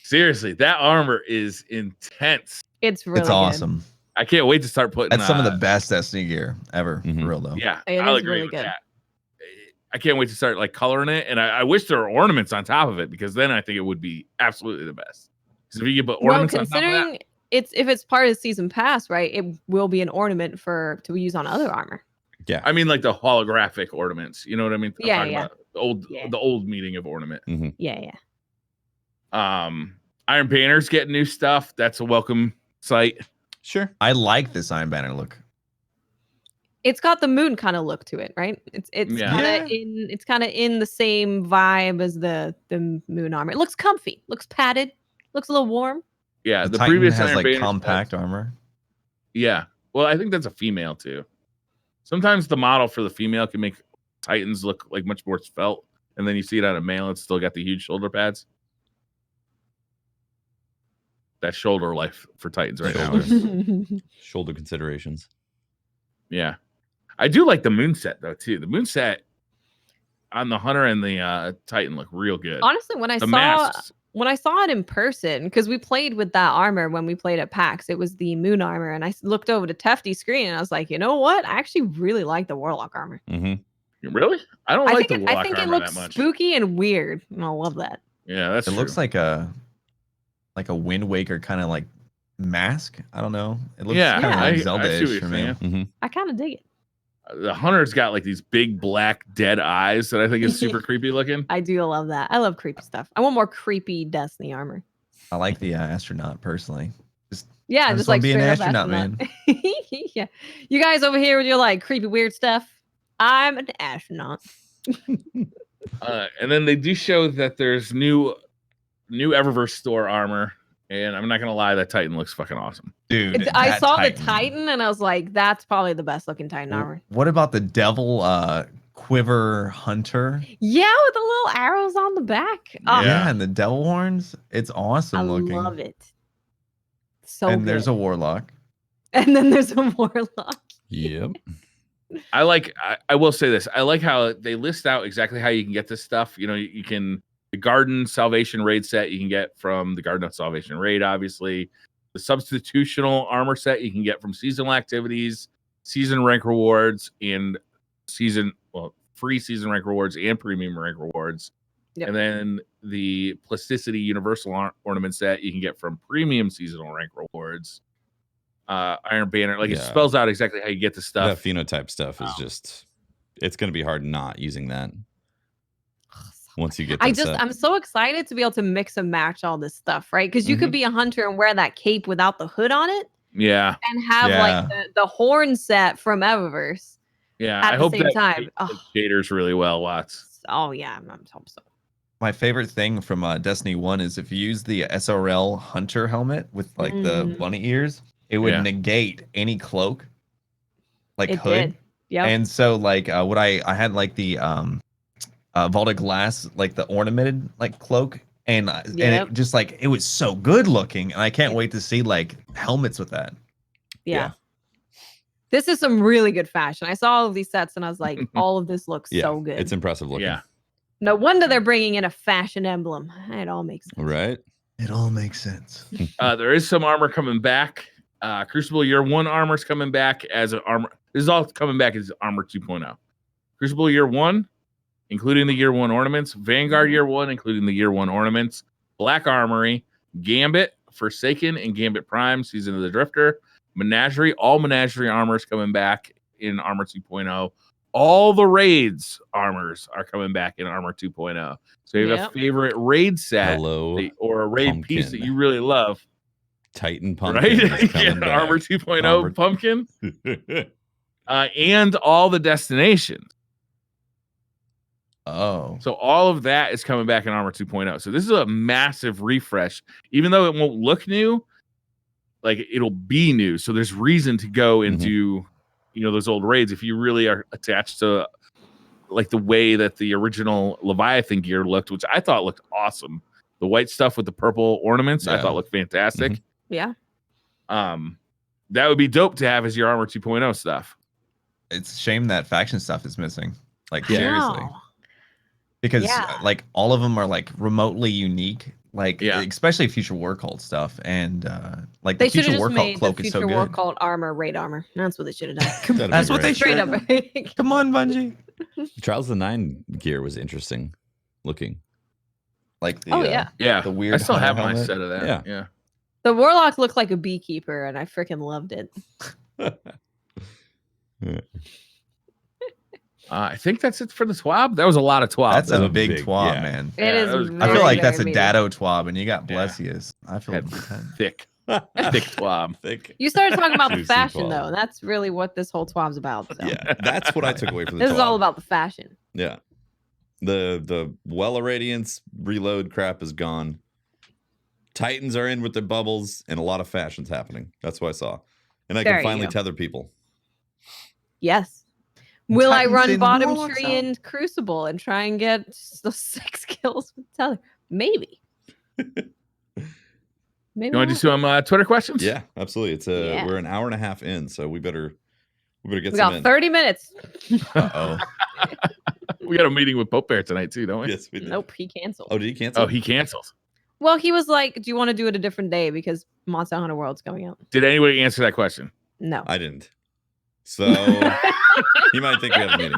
Speaker 4: Seriously, that armor is intense.
Speaker 2: It's really
Speaker 3: It's
Speaker 2: good.
Speaker 3: awesome.
Speaker 4: I can't wait to start putting.
Speaker 3: That's some of the best Destiny gear ever.
Speaker 1: Mhm.
Speaker 3: For real though.
Speaker 4: Yeah,
Speaker 2: It
Speaker 4: I'll
Speaker 2: is
Speaker 4: agree
Speaker 2: really
Speaker 4: with
Speaker 2: good.
Speaker 4: that. I can't wait to start like coloring it, and I wish there were ornaments on top of it because then I think it would be absolutely the best. Because if you could put
Speaker 2: Well,
Speaker 4: ornaments on top of that,
Speaker 2: considering if it's part of the season pass, right? It will be an ornament to use on other armor.
Speaker 1: Yeah.
Speaker 4: I mean like the holographic ornaments. You know what I mean? I'm
Speaker 2: Yeah,
Speaker 4: talking
Speaker 2: yeah.
Speaker 4: about
Speaker 2: Yeah.
Speaker 4: the old meaning of ornament.
Speaker 2: Yeah.
Speaker 4: Iron Banner's getting new stuff. That's a welcome sight.
Speaker 1: Sure.
Speaker 3: I like this Iron Banner look.
Speaker 2: It's got the moon kind of look to it, right? It's
Speaker 4: Yeah.
Speaker 2: kind of in the same vibe as the moon armor. It looks comfy, looks padded, looks a little warm.
Speaker 4: Yeah,
Speaker 3: The
Speaker 4: the
Speaker 3: Titan
Speaker 4: previous
Speaker 3: has
Speaker 4: Iron
Speaker 3: like
Speaker 4: Banner
Speaker 3: compact armor.
Speaker 4: Yeah. Well, I think that's a female too. Sometimes the model for the female can make Titans look like much more svelte, and then you see it on a male, it's still got the huge shoulder pads. That shoulder life for Titans right now.
Speaker 1: Shoulder. Shoulder considerations.
Speaker 4: Yeah. I do like the moon set though too. The moon set on the Hunter and the Titan look real good.
Speaker 2: Honestly, when I
Speaker 4: The
Speaker 2: saw
Speaker 4: masks.
Speaker 2: it in person, because we played with that armor when we played at PAX, it was the moon armor, and I looked over to Tefty's screen and I was like, you know what? I actually really like the Warlock armor.
Speaker 1: Mm-hmm.
Speaker 4: Really? I don't
Speaker 2: I
Speaker 4: like
Speaker 2: think
Speaker 4: the Warlock
Speaker 2: it
Speaker 4: armor
Speaker 2: looks
Speaker 4: that much.
Speaker 2: spooky and weird, and I love that.
Speaker 4: Yeah, that's
Speaker 3: It
Speaker 4: true.
Speaker 3: looks like a Wind Waker kind of like mask. I don't know. It looks
Speaker 4: Yeah,
Speaker 3: kind of
Speaker 2: Yeah.
Speaker 3: like
Speaker 4: I see what
Speaker 3: Zelda-ish
Speaker 4: you're
Speaker 3: for me.
Speaker 4: saying.
Speaker 2: I kind of dig it.
Speaker 4: The hunter's got like these big black dead eyes that I think is super creepy looking.
Speaker 2: I do love that. I love creepy stuff. I want more creepy Destiny armor.
Speaker 3: I like the astronaut personally.
Speaker 2: Yeah,
Speaker 3: I
Speaker 2: just
Speaker 3: just wanna
Speaker 2: like
Speaker 3: be an
Speaker 2: straight up
Speaker 3: astronaut,
Speaker 2: astronaut. Yeah, you guys over here with your like creepy weird stuff. I'm an astronaut.
Speaker 4: And then they do show that there's new Eververse store armor, and I'm not gonna lie, that Titan looks fucking awesome.
Speaker 3: Dude,
Speaker 2: I
Speaker 3: that
Speaker 2: saw the Titan and I was like, that's probably the best looking Titan armor.
Speaker 3: What about the devil quiver hunter?
Speaker 2: Yeah, with the little arrows on the back. Oh,
Speaker 3: Yeah, and the devil horns. It's awesome
Speaker 2: I
Speaker 3: looking.
Speaker 2: love it. So
Speaker 3: and
Speaker 2: good.
Speaker 3: there's a warlock.
Speaker 2: And then there's a warlock.
Speaker 1: Yep.
Speaker 4: I will say this. I like how they list out exactly how you can get this stuff. You know, you can the Garden Salvation raid set you can get from the Garden of Salvation raid, obviously. The substitutional armor set you can get from seasonal activities, season rank rewards, and free season rank rewards and premium rank rewards.
Speaker 2: Yep.
Speaker 4: And then the Plasticity Universal Ornament set you can get from premium seasonal rank rewards. Iron Banner, like it spells out exactly how you get the stuff.
Speaker 1: That phenotype stuff is just, it's going to be hard not using that once you get that set.
Speaker 2: I'm so excited to be able to mix and match all this stuff, right? Because you could be a hunter and wear that cape without the hood on it.
Speaker 4: Yeah.
Speaker 2: And have like the horn set from Eververse.
Speaker 4: Yeah.
Speaker 2: At
Speaker 4: I
Speaker 2: the
Speaker 4: hope
Speaker 2: same
Speaker 4: that
Speaker 2: time.
Speaker 4: shaders really well, Watts.
Speaker 2: Oh yeah, I'm hope so.
Speaker 3: My favorite thing from Destiny 1 is if you use the SRL hunter helmet with like the bunny ears, it would negate any cloak, like hood.
Speaker 2: Yeah.
Speaker 3: And so like what I had like the vaulted glass, like the ornamented like cloak, and it just like it was so good looking, and I can't wait to see like helmets with that.
Speaker 2: Yeah. This is some really good fashion. I saw all of these sets and I was like, all of this looks so good.
Speaker 1: It's impressive looking.
Speaker 4: Yeah.
Speaker 2: No wonder they're bringing in a fashion emblem. It all makes sense.
Speaker 1: Right.
Speaker 3: It all makes sense.
Speaker 4: There is some armor coming back. Crucible Year 1 armor is coming back as an armor. This is all coming back as Armor 2.0. Crucible Year 1, including the Year 1 ornaments. Vanguard Year 1, including the Year 1 ornaments. Black Armory. Gambit, Forsaken, and Gambit Prime, Season of the Drifter. Menagerie. All Menagerie armor is coming back in Armor 2.0. All the raids armors are coming back in Armor 2.0. So you have a favorite raid set or a raid piece that you really love.
Speaker 1: Titan Pumpkin.
Speaker 4: Right? Armor 2.0 Pumpkin. And all the destinations.
Speaker 3: Oh.
Speaker 4: So all of that is coming back in Armor 2.0. So this is a massive refresh. Even though it won't look new, like it'll be new. So there's reason to go into those old raids if you really are attached to like the way that the original Leviathan gear looked, which I thought looked awesome. The white stuff with the purple ornaments, I thought looked fantastic.
Speaker 2: Yeah.
Speaker 4: That would be dope to have as your Armor 2.0 stuff.
Speaker 3: It's a shame that faction stuff is missing. Like seriously.
Speaker 2: Wow.
Speaker 3: Because like all of them are like remotely unique. Like especially Future War Cult stuff, and like
Speaker 2: they
Speaker 3: the Future War Cult
Speaker 2: made
Speaker 3: cloak
Speaker 2: the
Speaker 3: is so
Speaker 2: Future
Speaker 3: good.
Speaker 2: War Cult armor, raid armor. That's what they should have done.
Speaker 3: That's what they
Speaker 2: straight
Speaker 3: should
Speaker 2: up.
Speaker 3: have. Come on, Bungie.
Speaker 1: Trials of the 9 gear was interesting looking.
Speaker 3: Like the the weird.
Speaker 4: I still have my
Speaker 3: helmet.
Speaker 4: set of that. Yeah.
Speaker 2: The Warlock looked like a beekeeper, and I freaking loved it.
Speaker 4: I think that's it for the TWAB. That was a lot of TWAB.
Speaker 3: That's a big TWAB, man.
Speaker 2: It is.
Speaker 3: I feel like that's a
Speaker 2: very
Speaker 3: Dado TWAB, and you got Blessious. I feel
Speaker 4: thick TWAB.
Speaker 1: Thick.
Speaker 2: You started talking about the
Speaker 1: Juicy
Speaker 2: fashion,
Speaker 1: TWAB.
Speaker 2: though. And that's really what this whole TWAB's about. So.
Speaker 1: Yeah, that's what I took away from the
Speaker 2: This is all
Speaker 1: TWAB.
Speaker 2: about the fashion.
Speaker 1: Yeah. The Well of Radiance reload crap is gone. Titans are in with their bubbles, and a lot of fashions happening. That's what I saw. And I can finally tether people.
Speaker 2: Yes. Will I run
Speaker 3: in
Speaker 2: bottom
Speaker 3: Warlock's
Speaker 2: tree in Crucible and try and get those 6 kills with tether? Maybe.
Speaker 4: You want to do some Twitter questions?
Speaker 1: Yeah, absolutely. It's we're an hour and a half in, so we better get
Speaker 2: we
Speaker 1: some
Speaker 2: got 30 minutes.
Speaker 3: Uh-oh.
Speaker 4: We got a meeting with Pope Bear tonight too, don't we?
Speaker 1: Yes, we did.
Speaker 2: Nope, he canceled.
Speaker 1: Oh, did he cancel?
Speaker 4: Oh, he canceled.
Speaker 2: Well, he was like, do you want to do it a different day because Monster Hunter World's coming out?
Speaker 4: Did anybody answer that question?
Speaker 2: No.
Speaker 1: I didn't. So you might think we have a meeting.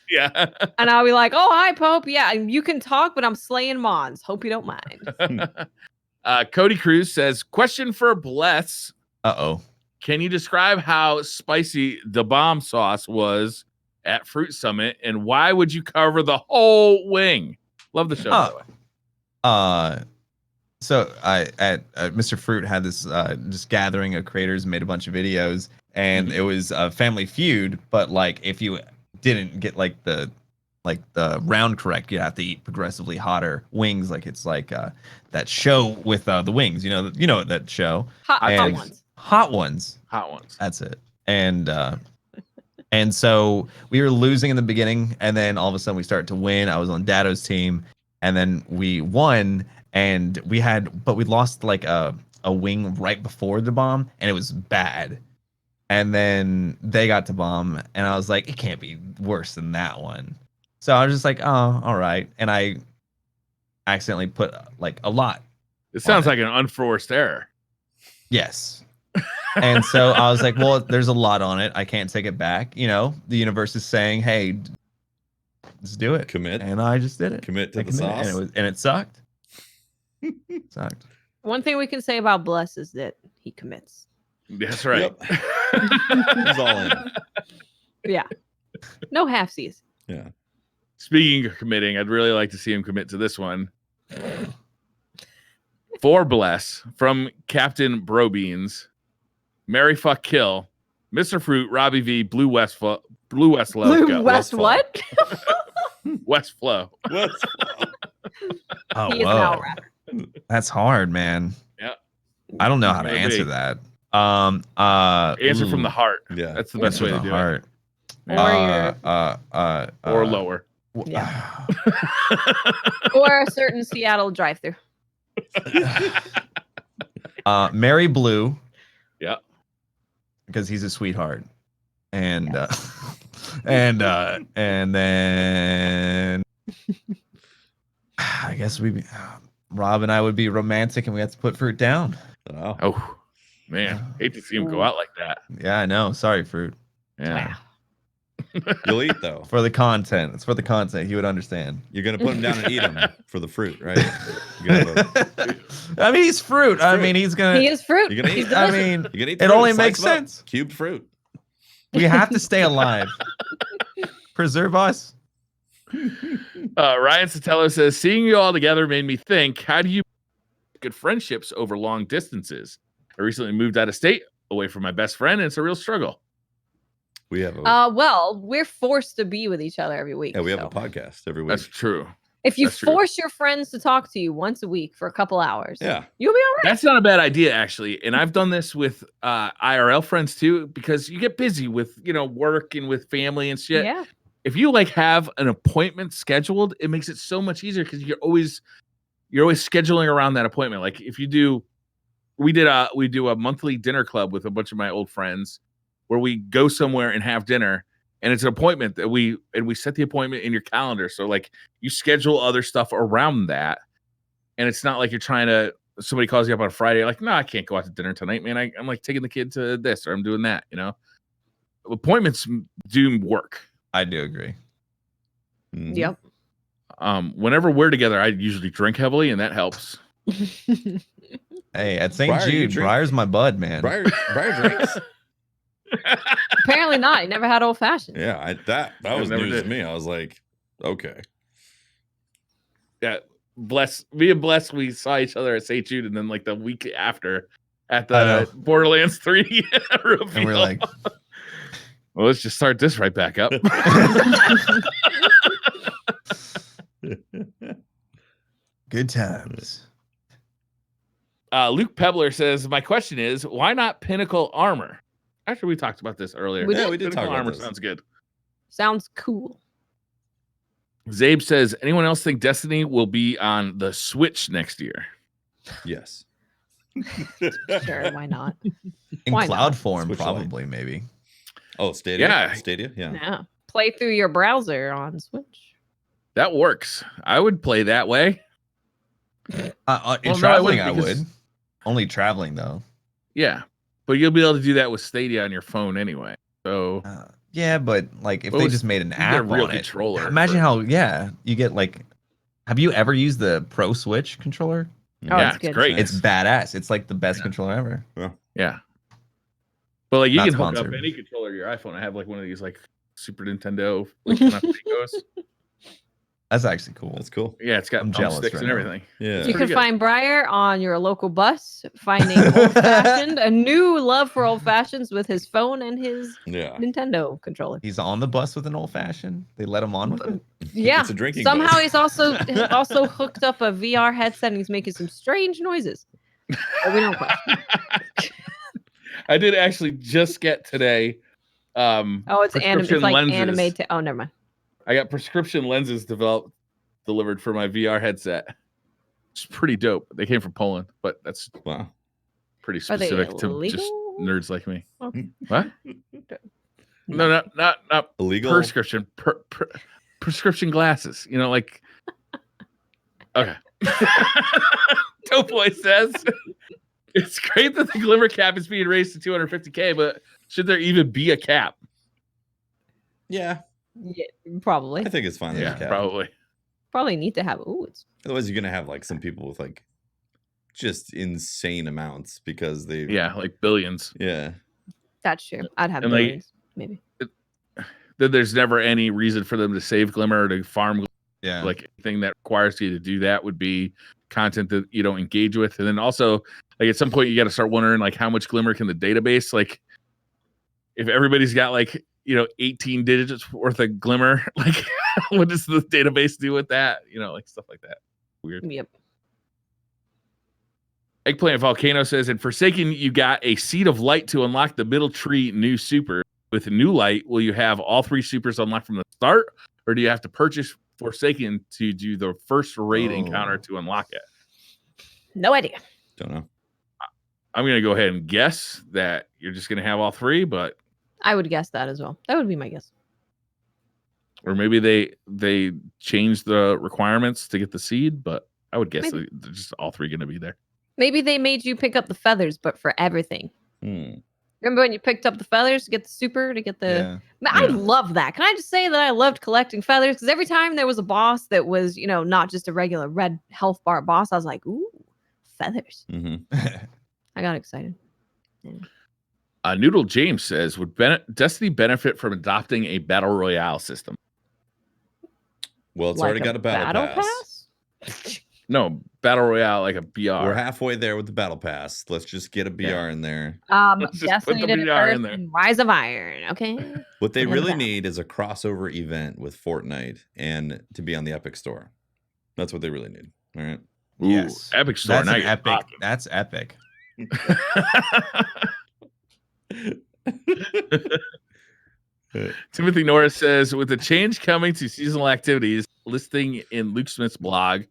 Speaker 4: Yeah.
Speaker 2: And I'll be like, "Oh, hi, Pope. Yeah, you can talk, but I'm slaying Mons. Hope you don't mind."
Speaker 4: Cody Cruz says, question for Bless.
Speaker 3: Uh-oh.
Speaker 4: Can you describe how spicy the bomb sauce was at Fruit Summit, and why would you cover the whole wing? Love the show, by the way.
Speaker 3: So I at Mr. Fruit had this just gathering of creators, made a bunch of videos, and it was a Family Feud. But like, if you didn't get like the round correct, you have to eat progressively hotter wings. Like it's like that show with the wings. You know that show.
Speaker 2: Hot
Speaker 3: And-
Speaker 2: ones.
Speaker 3: Hot ones.
Speaker 4: Hot ones.
Speaker 3: That's it. And so we were losing in the beginning, and then all of a sudden we started to win. I was on Dado's team, and then we won, and we lost like a wing right before the bomb, and it was bad. And then they got to bomb, and I was like, it can't be worse than that one. So I was just like, oh, all right. And I accidentally put like a lot.
Speaker 4: It sounds
Speaker 3: it.
Speaker 4: like an unforced error.
Speaker 3: Yes. And so I was like, well, there's a lot on it. I can't take it back. You know, the universe is saying, hey, let's do it.
Speaker 1: Commit.
Speaker 3: And I just did it.
Speaker 1: Commit to
Speaker 3: I
Speaker 1: the
Speaker 3: committed,
Speaker 1: sauce.
Speaker 3: and it sucked. Sucked.
Speaker 2: One thing we can say about Bless is that he commits.
Speaker 4: That's right.
Speaker 1: He's all in.
Speaker 2: Yeah. No halfsies.
Speaker 1: Yeah.
Speaker 4: Speaking of committing, I'd really like to see him commit to this one. For Bless from Captain Brobeans, Mary Fuck Kill, Mr. Fruit, Robbie V, Blue West Flow.
Speaker 2: Blue West
Speaker 1: Westfall.
Speaker 2: what?
Speaker 4: West Flow.
Speaker 3: Oh,
Speaker 2: He is an owl rapper.
Speaker 3: That's hard, man.
Speaker 4: Yeah.
Speaker 3: I don't know how to
Speaker 4: Maybe.
Speaker 3: answer that.
Speaker 4: Answer from the heart.
Speaker 1: Yeah.
Speaker 4: That's the best way to do
Speaker 3: heart.
Speaker 4: it. Or lower.
Speaker 2: Yeah. Or a certain Seattle drive-through.
Speaker 3: Mary Blue.
Speaker 4: Yeah.
Speaker 3: Because he's a sweetheart. And and then I guess Rob and I would be romantic, and we have to put Fruit down.
Speaker 1: Oh.
Speaker 4: Oh, man. Hate to see him go out like that.
Speaker 3: Yeah, I know. Sorry, Fruit.
Speaker 4: Yeah.
Speaker 1: You'll eat though.
Speaker 3: For the content. It's for the content. He would understand.
Speaker 1: You're gonna put him down and eat him for the fruit, right? You're gonna,
Speaker 3: I mean, he's Fruit. I mean, he's gonna.
Speaker 2: He is fruit.
Speaker 1: You're gonna
Speaker 2: He's
Speaker 1: eat.
Speaker 3: I
Speaker 2: delicious.
Speaker 3: mean,
Speaker 1: you're gonna eat the
Speaker 3: it
Speaker 1: fruit,
Speaker 3: only
Speaker 1: slice
Speaker 3: makes
Speaker 1: him up.
Speaker 3: sense.
Speaker 1: Cubed fruit.
Speaker 3: We have to stay alive. Preserve us.
Speaker 4: Ryan Sotelo says, seeing you all together made me think, how do you good friendships over long distances? I recently moved out of state away from my best friend, and it's a real struggle.
Speaker 1: We have a
Speaker 2: Well, we're forced to be with each other every week.
Speaker 1: yeah, we have a
Speaker 2: so.
Speaker 1: podcast every week.
Speaker 4: That's true.
Speaker 2: If you
Speaker 4: That's true.
Speaker 2: force your friends to talk to you once a week for a couple hours,
Speaker 1: Yeah.
Speaker 2: you'll be all right.
Speaker 4: That's not a bad idea, actually. And I've done this with IRL friends too, because you get busy with, work and with family and shit.
Speaker 2: Yeah.
Speaker 4: If you like have an appointment scheduled, it makes it so much easier because you're always scheduling around that appointment. Like if you do, we do a monthly dinner club with a bunch of my old friends where we go somewhere and have dinner, and it's an appointment that we set the appointment in your calendar. So like you schedule other stuff around that, and it's not like you're trying to, somebody calls you up on a Friday, like, no, I can't go out to dinner tonight, man. I'm like taking the kid to this, or I'm doing that, Appointments do work.
Speaker 3: I do agree.
Speaker 1: Mhm.
Speaker 2: Yep.
Speaker 4: Whenever we're together, I usually drink heavily, and that helps.
Speaker 3: Hey, at St.
Speaker 1: Briar, you
Speaker 3: Jude,
Speaker 1: drink?
Speaker 3: Briar's my bud, man.
Speaker 1: Briar drinks.
Speaker 2: Apparently not. He never had old fashioned.
Speaker 1: Yeah, that
Speaker 4: I
Speaker 1: was
Speaker 4: never
Speaker 1: news
Speaker 4: did.
Speaker 1: to me. I was like, okay.
Speaker 4: Yeah, me and Bless, we saw each other at St. Jude, and then like the week after at
Speaker 3: I
Speaker 4: the
Speaker 3: know.
Speaker 4: Borderlands 3 reveal.
Speaker 3: And we're like,
Speaker 4: well, let's just start this right back up.
Speaker 3: good times.
Speaker 4: Luke Pebbler says, my question is, why not Pinnacle Armor? Actually, we talked about this earlier.
Speaker 2: We
Speaker 1: Yeah,
Speaker 2: did.
Speaker 1: we did
Speaker 4: Pinnacle
Speaker 1: talk about
Speaker 4: Armor
Speaker 1: this.
Speaker 4: sounds good.
Speaker 2: Sounds cool.
Speaker 4: Zabe says, anyone else think Destiny will be on the Switch next year?
Speaker 1: Yes.
Speaker 2: Sure, why not?
Speaker 3: In
Speaker 2: Why
Speaker 3: cloud
Speaker 2: not?
Speaker 3: form,
Speaker 1: Switch
Speaker 3: probably, maybe.
Speaker 1: Oh, Stadia.
Speaker 4: Yeah.
Speaker 1: Stadia. Yeah.
Speaker 2: Yeah. Play through your browser on Switch.
Speaker 4: That works. I would play that way.
Speaker 3: In
Speaker 4: Well, no, I
Speaker 3: traveling,
Speaker 4: wouldn't
Speaker 3: I
Speaker 4: because-
Speaker 3: would. Only traveling, though.
Speaker 4: Yeah. But you'll be able to do that with Stadia on your phone anyway. So
Speaker 3: Yeah, but like if
Speaker 4: Well,
Speaker 3: they
Speaker 4: it's-
Speaker 3: just made an
Speaker 4: you get a
Speaker 3: app
Speaker 4: real
Speaker 3: on it,
Speaker 4: controller
Speaker 3: imagine
Speaker 4: for-
Speaker 3: how you get like. Have you ever used the Pro Switch controller?
Speaker 2: Oh,
Speaker 4: yeah,
Speaker 2: it's
Speaker 4: it's
Speaker 2: good.
Speaker 4: great.
Speaker 3: It's badass. It's like the best controller ever.
Speaker 4: Yeah. But like you
Speaker 3: Not
Speaker 4: can hook
Speaker 3: sponsored.
Speaker 4: up any controller to your iPhone. I have like one of these like Super Nintendo like kind of Picos.
Speaker 3: That's actually cool.
Speaker 1: That's cool.
Speaker 4: Yeah, it's got
Speaker 3: I'm jealous
Speaker 4: thumbsticks
Speaker 3: right
Speaker 4: and
Speaker 3: now.
Speaker 4: everything.
Speaker 1: Yeah.
Speaker 2: You
Speaker 4: pretty
Speaker 2: can
Speaker 4: good.
Speaker 2: find Briar on your local bus, finding old fashioned, a new love for old fashions with his phone and his
Speaker 1: Yeah.
Speaker 2: Nintendo controller.
Speaker 3: He's on the bus with an old fashioned. They let him on with it.
Speaker 2: Yeah.
Speaker 1: It's a drinking
Speaker 2: Somehow
Speaker 1: bus.
Speaker 2: he's also hooked up a VR headset and he's making some strange noises. But we don't question.
Speaker 4: I did actually just get today.
Speaker 2: Oh, it's anime. It's
Speaker 4: prescription
Speaker 2: like
Speaker 4: lenses.
Speaker 2: anime. Oh, never mind.
Speaker 4: I got prescription lenses delivered for my VR headset. It's pretty dope. They came from Poland, but that's
Speaker 1: Wow.
Speaker 4: pretty
Speaker 2: Are they
Speaker 4: specific to just
Speaker 2: illegal?
Speaker 4: nerds like me.
Speaker 2: Oh.
Speaker 4: What? No, not
Speaker 1: Illegal.
Speaker 4: prescription. Prescription glasses. You know, like. Okay. Dope Boy says it's great that the glimmer cap is being raised to 250K, but should there even be a cap?
Speaker 1: Yeah.
Speaker 2: Yeah, probably.
Speaker 1: I think it's fine. There's a cap.
Speaker 4: Probably.
Speaker 2: Probably need to have. Ooh, it's
Speaker 1: Otherwise, you're gonna have like some people with like just insane amounts because they.
Speaker 4: Yeah, like billions.
Speaker 1: Yeah.
Speaker 2: that's true. I'd have
Speaker 4: And, like,
Speaker 2: billions, maybe.
Speaker 4: Then there's never any reason for them to save glimmer or to farm.
Speaker 3: Yeah.
Speaker 4: Like anything that requires you to do that would be content that you don't engage with. And then also, like at some point, you got to start wondering like how much glimmer can the database, like if everybody's got like 18 digits worth of glimmer, like what does the database do with that? Like stuff like that. Weird.
Speaker 2: Yep.
Speaker 4: Eggplant Volcano says, in Forsaken, you got a Seed of Light to unlock the middle tree new super. With New Light, will you have all 3 supers unlocked from the start, or do you have to purchase Forsaken to do the first raid encounter to unlock it?
Speaker 2: No idea.
Speaker 1: Don't know.
Speaker 4: I'm going to go ahead and guess that you're just going to have all 3, but
Speaker 2: I would guess that as well. That would be my guess.
Speaker 4: or maybe they changed the requirements to get the seed, but I would guess
Speaker 2: Maybe.
Speaker 4: that they're just all 3 going to be there.
Speaker 2: Maybe they made you pick up the feathers, but for everything. Remember when you picked up the feathers to get the super, to get the...
Speaker 3: Yeah.
Speaker 2: Man, I
Speaker 4: Yeah.
Speaker 2: love that. Can I just say that I loved collecting feathers? Because every time there was a boss that was, not just a regular red health bar boss, I was like, ooh, feathers. I got excited.
Speaker 4: Noodle James says, would Destiny benefit from adopting a battle royale system?
Speaker 1: Well, it's
Speaker 2: Like
Speaker 1: already got a battle pass.
Speaker 4: No, battle royale like a BR.
Speaker 1: We're halfway there with the battle pass. Let's just get a BR
Speaker 4: Yeah.
Speaker 1: in there.
Speaker 4: Let's just put
Speaker 2: Destiny
Speaker 4: the
Speaker 2: did it
Speaker 4: BR in
Speaker 2: first
Speaker 4: there.
Speaker 2: and Rise of Iron. Okay.
Speaker 1: What they
Speaker 2: Yeah,
Speaker 1: really
Speaker 2: battle.
Speaker 1: need is a crossover event with Fortnite and to be on the Epic Store. That's what they really need. All right.
Speaker 4: Ooh,
Speaker 3: Yes.
Speaker 4: Epic Store.
Speaker 3: That's
Speaker 4: Now
Speaker 3: an
Speaker 4: you're
Speaker 3: epic.
Speaker 4: talking.
Speaker 3: That's epic.
Speaker 4: Timothy Norris says, with the change coming to seasonal activities listing in Luke Smith's blog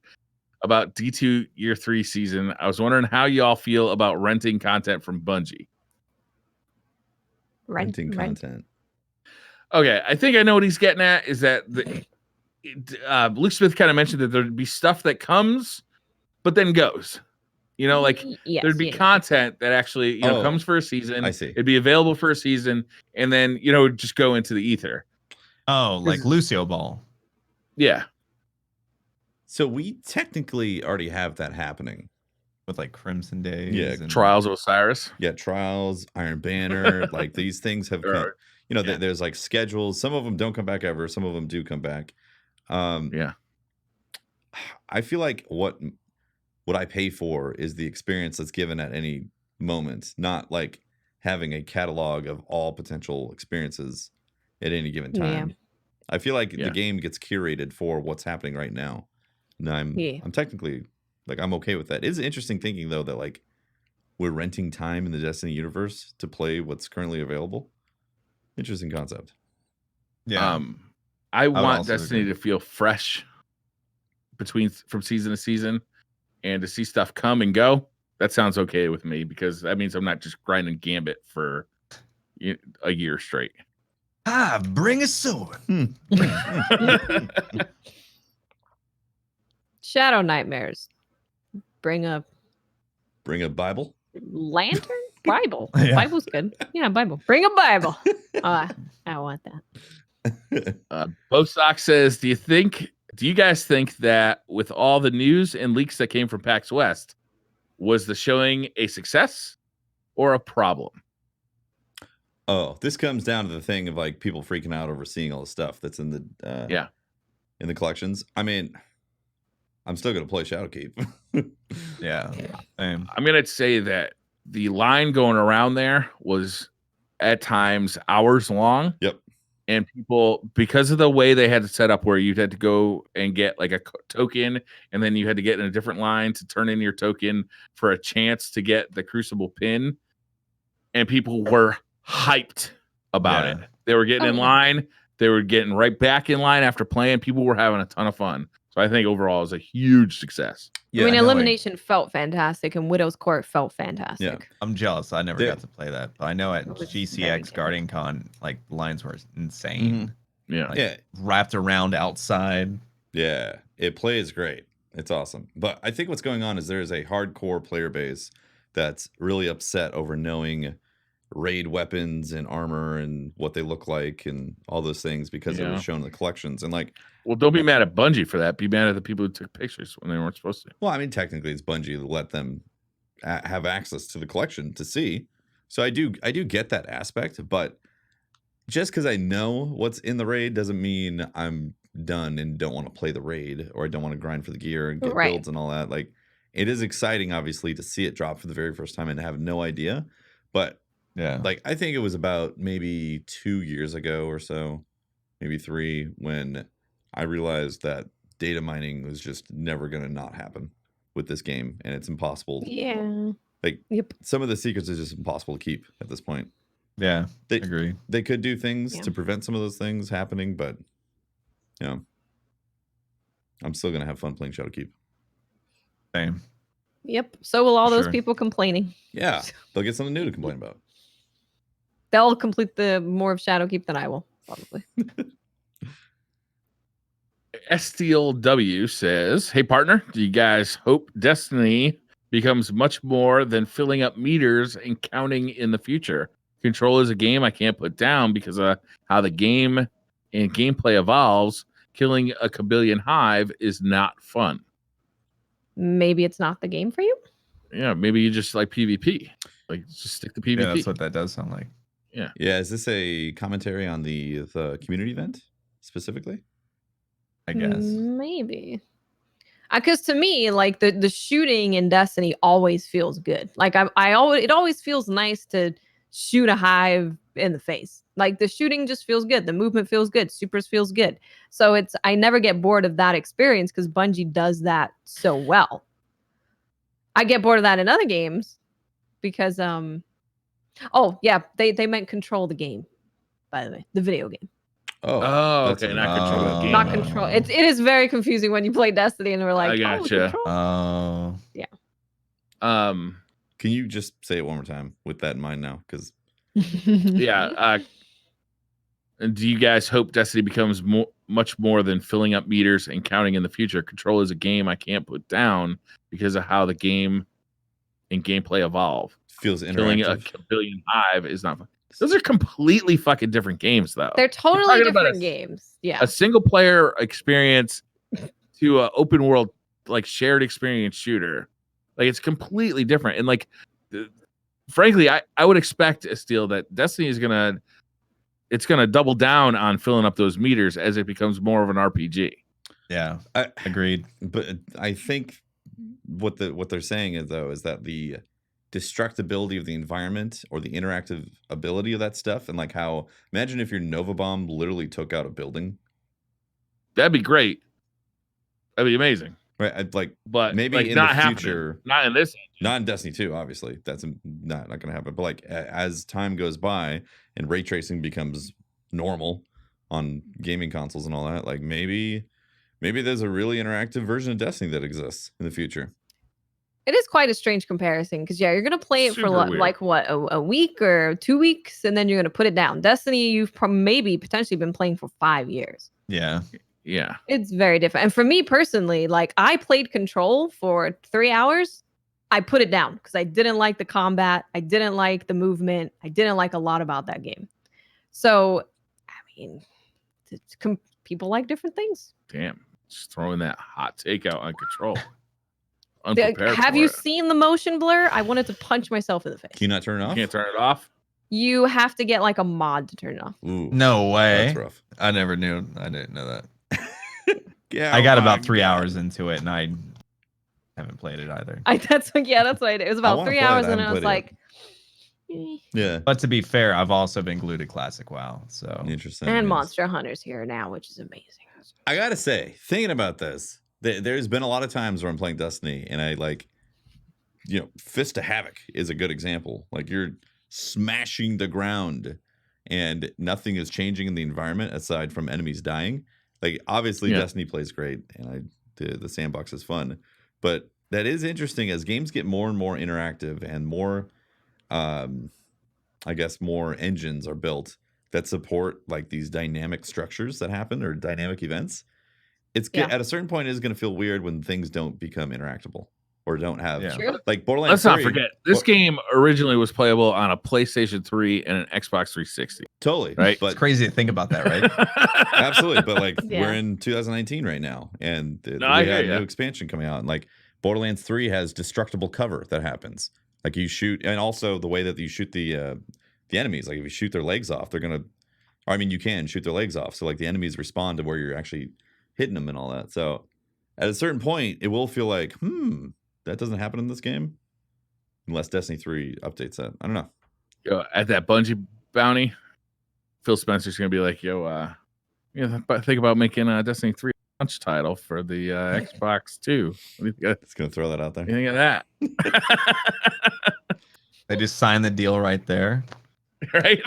Speaker 4: about D2 Year 3 season, I was wondering how you all feel about renting content from Bungie.
Speaker 1: Renting content.
Speaker 4: Okay, I think I know what he's getting at, is that Luke Smith kind of mentioned that there'd be stuff that comes, but then goes. Like
Speaker 2: Yes,
Speaker 4: there'd be content that actually, comes for a season.
Speaker 1: I see.
Speaker 4: It'd be available for a season, and then, just go into the ether.
Speaker 3: Oh, like Lucio Ball.
Speaker 4: Yeah.
Speaker 1: So we technically already have that happening.
Speaker 3: With like Crimson Days.
Speaker 1: Yeah,
Speaker 3: and...
Speaker 4: Trials of Osiris.
Speaker 1: Yeah, Trials, Iron Banner, like these things have come,
Speaker 4: Yeah.
Speaker 1: there's like schedules. Some of them don't come back ever. Some of them do come back.
Speaker 4: Yeah.
Speaker 1: I feel like what I pay for is the experience that's given at any moment, not like having a catalog of all potential experiences at any given time.
Speaker 2: Yeah.
Speaker 1: I feel like
Speaker 4: Yeah.
Speaker 1: the game gets curated for what's happening right now. And I'm technically like, I'm okay with that. It's interesting thinking though that like we're renting time in the Destiny universe to play what's currently available. Interesting concept.
Speaker 3: Yeah.
Speaker 4: I
Speaker 3: would
Speaker 4: want
Speaker 3: also
Speaker 4: Destiny
Speaker 3: agree.
Speaker 4: to feel fresh from season to season, and to see stuff come and go. That sounds okay with me, because that means I'm not just grinding Gambit for a year straight.
Speaker 3: Bring a sword.
Speaker 2: Shadow Nightmares. Bring a
Speaker 1: Bring a Bible.
Speaker 2: lantern? Bible.
Speaker 3: Yeah.
Speaker 2: Bible's good. Yeah, Bible. Bring a Bible. I want that.
Speaker 4: Post-PAX says, do you guys think that with all the news and leaks that came from PAX West, was the showing a success or a problem?
Speaker 1: Oh, this comes down to the thing of like people freaking out over seeing all the stuff that's in the in the collections. I mean, I'm still gonna play Shadowkeep.
Speaker 3: Yeah. Same.
Speaker 4: I'm gonna say that the line going around there was at times hours long.
Speaker 1: Yep.
Speaker 4: And people, because of the way they had to set up where you had to go and get like a token, and then you had to get in a different line to turn in your token for a chance to get the Crucible pin, and people were hyped about it. They were getting in line. They were getting right back in line after playing. People were having a ton of fun. So I think overall it was a huge success.
Speaker 2: I mean, Elimination felt fantastic, and Widow's Court felt fantastic.
Speaker 1: Yeah.
Speaker 3: I'm jealous. I never got to play that, but I know at
Speaker 2: It was
Speaker 3: GCX
Speaker 2: very
Speaker 3: Guardian Con, like the lines were insane.
Speaker 4: Yeah.
Speaker 3: Like, wrapped around outside.
Speaker 1: Yeah, it plays great. It's awesome. But I think what's going on is there's a hardcore player base that's really upset over knowing raid weapons and armor and what they look like and all those things because it was shown in the collections. And like,
Speaker 4: well, don't be mad at Bungie for that. Be mad at the people who took pictures when they weren't supposed to.
Speaker 1: well, I mean, technically it's Bungie to let them have access to the collection to see. So I do get that aspect, but just because I know what's in the raid doesn't mean I'm done and don't want to play the raid, or I don't want to grind for the gear and get builds and all that. Like, it is exciting, obviously, to see it drop for the very first time and have no idea. But
Speaker 3: yeah,
Speaker 1: like, I think it was about maybe 2 years ago or so, maybe 3, when I realized that data mining was just never going to not happen with this game, and it's impossible.
Speaker 2: Yeah.
Speaker 1: Like, some of the secrets is just impossible to keep at this point.
Speaker 3: Yeah, agree.
Speaker 1: They could do things to prevent some of those things happening, but you know, I'm still gonna have fun playing Shadowkeep.
Speaker 3: Same.
Speaker 2: Yep. So will all those people complaining.
Speaker 1: Yeah, they'll get something new to complain about.
Speaker 2: They'll complete the more of Shadowkeep than I will, probably.
Speaker 4: STLW says, hey, partner, do you guys hope Destiny becomes much more than filling up meters and counting in the future? Control is a game I can't put down because of how the game and gameplay evolves. Killing a kabillion hive is not fun.
Speaker 2: Maybe it's not the game for you?
Speaker 4: Yeah, maybe you just like PvP. Like, just stick to PvP.
Speaker 3: Yeah, that's what that does sound like.
Speaker 4: Yeah.
Speaker 1: Yeah, is this a commentary on the community event specifically?
Speaker 3: I guess.
Speaker 2: Maybe. Because to me, like the shooting in Destiny always feels good. Like it always feels nice to shoot a hive in the face. Like the shooting just feels good. The movement feels good. Supers feels good. So I never get bored of that experience because Bungie does that so well. I get bored of that in other games because oh yeah, they meant Control the game, by the way, the video game.
Speaker 4: Oh, okay, not Control the game.
Speaker 2: Not Control. It is very confusing when you play Destiny and we're like,
Speaker 4: I gotcha.
Speaker 3: Oh,
Speaker 2: yeah.
Speaker 1: Can you just say it one more time with that in mind now? Because
Speaker 4: yeah. Do you guys hope Destiny becomes much more than filling up meters and counting in the future? Control is a game I can't put down because of how the game and gameplay evolve.
Speaker 1: Feels interactive.
Speaker 4: Killing a kabillion hive is not fun. Those are completely fucking different games, though.
Speaker 2: They're totally different games. Yeah.
Speaker 4: A single player experience to an open world, like shared experience shooter. Like, it's completely different. And like, frankly, I would expect, Steel, that Destiny is gonna double down on filling up those meters as it becomes more of an RPG.
Speaker 3: Yeah, agreed.
Speaker 1: But I think what they're saying is that the destructibility of the environment or the interactive ability of that stuff, and like how, imagine if your Nova Bomb literally took out a building.
Speaker 4: That'd be great. That'd be amazing.
Speaker 1: Right,
Speaker 4: but
Speaker 1: maybe
Speaker 4: like,
Speaker 1: in
Speaker 4: not
Speaker 1: the
Speaker 4: happening.
Speaker 1: future,
Speaker 4: not in this engine.
Speaker 1: Not in Destiny 2, obviously. That's not going to happen. But like, as time goes by and ray tracing becomes normal on gaming consoles and all that, like maybe there's a really interactive version of Destiny that exists in the future.
Speaker 2: It is quite a strange comparison because you're gonna play it for like what, a week or 2 weeks, and then you're gonna put it down. Destiny, you've maybe potentially been playing for 5 years.
Speaker 3: Yeah.
Speaker 2: It's very different. And for me personally, like I played Control for 3 hours I put it down because I didn't like the combat. I didn't like the movement. I didn't like a lot about that game. So, I mean, people like different things.
Speaker 4: Damn, just throwing that hot take out on control.
Speaker 2: Have you seen the motion blur? I wanted to punch myself in the face.
Speaker 1: Can you not turn it
Speaker 4: You
Speaker 1: off?
Speaker 4: can't turn it off?
Speaker 2: You have to get like a mod to turn it off.
Speaker 1: Ooh,
Speaker 3: No way.
Speaker 1: that's rough.
Speaker 3: I never knew. I didn't know that.
Speaker 1: Yeah,
Speaker 3: I got
Speaker 1: oh my
Speaker 3: about 3
Speaker 1: God.
Speaker 3: hours into it, and I haven't played it either.
Speaker 2: That's what I did. It was about
Speaker 1: wanna
Speaker 2: 3
Speaker 1: play it.
Speaker 2: hours,
Speaker 1: I
Speaker 2: and I
Speaker 1: haven't
Speaker 2: was
Speaker 1: played it
Speaker 2: like,
Speaker 1: Yeah,
Speaker 3: But to be fair, I've also been glued to Classic WoW. So
Speaker 1: interesting.
Speaker 2: and
Speaker 1: yes.
Speaker 2: Monster Hunter's here now, which is amazing.
Speaker 1: I gotta say, thinking about this, there's been a lot of times where I'm playing Destiny, and I like, Fist of Havoc is a good example. Like you're smashing the ground, and nothing is changing in the environment aside from enemies dying. Like obviously, Destiny plays great, and the sandbox is fun, but that is interesting as games get more and more interactive and more, I guess, more engines are built that support like these dynamic structures that happen or dynamic events. At a certain point, it is going to feel weird when things don't become interactable or don't have
Speaker 2: True.
Speaker 1: like Borderlands.
Speaker 4: Let's not
Speaker 1: 3,
Speaker 4: forget, this game originally was playable on a PlayStation 3 and an Xbox 360.
Speaker 1: Totally,
Speaker 4: Right?
Speaker 1: But
Speaker 3: it's crazy to think about that, right?
Speaker 1: absolutely, but like
Speaker 2: Yeah.
Speaker 1: we're in 2019 right now, and we
Speaker 4: I hear
Speaker 1: had
Speaker 4: ya.
Speaker 1: new expansion coming out, and like Borderlands 3 has destructible cover that happens. Like you shoot, and also the way that you shoot the enemies. Like if you shoot their legs off, they're gonna. Or, I mean, you can shoot their legs off, so like the enemies respond to where you're actually hitting them and all that. So at a certain point, it will feel like, that doesn't happen in this game, unless Destiny 3 updates that. I don't know.
Speaker 4: Yo, at that Bungie bounty, Phil Spencer's gonna be like, think about making a Destiny 3 launch title for the Xbox 2. What do you
Speaker 1: It's gonna throw that out there.
Speaker 4: think of that?
Speaker 3: They just signed the deal right there.
Speaker 4: Right?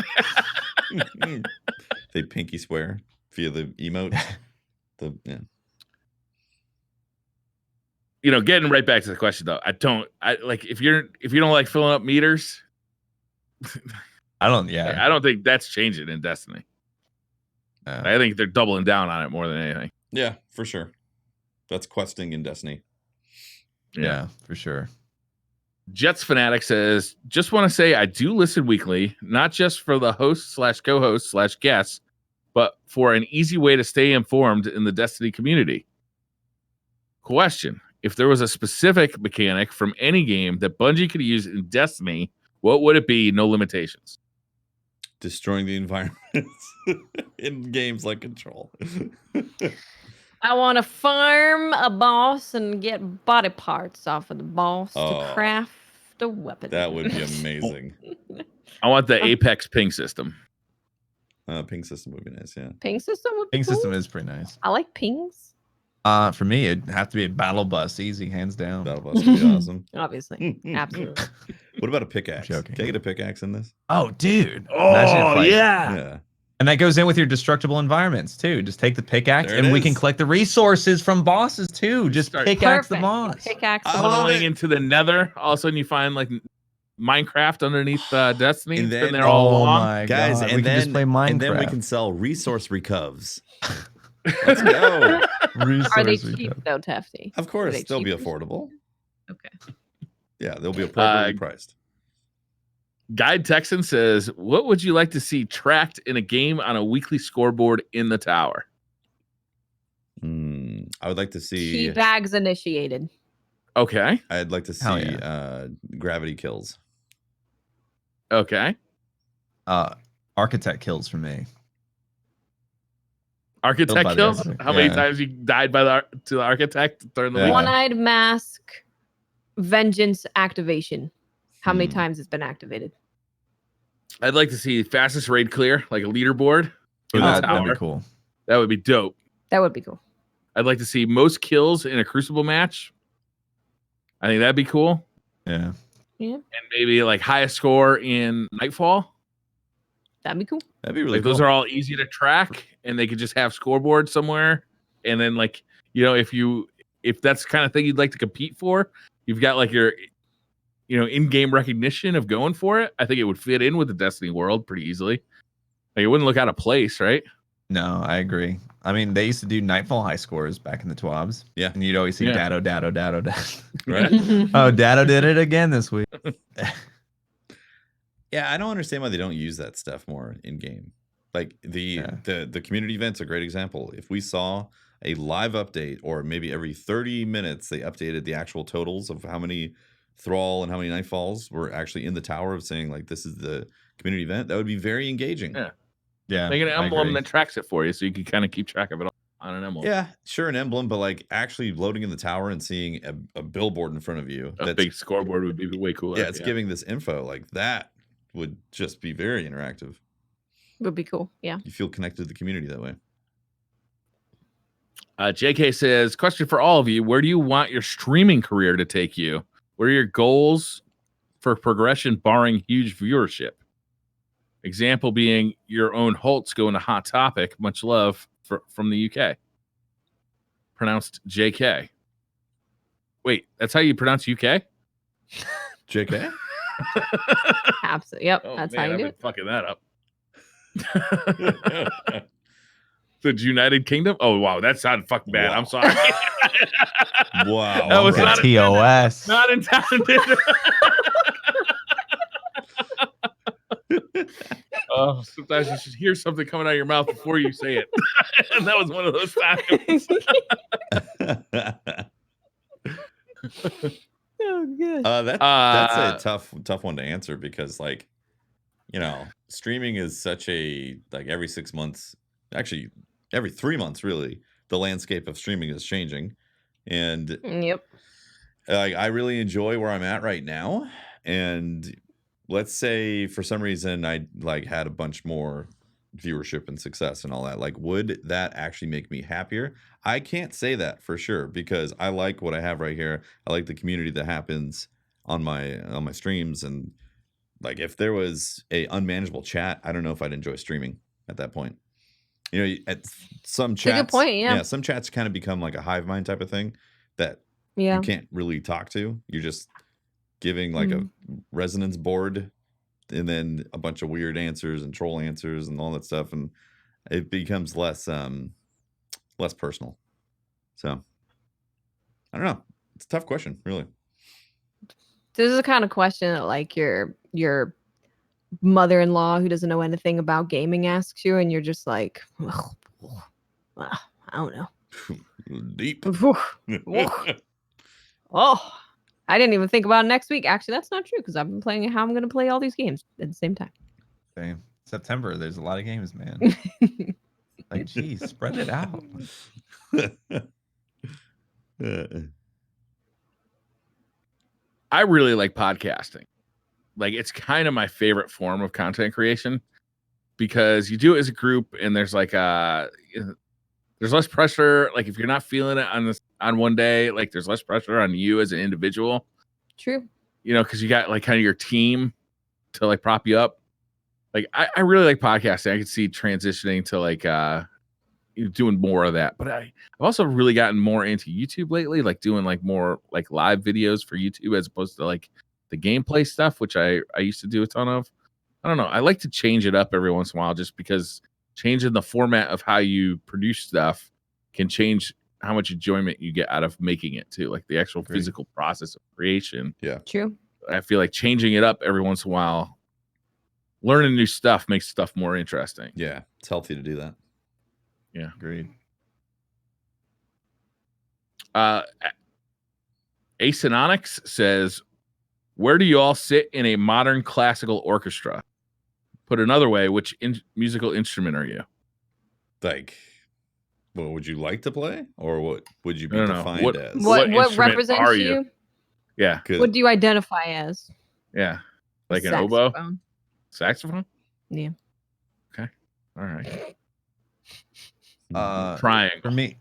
Speaker 1: They pinky swear via the emote.
Speaker 4: Getting right back to the question though, I like if you don't like filling up meters,
Speaker 3: I don't
Speaker 4: think that's changing in Destiny.
Speaker 3: know.
Speaker 4: I think they're doubling down on it more than anything.
Speaker 1: Yeah, for sure. That's questing in Destiny.
Speaker 3: Yeah, for sure.
Speaker 4: Jets Fanatic says, just want to say I do listen weekly, not just for the host/co-host/guests, but for an easy way to stay informed in the Destiny community. Question: if there was a specific mechanic from any game that Bungie could use in Destiny, what would it be? No limitations.
Speaker 1: Destroying the environment in games like Control.
Speaker 2: I want to farm a boss and get body parts off of the boss to craft a weapon.
Speaker 1: That would be amazing.
Speaker 4: I want the Apex ping system.
Speaker 1: Ping system would be nice, yeah.
Speaker 2: Ping system would be
Speaker 3: Ping
Speaker 2: cool.
Speaker 3: system is pretty nice.
Speaker 2: I like pings.
Speaker 3: For me, it'd have to be a battle bus, easy, hands down.
Speaker 1: Battle Bus would be awesome.
Speaker 2: Obviously. Absolutely.
Speaker 1: What about a pickaxe?
Speaker 3: Joking.
Speaker 1: Can I get a pickaxe in this?
Speaker 3: Oh, dude. Imagine if, like-
Speaker 1: Yeah.
Speaker 3: And that goes in with your destructible environments too. Just take the pickaxe,
Speaker 1: There it
Speaker 3: and we
Speaker 1: is.
Speaker 3: can collect the resources from bosses too. Just
Speaker 4: Start-
Speaker 3: pickaxe the
Speaker 2: Perfect.
Speaker 3: boss.
Speaker 2: Pickaxe the
Speaker 1: I love
Speaker 2: boss.
Speaker 4: Falling into the Nether, all of a sudden you find like Minecraft underneath Destiny.
Speaker 1: And
Speaker 4: It's
Speaker 1: then-
Speaker 4: been there all along.
Speaker 3: my
Speaker 1: Guys,
Speaker 3: god!
Speaker 1: and
Speaker 3: we
Speaker 1: then
Speaker 3: can just play Minecraft.
Speaker 1: and then we can sell resource recovs. Let's go.
Speaker 2: Are they
Speaker 3: Resource
Speaker 2: cheap
Speaker 3: recap.
Speaker 2: though, Tefty?
Speaker 1: Of course,
Speaker 2: they
Speaker 1: they'll be
Speaker 2: cheap?
Speaker 1: affordable.
Speaker 2: Okay.
Speaker 1: Yeah, they'll be appropriately priced.
Speaker 4: Guide Texan says, what would you like to see tracked in a game on a weekly scoreboard in the tower?
Speaker 1: I would like to see.
Speaker 2: Key bags initiated.
Speaker 4: Okay.
Speaker 1: I'd like to see
Speaker 3: Hell yeah.
Speaker 1: gravity kills.
Speaker 4: Okay.
Speaker 3: Architect kills for me.
Speaker 4: Architect
Speaker 3: Killed by the
Speaker 4: kills?
Speaker 3: architect.
Speaker 4: How many
Speaker 3: Yeah.
Speaker 4: times you died to the architect during the
Speaker 3: Yeah.
Speaker 4: week?
Speaker 2: One-eyed mask vengeance activation. How many times it's been activated?
Speaker 4: I'd like to see fastest raid clear, like a leaderboard in the
Speaker 3: That'd
Speaker 4: tower.
Speaker 3: be cool.
Speaker 4: That would be dope.
Speaker 2: That would be cool.
Speaker 4: I'd like to see most kills in a Crucible match. I think that'd be cool.
Speaker 3: Yeah.
Speaker 4: And maybe like highest score in Nightfall.
Speaker 2: That'd be cool.
Speaker 1: That'd be really
Speaker 4: Like
Speaker 1: cool.
Speaker 4: those are all easy to track, and they could just have scoreboard somewhere. And then like, if that's the kind of thing you'd like to compete for, you've got like your in-game recognition of going for it. I think it would fit in with the Destiny world pretty easily. Like it wouldn't look out of place, right?
Speaker 3: No, I agree. I mean, they used to do Nightfall high scores back in the TWABs.
Speaker 1: Yeah.
Speaker 3: And you'd always see
Speaker 4: Yeah.
Speaker 3: Dado.
Speaker 1: Right?
Speaker 3: Oh, Dado did it again this week.
Speaker 1: Yeah, I don't understand why they don't use that stuff more in game. Like the community event's a great example. If we saw a live update, or maybe every 30 minutes they updated the actual totals of how many Thrall and how many Nightfalls were actually in the tower, of saying like this is the community event, that would be very engaging.
Speaker 4: Yeah.
Speaker 3: Yeah.
Speaker 4: Make an
Speaker 3: I
Speaker 4: emblem
Speaker 3: agree.
Speaker 4: that tracks it for you, so you can kind of keep track of it on an emblem.
Speaker 1: Yeah, sure, an emblem, but like actually loading in the tower and seeing a billboard in front of you.
Speaker 4: A big scoreboard would be way cooler.
Speaker 1: Yeah, it's giving this info. Like that would just be very interactive.
Speaker 2: Would be cool. Yeah.
Speaker 1: You feel connected to the community that way.
Speaker 4: JK says, question for all of you. Where do you want your streaming career to take you? What are your goals for progression barring huge viewership? Example being your own Holtz going to Hot Topic. Much love from the UK. Pronounced JK. Wait, that's how you pronounce UK?
Speaker 1: JK?
Speaker 2: Absolutely. Yep.
Speaker 4: Oh,
Speaker 2: That's
Speaker 4: man,
Speaker 2: how you
Speaker 4: I've
Speaker 2: do
Speaker 4: been
Speaker 2: it.
Speaker 4: fucking that up. The United Kingdom? Oh, wow. That sounded fucking bad.
Speaker 1: Wow.
Speaker 4: I'm sorry.
Speaker 1: Wow.
Speaker 4: That was
Speaker 3: Welcome
Speaker 4: not
Speaker 3: to TOS.
Speaker 4: Not intended. Oh, sometimes you should hear something coming out of your mouth before you say it. And that was one of those times.
Speaker 2: Oh, good.
Speaker 1: That's a tough one to answer, because like, you know, streaming is such a, like, every 6 months, actually every 3 months really, the landscape of streaming is changing. And
Speaker 2: Yep.
Speaker 1: I really enjoy where I'm at right now. And let's say for some reason I like had a bunch more viewership and success and all that, like, would that actually make me happier? I can't say that for sure, because I like what I have right here. I like the community that happens on my streams, and like if there was a unmanageable chat, I don't know if I'd enjoy streaming at that point. You know, at some
Speaker 2: That's a
Speaker 1: chats,
Speaker 2: good point. Yeah.
Speaker 1: some chats kind of become like a hive mind type of thing that
Speaker 2: Yeah.
Speaker 1: you can't really talk to. You're just giving like a resonance board, and then a bunch of weird answers and troll answers and all that stuff, and it becomes less personal. So I don't know. It's a tough question, really.
Speaker 2: This is the kind of question that like your mother-in-law who doesn't know anything about gaming asks you, and you're just like, I don't know.
Speaker 1: Deep.
Speaker 2: Oh, I didn't even think about next week. Actually, that's not true, because I've been playing how I'm going to play all these games at the same time.
Speaker 3: Same. September, there's a lot of games, man. Like, geez, spread it out.
Speaker 4: I really like podcasting. Like, it's kind of my favorite form of content creation, because you do it as a group, and there's like there's less pressure. Like, if you're not feeling it on one day, like there's less pressure on you as an individual.
Speaker 2: True.
Speaker 4: You know, because you got like kind of your team to like prop you up. Like, I really like podcasting. I could see transitioning to like doing more of that. But I've also really gotten more into YouTube lately, like doing like more like live videos for YouTube as opposed to like the gameplay stuff, which I used to do a ton of. I don't know. I like to change it up every once in a while, just because changing the format of how you produce stuff can change how much enjoyment you get out of making it too. Like the actual physical process of creation.
Speaker 1: Yeah.
Speaker 2: True.
Speaker 4: I feel like changing it up every once in a while, learning new stuff makes stuff more interesting.
Speaker 1: Yeah. It's healthy to do that.
Speaker 4: Yeah.
Speaker 3: Agreed.
Speaker 4: Asenonics says, where do you all sit in a modern classical orchestra? Put another way, which musical instrument are you?
Speaker 1: Like, what would you like to play, or what would you be
Speaker 4: I don't know.
Speaker 1: defined as?
Speaker 2: What
Speaker 4: instrument
Speaker 2: represents
Speaker 4: are
Speaker 2: you?
Speaker 4: Yeah.
Speaker 1: Good.
Speaker 2: What do you identify as?
Speaker 4: Yeah. Like an oboe?
Speaker 2: Saxophone.
Speaker 4: Saxophone?
Speaker 2: Yeah.
Speaker 4: Okay. All right.
Speaker 3: For
Speaker 4: Triangle.
Speaker 3: me,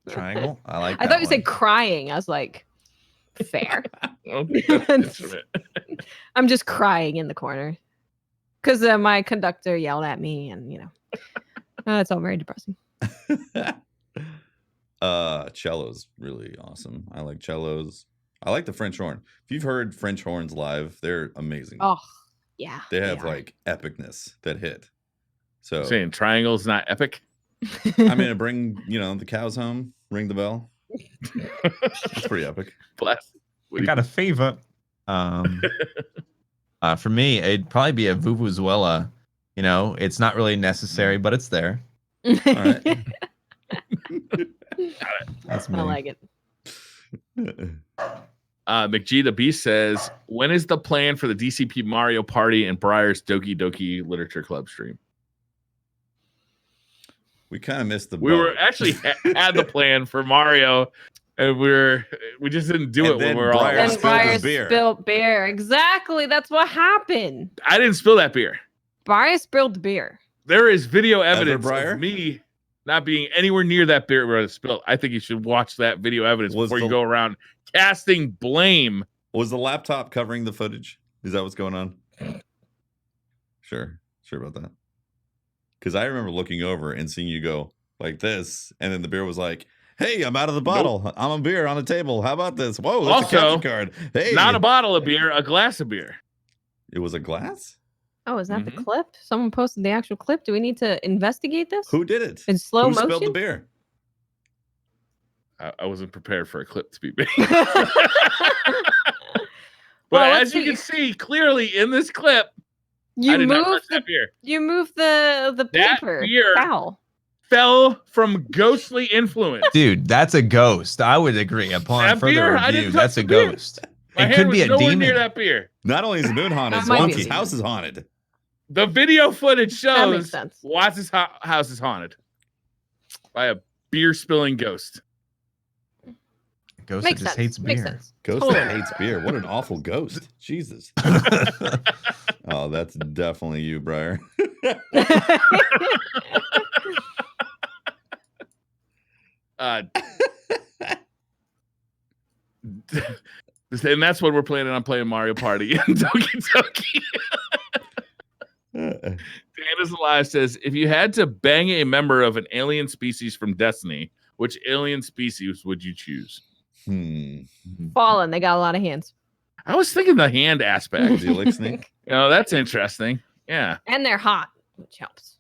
Speaker 3: triangle. I like.
Speaker 2: I
Speaker 3: that
Speaker 2: thought you
Speaker 3: one.
Speaker 2: said crying. I was like, fair.
Speaker 4: Instrument.
Speaker 2: I'm just crying in the corner because my conductor yelled at me, and you know, it's all very depressing.
Speaker 1: Cello's really awesome. I like cellos. I like the French horn. If you've heard French horns live, they're amazing.
Speaker 2: Oh, yeah.
Speaker 1: they have
Speaker 2: are.
Speaker 1: like epicness that hit. So
Speaker 4: Saying triangle's not epic?
Speaker 1: I'm gonna bring the cows home, ring the bell. It's pretty epic.
Speaker 4: Bless.
Speaker 3: I got a favor. For me, it'd probably be a Vuvuzuela. It's not really necessary, but it's there.
Speaker 1: All right.
Speaker 3: That's me.
Speaker 2: I like it.
Speaker 4: McGee the Beast says, when is the plan for the DCP Mario Party and Briar's Doki Doki Literature Club stream?
Speaker 1: We kind of missed the
Speaker 4: We
Speaker 1: boat.
Speaker 4: were actually had the plan for Mario, and we just didn't do
Speaker 1: And
Speaker 4: it
Speaker 1: then
Speaker 4: when we were all.
Speaker 1: Briar
Speaker 2: And
Speaker 1: spilled
Speaker 2: Briar
Speaker 1: his beer.
Speaker 2: spilled beer. Exactly. That's what happened.
Speaker 4: I didn't spill that beer.
Speaker 2: Briar spilled beer.
Speaker 4: There is video evidence
Speaker 1: Briar?
Speaker 4: of me not being anywhere near that beer where it spilled. I think you should watch that video evidence
Speaker 1: Was
Speaker 4: before you
Speaker 1: the-
Speaker 4: go around casting blame.
Speaker 1: Was the laptop covering the footage? Is that what's going on? Sure about that. Because I remember looking over and seeing you go like this, and then the beer was like, "Hey, I'm out of the bottle. I'm a beer on the table. How about this? Whoa, that's a
Speaker 4: Also,
Speaker 1: capture card. Hey,
Speaker 4: Not a bottle of beer, a glass of beer.
Speaker 1: It was a glass.
Speaker 2: Oh, is that the
Speaker 4: Mhm.
Speaker 2: clip? Someone posted the actual clip. Do we need to investigate this
Speaker 1: Who did it?
Speaker 2: in slow
Speaker 1: Who spilled the
Speaker 2: motion?
Speaker 1: beer?
Speaker 4: I wasn't prepared for a clip to be made.
Speaker 2: Well,
Speaker 4: But
Speaker 2: let's
Speaker 4: as you
Speaker 2: see.
Speaker 4: can see clearly in this clip, I
Speaker 2: You
Speaker 4: did not touch
Speaker 2: moved
Speaker 4: that beer.
Speaker 2: you moved the
Speaker 4: That
Speaker 2: paper
Speaker 4: beer-
Speaker 2: towel.
Speaker 4: Fell from ghostly influence.
Speaker 3: Dude, that's a ghost. I would agree. Upon
Speaker 4: That
Speaker 3: further
Speaker 4: beer? I
Speaker 3: review,
Speaker 4: didn't touch
Speaker 3: that's a
Speaker 4: the beer.
Speaker 3: ghost.
Speaker 4: My
Speaker 3: It
Speaker 4: hand
Speaker 3: could
Speaker 4: was
Speaker 3: be a
Speaker 4: nowhere
Speaker 3: demon.
Speaker 4: near that beer.
Speaker 1: Not only is the moon haunted,
Speaker 2: That might be a
Speaker 1: Wonky's
Speaker 2: demon.
Speaker 1: house is haunted.
Speaker 4: The video footage
Speaker 2: That makes
Speaker 4: shows
Speaker 2: sense.
Speaker 4: Watts' house is haunted by a beer spilling ghost.
Speaker 3: Ghost
Speaker 2: Makes
Speaker 3: that just
Speaker 2: sense.
Speaker 3: hates
Speaker 2: Makes
Speaker 3: beer.
Speaker 2: sense.
Speaker 1: Ghost
Speaker 2: Totally.
Speaker 1: that hates beer. What an awful ghost. Jesus. Oh, that's definitely you, Briar.
Speaker 4: And that's what we're planning on playing Mario Party and Doki Doki. Dan is Alive says, if you had to bang a member of an alien species from Destiny, which alien species would you choose?
Speaker 2: Fallen. They got a lot of hands.
Speaker 4: I was thinking the hand aspect.
Speaker 1: The elixir snake.
Speaker 4: That's interesting. Yeah.
Speaker 2: And they're hot, which helps.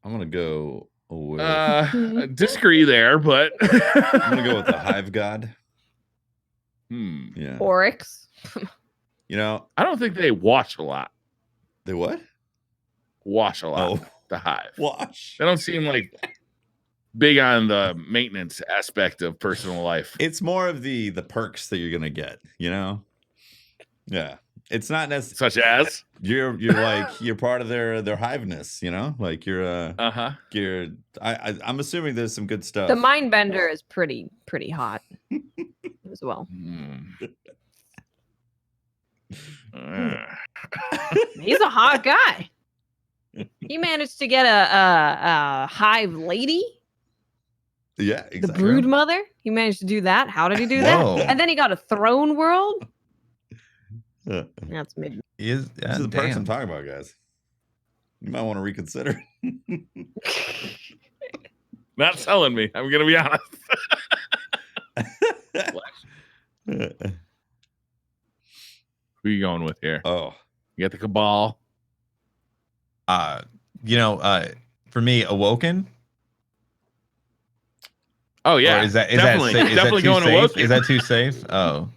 Speaker 1: I'm gonna go with
Speaker 4: Disagree there, but
Speaker 1: I'm gonna go with the hive god. Yeah.
Speaker 2: Oryx.
Speaker 4: I don't think they wash a lot.
Speaker 1: They what?
Speaker 4: Wash a lot.
Speaker 1: Oh,
Speaker 4: The hive.
Speaker 1: wash.
Speaker 4: They don't seem like big on the maintenance aspect of personal life.
Speaker 1: It's more of the perks that you're gonna get, Yeah. It's not necessarily
Speaker 4: Such as
Speaker 1: you're like you're part of their hiveness, like you're I'm assuming there's some good stuff.
Speaker 2: The mind bender is pretty hot as well. He's a hot guy. He managed to get a hive lady,
Speaker 1: Yeah,
Speaker 2: the
Speaker 1: exactly.
Speaker 2: brood mother. He managed to do that. How did he do
Speaker 3: Whoa.
Speaker 2: that? And then he got a throne world.
Speaker 1: Yeah.
Speaker 2: That's mid.
Speaker 3: He is,
Speaker 1: This is the perks I'm
Speaker 3: damn.
Speaker 1: talking about, guys. You might want to reconsider.
Speaker 4: not selling me. I'm gonna be honest. Who you going with here?
Speaker 1: Oh,
Speaker 4: You got the Cabal.
Speaker 3: For me, Awoken.
Speaker 4: Oh yeah,
Speaker 3: Or is that
Speaker 4: definitely,
Speaker 3: is that
Speaker 4: definitely
Speaker 3: too
Speaker 4: going to
Speaker 3: safe?
Speaker 4: Woken.
Speaker 3: Is that too safe? Oh,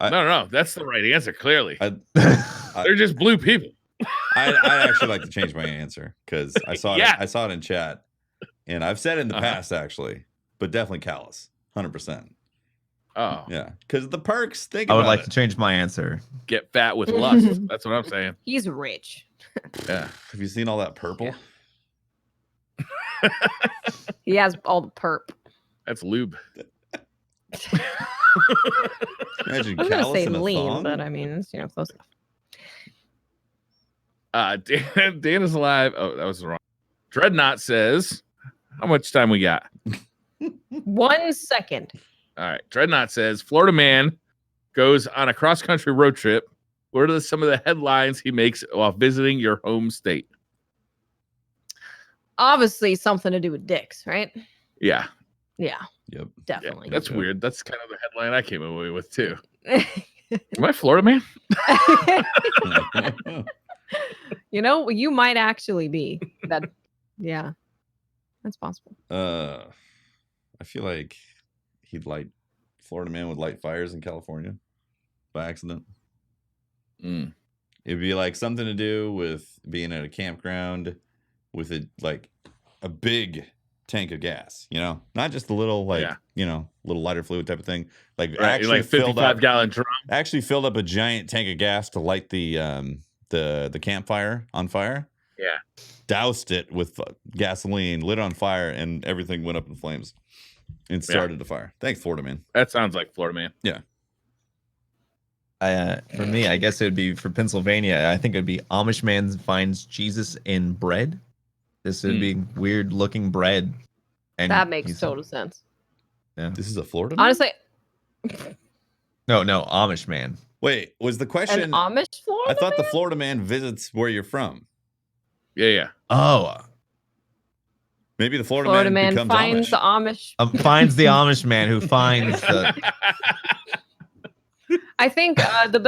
Speaker 4: No, that's the right answer. Clearly,
Speaker 1: I
Speaker 4: they're just blue people.
Speaker 1: I actually like to change my answer because I saw
Speaker 4: Yeah.
Speaker 1: it. I saw it in chat, and I've said it in the
Speaker 4: Uh-huh.
Speaker 1: past actually, but definitely Callus, 100%.
Speaker 4: Oh,
Speaker 1: Yeah, because the perks. Think
Speaker 3: I would
Speaker 1: about
Speaker 3: like
Speaker 1: it.
Speaker 3: to change my answer.
Speaker 4: get fat with lust. That's what I'm saying.
Speaker 2: He's rich.
Speaker 4: Yeah.
Speaker 1: Have you seen all that purple?
Speaker 2: He has all the perp.
Speaker 4: That's lube.
Speaker 1: Imagine
Speaker 2: I was gonna
Speaker 1: Callus
Speaker 2: say
Speaker 1: in a
Speaker 2: lean,
Speaker 1: thong.
Speaker 2: but I mean, it's close enough.
Speaker 4: Dan is alive. Oh, that was wrong. Dreadnought says, how much time we got?
Speaker 2: 1 second.
Speaker 4: All right. Dreadnought says, Florida man goes on a cross-country road trip. What are some of the headlines he makes while visiting your home state?
Speaker 2: Obviously, something to do with dicks, right?
Speaker 4: Yeah.
Speaker 2: Yeah,
Speaker 1: Yep.
Speaker 4: Yeah,
Speaker 2: definitely.
Speaker 4: that's weird. That's kind of the headline I came away with, too. Am I Florida man?
Speaker 2: You might actually be that. Yeah. That's possible.
Speaker 1: I feel like Florida man would light fires in California by accident.
Speaker 4: Mm.
Speaker 1: It'd be like something to do with being at a campground with a big tank of gas, not just a little little lighter fluid type of thing. Like
Speaker 4: Right,
Speaker 1: actually
Speaker 4: like
Speaker 1: filled up
Speaker 4: 55-gallon drum.
Speaker 1: actually filled up a giant tank of gas to light the campfire on fire.
Speaker 4: Yeah.
Speaker 1: Doused it with gasoline, lit it on fire, and everything went up in flames and started the fire. Thanks, Florida man.
Speaker 4: That sounds like Florida man.
Speaker 1: Yeah.
Speaker 3: For me, I guess it would be for Pennsylvania. I think it'd be Amish man finds Jesus in bread. This would be weird looking bread. And
Speaker 2: That makes total sense.
Speaker 3: Yeah.
Speaker 1: This is a Florida man?
Speaker 2: Honestly,
Speaker 3: No, Amish man.
Speaker 1: Wait, was the
Speaker 2: an
Speaker 1: question?
Speaker 2: Amish Florida
Speaker 1: I thought the
Speaker 2: man?
Speaker 1: Florida man visits where you're from.
Speaker 4: Yeah.
Speaker 3: Oh,
Speaker 1: Maybe the Florida
Speaker 2: Florida
Speaker 1: man
Speaker 2: man
Speaker 1: becomes
Speaker 2: finds
Speaker 1: Amish.
Speaker 2: the Amish.
Speaker 3: finds the Amish man who finds the.
Speaker 2: I think the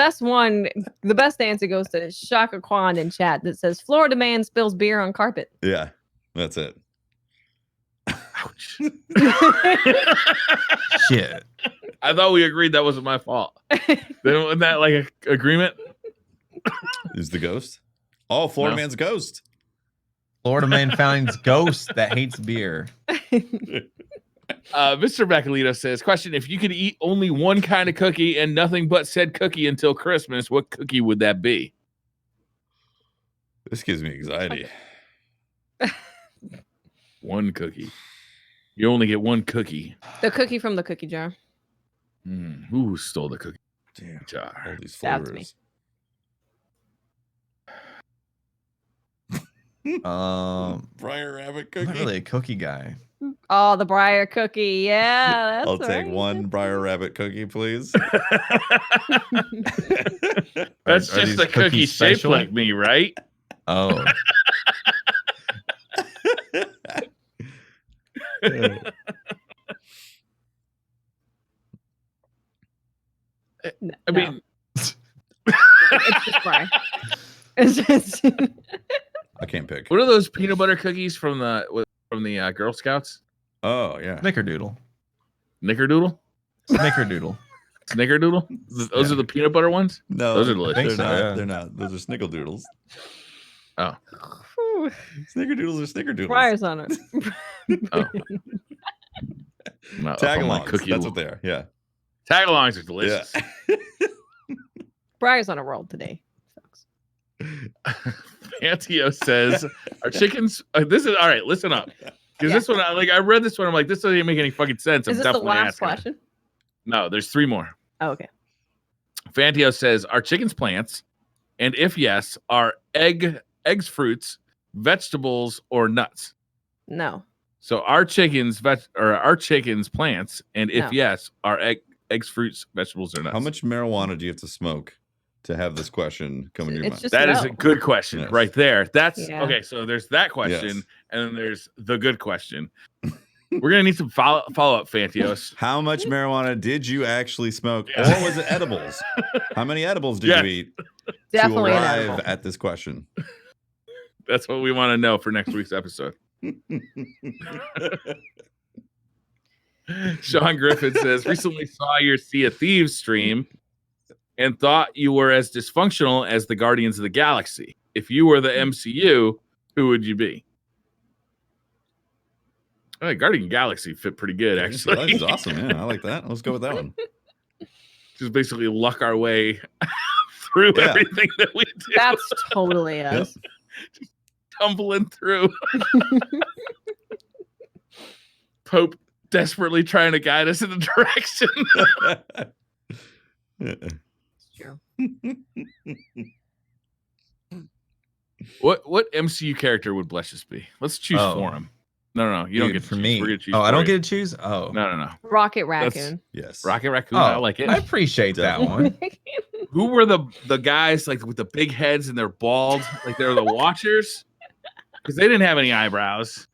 Speaker 2: best answer goes to Shaka Kwan in chat that says Florida man spills beer on carpet.
Speaker 1: Yeah, that's it.
Speaker 4: Ouch.
Speaker 3: Shit.
Speaker 4: I thought we agreed that wasn't my fault. Isn't that like an agreement?
Speaker 1: Is the ghost? Oh, Florida
Speaker 4: No.
Speaker 1: man's ghost.
Speaker 3: Florida man finds ghost that hates beer.
Speaker 4: Mr. Bacalito says, question, if you could eat only one kind of cookie and nothing but said cookie until Christmas, what cookie would that be?
Speaker 1: This gives me anxiety.
Speaker 4: One cookie. You only get one cookie.
Speaker 2: The cookie from the cookie jar.
Speaker 4: Who stole the cookie
Speaker 1: Damn, all
Speaker 4: jar?
Speaker 1: these
Speaker 2: That's me.
Speaker 1: flavors. Briar rabbit
Speaker 3: I'm
Speaker 1: cookie.
Speaker 3: not really a cookie guy.
Speaker 2: Oh, the Briar cookie. Yeah, that's
Speaker 1: I'll take
Speaker 2: right.
Speaker 1: one Briar rabbit cookie, please.
Speaker 4: That's
Speaker 3: Are
Speaker 4: just
Speaker 3: these
Speaker 4: a cookie
Speaker 3: cookies
Speaker 4: shaped
Speaker 3: special?
Speaker 4: like me, right?
Speaker 3: Oh.
Speaker 2: No,
Speaker 4: I mean,
Speaker 2: it's just Briar. It's just
Speaker 1: I can't pick.
Speaker 4: what are those peanut butter cookies from the Girl Scouts?
Speaker 1: Oh yeah.
Speaker 3: Snickerdoodle.
Speaker 4: Snickerdoodle?
Speaker 3: Snickerdoodle.
Speaker 4: Snickerdoodle? Those are the peanut butter ones?
Speaker 1: No,
Speaker 4: Those are
Speaker 1: they're
Speaker 4: delicious.
Speaker 1: not.
Speaker 3: Yeah.
Speaker 1: They're not. Those are snickerdoodles.
Speaker 4: Oh.
Speaker 1: Snickerdoodles are snickerdoodles.
Speaker 2: Briar's on it.
Speaker 4: Oh. I'm not up on my
Speaker 1: Tagalongs.
Speaker 4: cookie.
Speaker 1: That's what they are. Yeah.
Speaker 4: Tagalongs are delicious.
Speaker 1: Yeah.
Speaker 2: Briar's on a roll today, folks.
Speaker 4: Antio says, "Our chickens." This is all right. Listen up, because this one, I read this one. I'm like, this doesn't even make any fucking sense. I'm
Speaker 2: Is this the
Speaker 4: definitely
Speaker 2: last
Speaker 4: asking it.
Speaker 2: question?
Speaker 4: No, there's 3 more.
Speaker 2: Oh, okay.
Speaker 4: Fantio says, "Are chickens plants? And if yes, are eggs fruits, vegetables, or nuts?"
Speaker 2: No.
Speaker 4: So are chickens are chickens plants? And if
Speaker 2: No.
Speaker 4: yes, are eggs fruits, vegetables, or nuts?
Speaker 1: How much marijuana do you have to smoke to have this question come into your
Speaker 2: It's
Speaker 1: mind?
Speaker 2: just
Speaker 4: That is
Speaker 2: no.
Speaker 4: a good question
Speaker 1: Yes.
Speaker 4: right there. That's
Speaker 2: Yeah.
Speaker 4: okay. So there's that question,
Speaker 1: Yes.
Speaker 4: and then there's the good question. We're gonna need some follow up, Fantios.
Speaker 1: How much marijuana did you actually smoke,
Speaker 4: Yeah.
Speaker 1: or was it edibles? How many edibles did
Speaker 4: Yes.
Speaker 1: you eat
Speaker 2: Definitely
Speaker 1: to
Speaker 2: an
Speaker 1: arrive
Speaker 2: edible.
Speaker 1: at this question?
Speaker 4: That's what we want to know for next week's episode. Sean Griffin says, recently saw your Sea of Thieves stream and thought you were as dysfunctional as the Guardians of the Galaxy. If you were the MCU, who would you be? Oh, Guardian of the Galaxy fit pretty good,
Speaker 1: That
Speaker 4: actually.
Speaker 1: is awesome. Yeah, I like that. Let's go with that one.
Speaker 4: Just basically luck our way through
Speaker 1: Yeah.
Speaker 4: everything that we do.
Speaker 2: That's totally us.
Speaker 4: Tumbling through. Pope desperately trying to guide us in the direction.
Speaker 2: True.
Speaker 4: What MCU character would Blessious be? Let's choose for him. No, you don't
Speaker 3: Dude,
Speaker 4: get to
Speaker 3: for
Speaker 4: choose.
Speaker 3: me.
Speaker 4: We're gonna choose
Speaker 3: Oh, I
Speaker 4: for
Speaker 3: don't
Speaker 4: you.
Speaker 3: get to choose? Oh.
Speaker 4: No.
Speaker 2: Rocket Raccoon.
Speaker 1: Yes.
Speaker 4: Rocket Raccoon.
Speaker 3: Oh,
Speaker 4: I like it.
Speaker 3: I appreciate that one.
Speaker 4: Who were the guys like with the big heads and they're bald? Like they're the Watchers? Because they didn't have any eyebrows.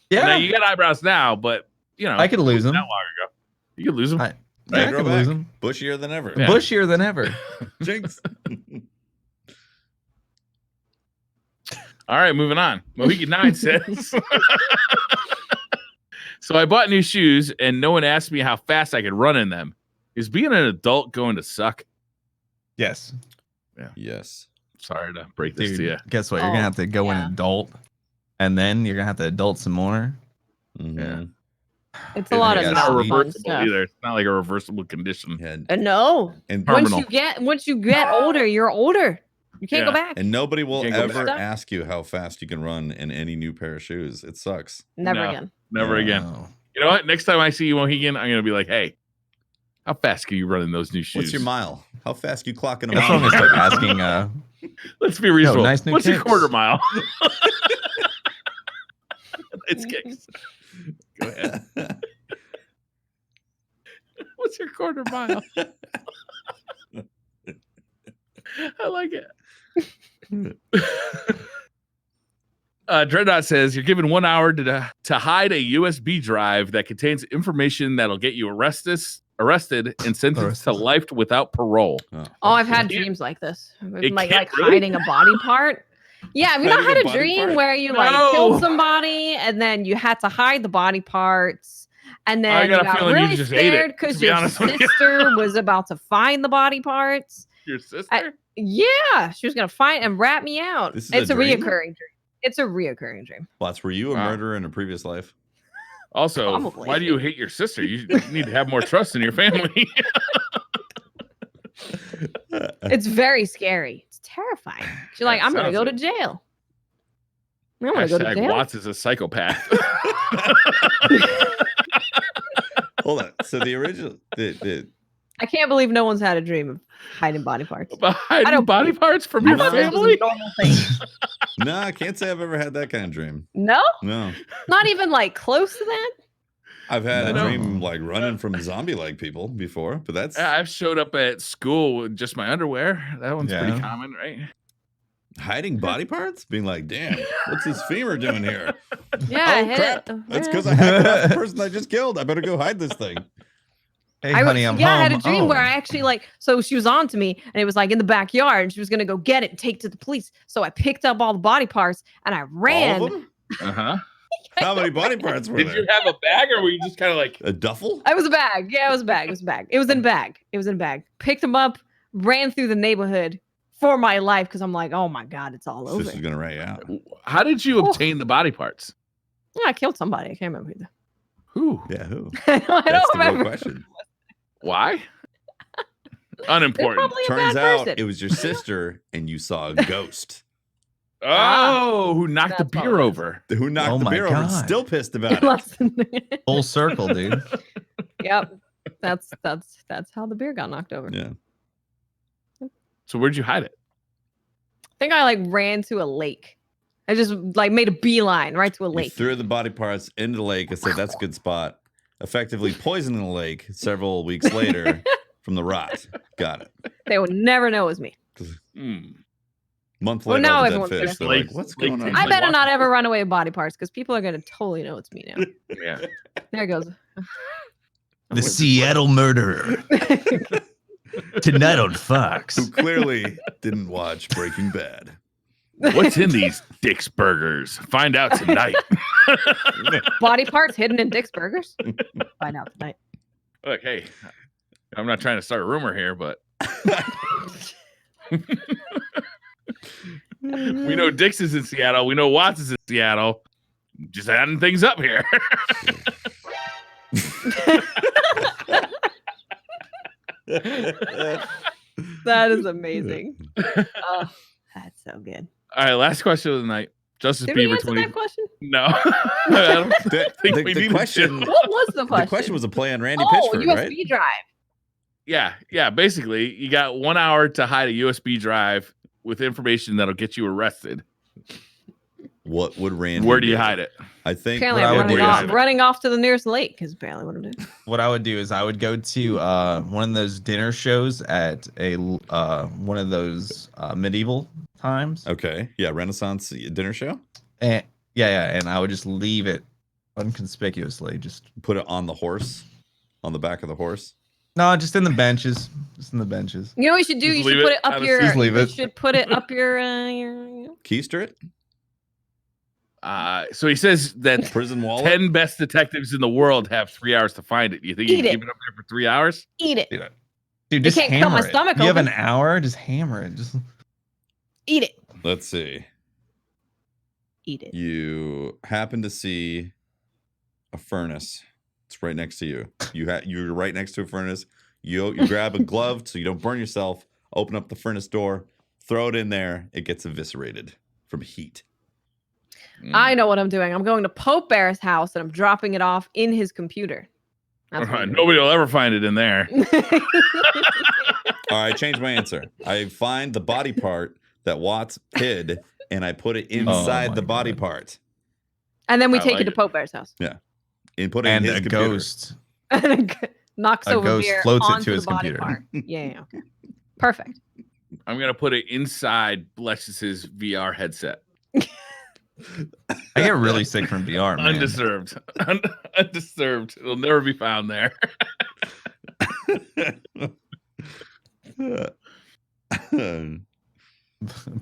Speaker 3: Yeah.
Speaker 4: Now you got eyebrows now, but you know
Speaker 3: I could lose them.
Speaker 4: not long ago. You could lose them.
Speaker 3: I
Speaker 1: They
Speaker 3: could
Speaker 1: grow
Speaker 3: lose
Speaker 1: back.
Speaker 3: them.
Speaker 1: Bushier than ever.
Speaker 4: Yeah.
Speaker 3: Bushier than ever.
Speaker 1: Jinx.
Speaker 4: All right, moving on. Mohegan 9 says, so I bought new shoes and no one asked me how fast I could run in them. Is being an adult going to suck?
Speaker 3: Yes.
Speaker 4: Yeah.
Speaker 1: Yes.
Speaker 4: Sorry to break this to you.
Speaker 3: Guess what? You're gonna have to go in adult, and then you're gonna have to adult some more.
Speaker 1: Mm-hmm.
Speaker 2: It's a lot of
Speaker 4: It's
Speaker 2: not
Speaker 4: not
Speaker 2: fun
Speaker 4: reversible
Speaker 2: stuff.
Speaker 4: either. It's not like a reversible condition.
Speaker 2: No.
Speaker 1: And
Speaker 4: Terminal.
Speaker 2: Once you get older, you're older. You can't go back.
Speaker 1: And nobody will
Speaker 4: Can't go
Speaker 1: ever
Speaker 2: back.
Speaker 1: ask you how fast you can run in any new pair of shoes. It sucks.
Speaker 2: Never
Speaker 4: No.
Speaker 2: again.
Speaker 4: Never again.
Speaker 3: No.
Speaker 4: You know what? Next time I see you, Mohegan, I'm gonna be like, hey, how fast can you run in those new shoes?
Speaker 1: What's your mile? How fast you clocking a
Speaker 3: That's what I'm
Speaker 1: mile?
Speaker 3: gonna start asking.
Speaker 4: Let's be reasonable.
Speaker 3: nice new
Speaker 4: What's your
Speaker 3: kicks.
Speaker 4: quarter mile? It's kicks. Go ahead. What's your quarter mile? I like it. Dreadnought says you're given 1 hour to hide a USB drive that contains information that'll get you arrested and sentenced to life without parole.
Speaker 2: Oh, I've had
Speaker 4: It can't-
Speaker 2: dreams like this.
Speaker 4: it
Speaker 2: Like
Speaker 4: can't really?
Speaker 2: hiding a body part. Yeah, have you not
Speaker 1: Hiding
Speaker 2: had
Speaker 1: a
Speaker 2: a
Speaker 1: body
Speaker 2: dream
Speaker 1: part?
Speaker 2: where you
Speaker 4: No.
Speaker 2: like killed somebody and then you had to hide the body parts and then you
Speaker 4: got a
Speaker 2: got
Speaker 4: feeling you
Speaker 2: really
Speaker 4: just ate it,
Speaker 2: scared
Speaker 4: to
Speaker 2: because
Speaker 4: be
Speaker 2: your
Speaker 4: honest with you.
Speaker 2: sister was about to find the body parts?
Speaker 4: Your sister?
Speaker 2: Yeah, she was gonna find and rat me out.
Speaker 1: This is
Speaker 2: It's
Speaker 1: a
Speaker 2: a
Speaker 1: dream?
Speaker 2: reoccurring dream. It's a reoccurring dream.
Speaker 1: Watts, were you a
Speaker 4: Wow.
Speaker 1: murderer in a previous life?
Speaker 4: Also,
Speaker 2: Probably.
Speaker 4: why do you hate your sister? You need to have more trust in your family.
Speaker 2: It's very scary. It's terrifying. She's like,
Speaker 4: That
Speaker 2: I'm gonna
Speaker 4: sounds
Speaker 2: go to
Speaker 4: it.
Speaker 2: jail. I'm gonna go to
Speaker 4: Hashtag
Speaker 2: jail.
Speaker 4: Watts is a psychopath.
Speaker 1: Hold on. So the original,
Speaker 2: I can't believe no one's had a dream of hiding body parts.
Speaker 4: About hiding
Speaker 2: don't
Speaker 4: body
Speaker 2: believe-
Speaker 4: parts from
Speaker 2: I
Speaker 4: your
Speaker 2: thought this was a
Speaker 4: family?
Speaker 2: normal thing.
Speaker 1: no, I can't say I've ever had that kind of dream.
Speaker 2: No,
Speaker 1: No,
Speaker 2: not even like close to that.
Speaker 1: I've had
Speaker 3: No.
Speaker 1: a dream like running from zombie-like people before, but that's
Speaker 4: Yeah, I've showed up at school with just my underwear. That one's pretty
Speaker 3: Yeah.
Speaker 4: common, right?
Speaker 1: hiding body parts. Being like, damn, what's this femur doing here?
Speaker 2: Yeah, I
Speaker 1: Oh
Speaker 2: hit
Speaker 1: crap!
Speaker 2: it.
Speaker 1: That's
Speaker 2: Yeah.
Speaker 1: because I hacked off the person I just killed. I better go hide this thing.
Speaker 3: Hey,
Speaker 2: I
Speaker 3: honey, I'm home.
Speaker 2: I had a dream where
Speaker 3: Oh.
Speaker 2: I actually so she was on to me and it was like in the backyard and she was gonna go get it and take it to the police. So I picked up all the body parts and I ran.
Speaker 1: All of them?
Speaker 4: Uh-huh.
Speaker 1: How many body parts were
Speaker 4: Did
Speaker 1: there?
Speaker 4: you have a bag or were you just kind of like,
Speaker 1: A duffel?
Speaker 2: It was a bag. Yeah, it was a bag. It was a bag. It was in a bag. It was in a bag. Picked them up, ran through the neighborhood for my life because I'm like, oh my God, it's all over.
Speaker 1: This is gonna rat you out.
Speaker 4: how did you
Speaker 2: Oh.
Speaker 4: obtain the body parts?
Speaker 2: Yeah, I killed somebody. I can't remember either.
Speaker 4: Who?
Speaker 1: Yeah, who?
Speaker 2: I
Speaker 1: That's
Speaker 2: don't
Speaker 1: the real
Speaker 2: remember.
Speaker 1: question.
Speaker 4: Why?
Speaker 2: They're
Speaker 4: Unimportant.
Speaker 2: probably a
Speaker 1: Turns
Speaker 2: bad
Speaker 1: out
Speaker 2: person.
Speaker 1: it was your sister, and you saw a ghost
Speaker 4: Oh, who knocked the
Speaker 2: That's all
Speaker 4: beer
Speaker 2: it is.
Speaker 4: over?
Speaker 1: who knocked
Speaker 3: Oh
Speaker 1: the
Speaker 3: my
Speaker 1: beer over. And
Speaker 3: God.
Speaker 1: still pissed about it.
Speaker 2: Less than-
Speaker 3: Full circle, dude.
Speaker 2: Yep. That's how the beer got knocked over.
Speaker 1: Yeah.
Speaker 4: So where'd you hide it?
Speaker 2: I think I ran to a lake. I just made a beeline right to a
Speaker 1: You
Speaker 2: lake.
Speaker 1: threw the body parts into the lake and said, "That's a good spot." Effectively poisoning the lake several weeks later from the rot. Got it.
Speaker 2: They would never know it was me.
Speaker 4: Hmm.
Speaker 1: Month
Speaker 2: Well,
Speaker 1: later,
Speaker 2: now
Speaker 1: all the dead
Speaker 2: everyone's
Speaker 1: fish.
Speaker 2: gonna-
Speaker 1: They're like,
Speaker 4: Lake-
Speaker 1: "What's
Speaker 4: lake
Speaker 1: going on?"
Speaker 4: tastes
Speaker 2: I
Speaker 4: like
Speaker 2: better
Speaker 4: water.
Speaker 2: not ever run away with body parts because people are gonna totally know it's me now.
Speaker 4: Yeah.
Speaker 2: There it goes.
Speaker 3: The Seattle murderer. Tonight on Fox.
Speaker 1: Who clearly didn't watch Breaking Bad.
Speaker 4: What's in these Dick's burgers? Find out tonight.
Speaker 2: Body parts hidden in Dick's Burgers. Find out tonight.
Speaker 4: Look, hey, I'm not trying to start a rumor here, but we know Dick's is in Seattle. We know Watts is in Seattle. Just adding things up here.
Speaker 2: That is amazing. Oh, that's so good.
Speaker 4: All right, last question of the night. Justice
Speaker 2: Did we
Speaker 4: Beaver
Speaker 2: answer
Speaker 4: 20.
Speaker 2: that question?
Speaker 4: No. I don't
Speaker 1: The,
Speaker 4: think
Speaker 1: the-
Speaker 4: we
Speaker 1: the
Speaker 4: needed
Speaker 1: question,
Speaker 4: to.
Speaker 2: What was the question?
Speaker 1: the question was a play on Randy
Speaker 2: oh,
Speaker 1: Pitchford,
Speaker 2: USB
Speaker 1: right?
Speaker 2: drive.
Speaker 4: Yeah. Basically, you got 1 hour to hide a USB drive with information that'll get you arrested.
Speaker 1: What would Randy
Speaker 4: Where do you
Speaker 1: do?
Speaker 4: hide it?
Speaker 1: I think
Speaker 2: Apparently,
Speaker 3: what I
Speaker 2: I'm
Speaker 3: would
Speaker 2: running
Speaker 3: do
Speaker 2: off,
Speaker 3: is-
Speaker 2: running off to the nearest lake is apparently what I'm doing.
Speaker 3: What I would do is I would go to one of those dinner shows at a one of those medieval times.
Speaker 1: Okay. Yeah, Renaissance dinner show.
Speaker 3: And and I would just leave it unconspicuously. Just
Speaker 1: Put it on the horse, on the back of the horse.
Speaker 3: no, just in the benches. Just in the benches.
Speaker 2: You know what you should do?
Speaker 4: Just
Speaker 2: You
Speaker 4: leave
Speaker 2: should put
Speaker 4: it
Speaker 2: it up
Speaker 4: out of
Speaker 2: your.
Speaker 3: Just leave
Speaker 2: You
Speaker 3: it.
Speaker 2: should put it up your.
Speaker 1: Keister it.
Speaker 4: So he says that
Speaker 1: Prison wallet.
Speaker 4: 10 best detectives in the world have 3 hours to find it. You think you
Speaker 2: Eat
Speaker 4: can
Speaker 2: it.
Speaker 4: keep it up there for 3 hours?
Speaker 2: Eat it.
Speaker 3: Dude, just
Speaker 2: can't kill
Speaker 3: hammer
Speaker 2: my
Speaker 3: it.
Speaker 2: stomach
Speaker 3: You have
Speaker 2: open.
Speaker 3: an hour, just hammer it. Just
Speaker 2: Eat it.
Speaker 1: Let's see.
Speaker 2: Eat it.
Speaker 1: You happen to see a furnace. It's right next to you. You're right next to a furnace. You grab a glove so you don't burn yourself. Open up the furnace door. Throw it in there. It gets eviscerated from heat.
Speaker 2: I know what I'm doing. I'm going to Pope Bear's house and I'm dropping it off in his computer. That's what I'm doing.
Speaker 4: Nobody will ever find it in there.
Speaker 1: All right, I changed my answer. I find the body part that Watts hid, and I put it inside
Speaker 3: my
Speaker 1: the body
Speaker 3: God.
Speaker 1: part.
Speaker 2: And then we
Speaker 4: I
Speaker 2: take
Speaker 4: like
Speaker 2: it to
Speaker 4: it.
Speaker 2: Pope Bear's house.
Speaker 1: And put it
Speaker 3: and
Speaker 1: in his
Speaker 3: a
Speaker 1: computer.
Speaker 3: ghost.
Speaker 2: Knocks
Speaker 3: A
Speaker 2: over
Speaker 3: ghost
Speaker 2: beer
Speaker 3: floats it
Speaker 2: onto
Speaker 3: to
Speaker 2: the
Speaker 3: his
Speaker 2: body
Speaker 3: computer.
Speaker 2: part. Yeah, okay. Perfect.
Speaker 4: I'm going to put it inside Blessious's VR headset.
Speaker 3: I get really sick from VR, man.
Speaker 4: Undisturbed. Undisturbed. It'll never be found there.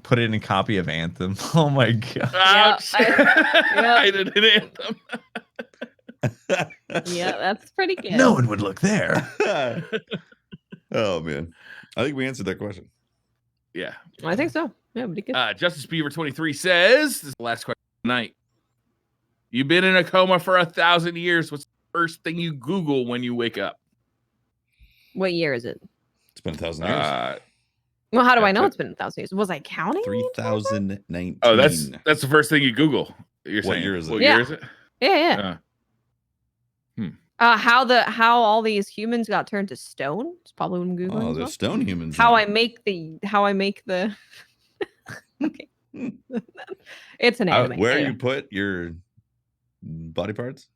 Speaker 3: Put it in a copy of Anthem. Oh my god.
Speaker 4: Ouch.
Speaker 2: I-
Speaker 4: I did an anthem.
Speaker 2: Yeah, that's pretty good.
Speaker 3: No one would look there.
Speaker 1: Oh man, I think we answered that question.
Speaker 4: Yeah.
Speaker 2: I think so. Yeah, pretty good.
Speaker 4: Justice Beaver 23 says, this is the last question tonight. You've been in a coma for 1,000 years. What's the first thing you Google when you wake up?
Speaker 2: What year is it?
Speaker 1: It's been 1,000 years.
Speaker 2: Well, how do
Speaker 4: Yeah,
Speaker 2: I know
Speaker 4: but-
Speaker 2: it's been 1,000 years? Was I counting?
Speaker 1: 3019.
Speaker 4: Oh, that's the first thing you Google. You're
Speaker 1: What
Speaker 4: saying.
Speaker 1: year is it?
Speaker 4: What
Speaker 2: Yeah.
Speaker 4: year is it?
Speaker 2: Yeah. How all these humans got turned to stone? It's probably what I'm googling.
Speaker 1: Oh,
Speaker 2: as well.
Speaker 1: there's stone humans.
Speaker 2: How
Speaker 1: now.
Speaker 2: I make the okay. It's an anime.
Speaker 1: Where
Speaker 2: Anyway.
Speaker 1: you put your body parts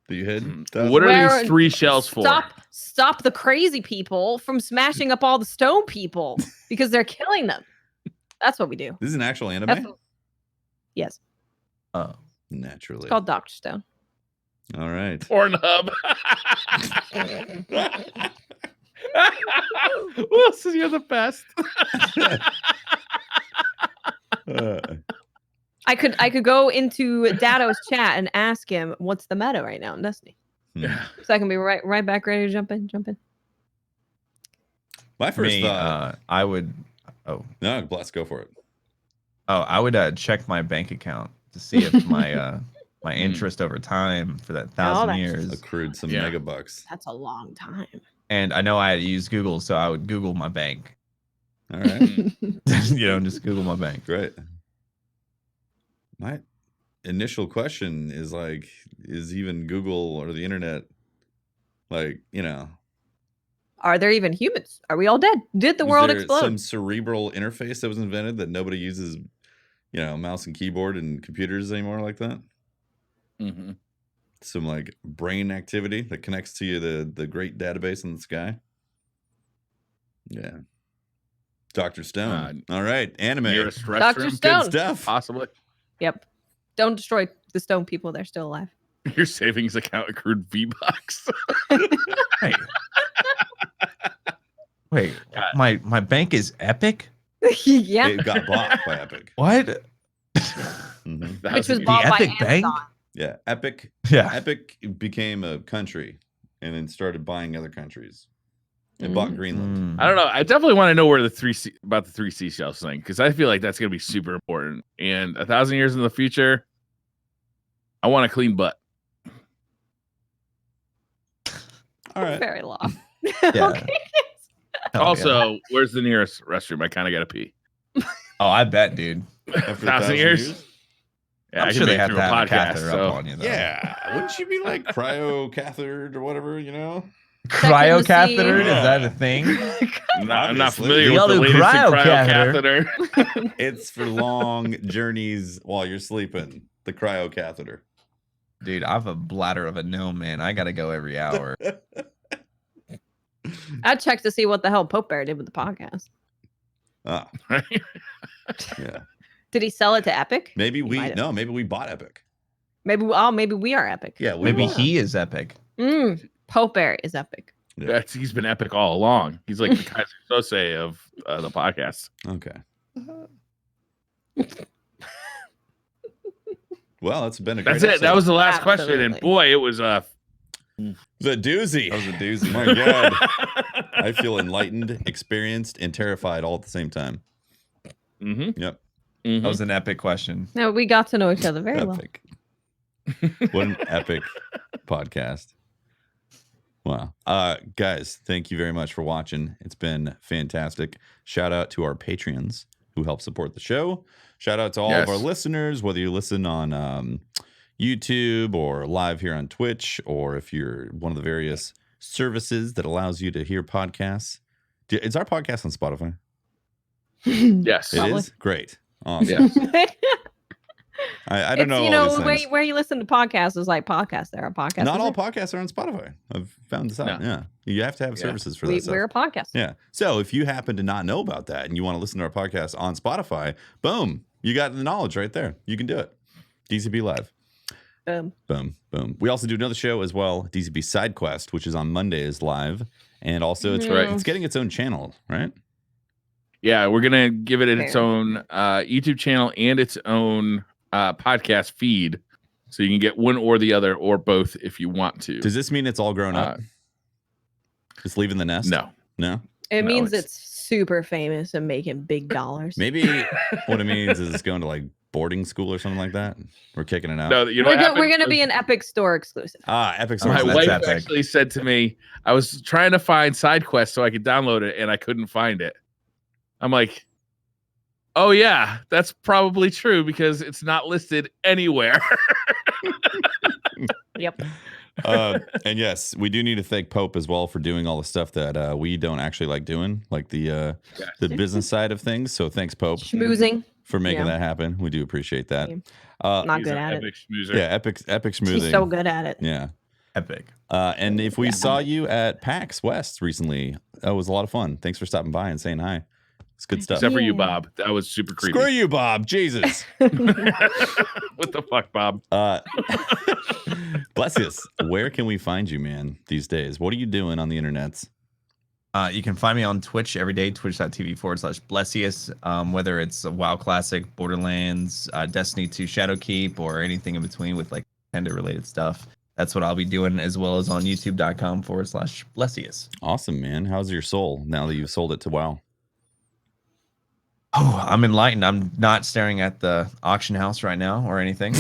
Speaker 1: that you hid?
Speaker 4: What are
Speaker 2: Where-
Speaker 4: these 3 shells for?
Speaker 2: Stop the crazy people from smashing up all the stone people because they're killing them. That's what we do.
Speaker 1: This is an actual anime.
Speaker 2: That's yes.
Speaker 3: Oh.
Speaker 1: Naturally.
Speaker 2: It's called Dr. Stone.
Speaker 1: All right.
Speaker 4: Pornhub. Wilson, you're the best.
Speaker 2: I could go into Dado's chat and ask him what's the meta right now in Destiny.
Speaker 4: Yeah.
Speaker 2: So I can be right back ready to jump in.
Speaker 1: My first
Speaker 3: Me,
Speaker 1: thought.
Speaker 3: I would.
Speaker 1: No, let's go for it.
Speaker 3: I would check my bank account to see if my my interest over time for that 1,000
Speaker 2: that's-
Speaker 3: years.
Speaker 1: Accrued some
Speaker 4: Yeah.
Speaker 1: mega bucks.
Speaker 2: That's a long time.
Speaker 3: And I know I had to use Google, so I would Google my bank.
Speaker 1: All right.
Speaker 3: Just Google my bank.
Speaker 1: Great. My initial question is like, is even Google or the internet like,
Speaker 2: Are there even humans? Are we all dead? Did the
Speaker 1: was
Speaker 2: world
Speaker 1: there
Speaker 2: explode?
Speaker 1: some cerebral interface that was invented that nobody uses, mouse and keyboard and computers anymore like that?
Speaker 4: Mm-hmm.
Speaker 1: Some like brain activity that connects to you the great database in the sky. Yeah. Dr. Stone. All right. Anime.
Speaker 4: Nearest
Speaker 2: Dr.
Speaker 4: restroom.
Speaker 2: Stone.
Speaker 1: Good stuff.
Speaker 4: Possibly.
Speaker 2: Yep. Don't destroy the stone people. They're still alive.
Speaker 4: Your savings account accrued V-Bucks.
Speaker 3: Wait, my bank is Epic?
Speaker 2: Yeah.
Speaker 1: It got bought by Epic.
Speaker 3: What?
Speaker 1: Mhm.
Speaker 2: Which was
Speaker 3: The
Speaker 2: bought by
Speaker 3: Epic Bank?
Speaker 2: Amazon.
Speaker 1: Yeah. Epic
Speaker 3: Yeah.
Speaker 1: Epic became a country and then started buying other countries. It bought Greenland.
Speaker 4: I don't know. I definitely want to know where the 3 seashells thing, because I feel like that's going to be super important. And 1,000 years in the future, I want a clean butt.
Speaker 1: All right.
Speaker 2: Very long.
Speaker 3: Yeah.
Speaker 2: Okay.
Speaker 3: Hell
Speaker 4: Also,
Speaker 3: yeah.
Speaker 4: where's the nearest restroom? I kind of got to pee.
Speaker 3: Oh, I bet, dude.
Speaker 1: After
Speaker 4: 1,000 years? Yeah,
Speaker 3: I'm
Speaker 4: I
Speaker 3: sure
Speaker 4: can
Speaker 3: they
Speaker 4: make
Speaker 3: have
Speaker 4: through
Speaker 3: to
Speaker 4: a
Speaker 3: have a
Speaker 4: podcast,
Speaker 3: catheter
Speaker 4: so-
Speaker 3: up on you, though.
Speaker 1: Yeah. Wouldn't you be like cryo cathetered or whatever,
Speaker 3: Cryo
Speaker 2: Second
Speaker 3: catheter?
Speaker 2: to
Speaker 3: Is
Speaker 1: see-
Speaker 3: that a thing?
Speaker 4: I'm not
Speaker 1: Obviously.
Speaker 4: familiar
Speaker 3: We
Speaker 4: with
Speaker 3: all
Speaker 4: the
Speaker 3: do
Speaker 4: latest in
Speaker 3: cryo
Speaker 4: cryo catheter.
Speaker 1: It's for long journeys while you're sleeping. The cryo catheter.
Speaker 3: Dude, I have a bladder of a gnome, man. I gotta go every hour.
Speaker 2: I checked to see what the hell Pope Bear did with the podcast.
Speaker 1: Ah, yeah.
Speaker 2: Did he sell it to Epic?
Speaker 1: Maybe
Speaker 2: might have.
Speaker 1: maybe we bought Epic.
Speaker 2: Maybe we are Epic.
Speaker 1: Yeah, we
Speaker 3: Maybe
Speaker 1: bought.
Speaker 3: he is Epic.
Speaker 2: Pope Bear is Epic.
Speaker 1: Yeah.
Speaker 4: He's been epic all along. He's like the Kaiser Sose of the podcast.
Speaker 1: Okay. Well, it's been a great
Speaker 4: That's it.
Speaker 1: episode.
Speaker 4: That was the last question, and
Speaker 2: Absolutely.
Speaker 4: boy, it was
Speaker 1: the doozy.
Speaker 3: That was a doozy.
Speaker 1: My God. I feel enlightened, experienced, and terrified all at the same time.
Speaker 4: Mm-hmm.
Speaker 1: Yep.
Speaker 3: That was an epic question.
Speaker 2: No, we got to know each other very well.
Speaker 1: Epic. What an epic podcast. Wow. Guys, thank you very much for watching. It's been fantastic. Shout out to our Patreons who help support the show. Shout out to all of our listeners, whether you listen on YouTube or live here on Twitch, or if you're one of the various services that allows you to hear podcasts. Is our podcast on Spotify?
Speaker 4: Yes.
Speaker 1: It is? Great. Awesome.
Speaker 4: Yeah.
Speaker 1: I don't know.
Speaker 2: You
Speaker 1: all
Speaker 2: know,
Speaker 1: these things.
Speaker 2: where you listen to podcasts is like podcasts. There are podcasts.
Speaker 1: Not all podcasts are on Spotify. I've found this out.
Speaker 4: No.
Speaker 1: Yeah. You have to have services for that stuff.
Speaker 2: We're a podcast.
Speaker 1: Yeah. So if you happen to not know about that and you want to listen to our podcast on Spotify, boom, you got the knowledge right there. You can do it. DCP Live.
Speaker 2: Boom.
Speaker 1: Boom. Boom. We also do another show as well, DCP Side Quest, which is on Mondays live. And also it's getting its own channel, right?
Speaker 4: Yeah, we're gonna give it its
Speaker 2: Fair.
Speaker 4: own YouTube channel and its own podcast feed, so you can get one or the other or both if you want to.
Speaker 1: Does this mean it's all grown up? Just leaving the nest?
Speaker 4: No.
Speaker 1: No?
Speaker 2: It
Speaker 4: No,
Speaker 2: means
Speaker 4: it's-
Speaker 2: it's super famous and making big dollars.
Speaker 1: Maybe what it means is it's going to like boarding school or something like that. We're kicking it out.
Speaker 4: No, you know what
Speaker 2: We're
Speaker 4: happened?
Speaker 2: going to be an Epic Store exclusive.
Speaker 1: Epic
Speaker 4: My
Speaker 1: Source.
Speaker 3: That's
Speaker 4: wife
Speaker 3: epic.
Speaker 4: actually said to me, I was trying to find side quests so I could download it, and I couldn't find it. I'm like, oh yeah, that's probably true because it's not listed anywhere.
Speaker 2: Yep.
Speaker 1: And yes, we do need to thank Pope as well for doing all the stuff that we don't actually like doing, like the business side of things. So thanks, Pope,
Speaker 2: Schmoozing.
Speaker 1: for making
Speaker 2: Yeah.
Speaker 1: that happen. We do appreciate that.
Speaker 2: Not
Speaker 4: He's
Speaker 2: good
Speaker 4: an
Speaker 2: at it.
Speaker 4: epic schmoozer.
Speaker 1: Yeah, epic smoothing.
Speaker 2: He's so good at it.
Speaker 1: Yeah.
Speaker 3: Epic.
Speaker 1: And if we saw you at PAX West recently, that was a lot of fun. Thanks for stopping by and saying hi. It's good stuff.
Speaker 4: Except for you,
Speaker 2: Yeah.
Speaker 4: Bob. That was super creepy.
Speaker 1: Screw you, Bob. Jesus.
Speaker 4: What the fuck, Bob?
Speaker 1: Blessious, where can we find you, man, these days? What are you doing on the internets?
Speaker 3: You can find me on Twitch every day, twitch.tv/Blessious. Whether it's a WoW Classic, Borderlands, Destiny 2 Shadowkeep, or anything in between with like Nintendo related stuff. That's what I'll be doing, as well as on youtube.com/Blessious.
Speaker 1: Awesome, man. How's your soul now that you've sold it to WoW?
Speaker 3: Oh, I'm enlightened. I'm not staring at the auction house right now or anything.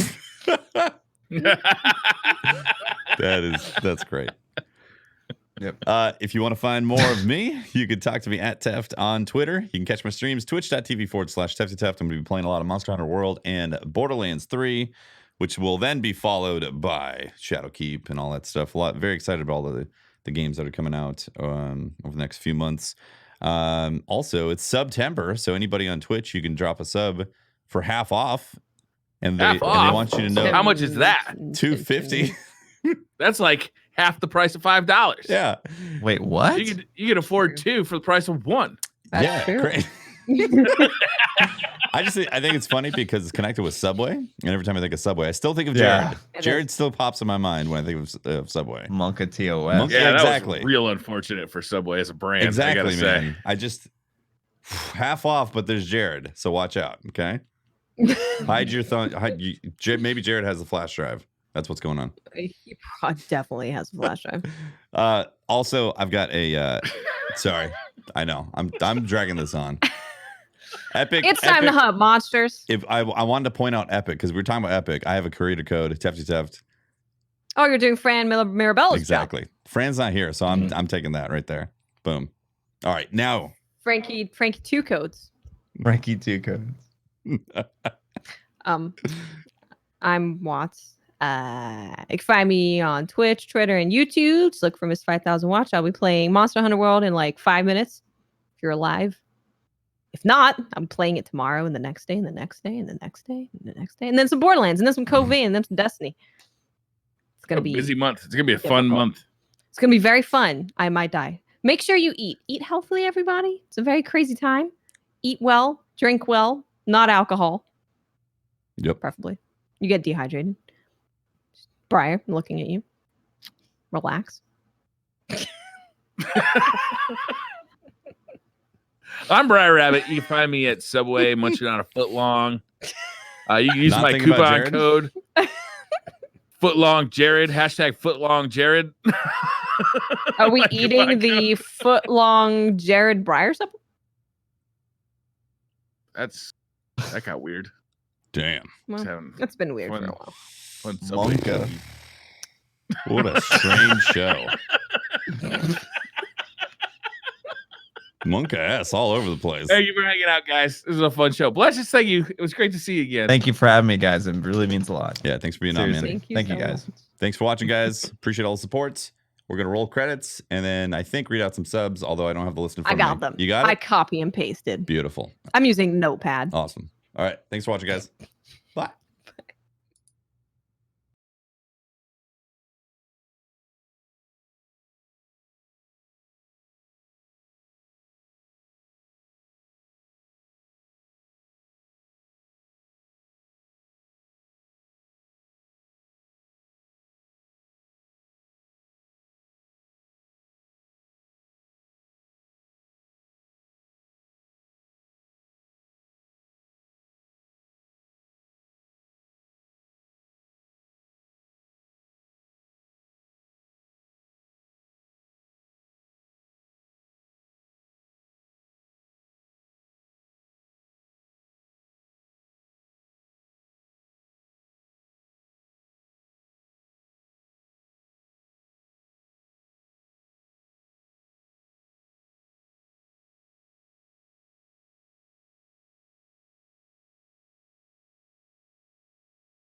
Speaker 1: That's great.
Speaker 3: Yep.
Speaker 1: If you want to find more of me, you can talk to me at Teft on Twitter. You can catch my streams, twitch.tv/TeftyTeft. I'm going to be playing a lot of Monster Hunter World and Borderlands 3, which will then be followed by Shadowkeep and all that stuff. Very excited about all the games that are coming out over the next few months. Also, it's September, so anybody on Twitch, you can drop a sub for half off. And they want you to know
Speaker 4: How much is that?
Speaker 1: $250.
Speaker 4: That's like half the price of $5.
Speaker 1: Yeah.
Speaker 3: Wait, what?
Speaker 4: You can afford two for the price of one.
Speaker 2: That's true.
Speaker 1: Great. I think it's funny because it's connected with Subway, and every time I think of Subway, I still think of Jared.
Speaker 3: Yeah.
Speaker 1: Jared still pops in my mind when I think of Subway.
Speaker 3: Monka TOS.
Speaker 1: Yeah,
Speaker 4: Yeah,
Speaker 1: exactly.
Speaker 4: that was real unfortunate for Subway as a brand.
Speaker 1: Exactly,
Speaker 4: I gotta
Speaker 1: man.
Speaker 4: say.
Speaker 1: I just half off, but there's Jared, so watch out. Okay, hide your thumb. Maybe Jared has a flash drive. That's what's going on.
Speaker 2: He definitely has a flash drive.
Speaker 1: Also, I've got a. Sorry, I know I'm dragging this on. Epic.
Speaker 2: It's time to hunt monsters.
Speaker 1: If I wanted to point out Epic because we were talking about Epic. I have a creator code, TeftyTeft.
Speaker 2: Oh, you're doing Fran Mirabella's
Speaker 1: Exactly. Fran's not here, so I'm taking that right there. Boom. All right, now
Speaker 2: Frankie 2 codes.
Speaker 3: Frankie 2 codes.
Speaker 2: I'm Watts. You can find me on Twitch, Twitter, and YouTube. Just look for Miss 5000 Watch. I'll be playing Monster Hunter World in like 5 minutes if you're alive. If not, I'm playing it tomorrow and the next day and the next day and the next day and the next day. And then some Borderlands and then some Cove and then some Destiny. It's going to be
Speaker 4: a busy month. It's going to be a fun month.
Speaker 2: It's going to be very fun. I might die. Make sure you eat. Eat healthily, everybody. It's a very crazy time. Eat well, drink well, not alcohol.
Speaker 1: Yep.
Speaker 2: Preferably. You get dehydrated. Briar, I'm looking at you. Relax.
Speaker 4: I'm Briar Rabbit. You can find me at Subway munching on a foot long. You can use
Speaker 1: Not
Speaker 4: my
Speaker 1: thinking about
Speaker 4: coupon
Speaker 1: Jared?
Speaker 4: code Footlong Jared. Hashtag Footlong Jared.
Speaker 2: Are we
Speaker 4: Like,
Speaker 2: eating the foot-long Jared Breyer supper?
Speaker 4: That got weird.
Speaker 1: Damn.
Speaker 2: Well,
Speaker 4: Having
Speaker 2: it's been weird for
Speaker 4: fun.
Speaker 2: a while.
Speaker 4: fun Subway
Speaker 3: Monka.
Speaker 4: cookies.
Speaker 1: What a strange show. Monka ass all over the place.
Speaker 4: Thank you for hanging out, guys. This was a fun show. Blessious, thank you. It was great to see you again.
Speaker 3: Thank you for having me, guys. It really means a lot.
Speaker 1: Yeah, thanks for being on, man.
Speaker 3: Seriously.
Speaker 2: Thank you,
Speaker 3: Thank you, guys.
Speaker 2: much.
Speaker 1: Thanks for watching, guys. Appreciate all the support. We're gonna roll credits and then I think read out some subs, although I don't have the list in
Speaker 2: I
Speaker 1: front of
Speaker 2: got
Speaker 1: me.
Speaker 2: them.
Speaker 1: You got
Speaker 2: I
Speaker 1: it?
Speaker 2: copy and pasted.
Speaker 1: Beautiful.
Speaker 2: I'm using Notepad.
Speaker 1: Awesome. All right. Thanks for watching, guys.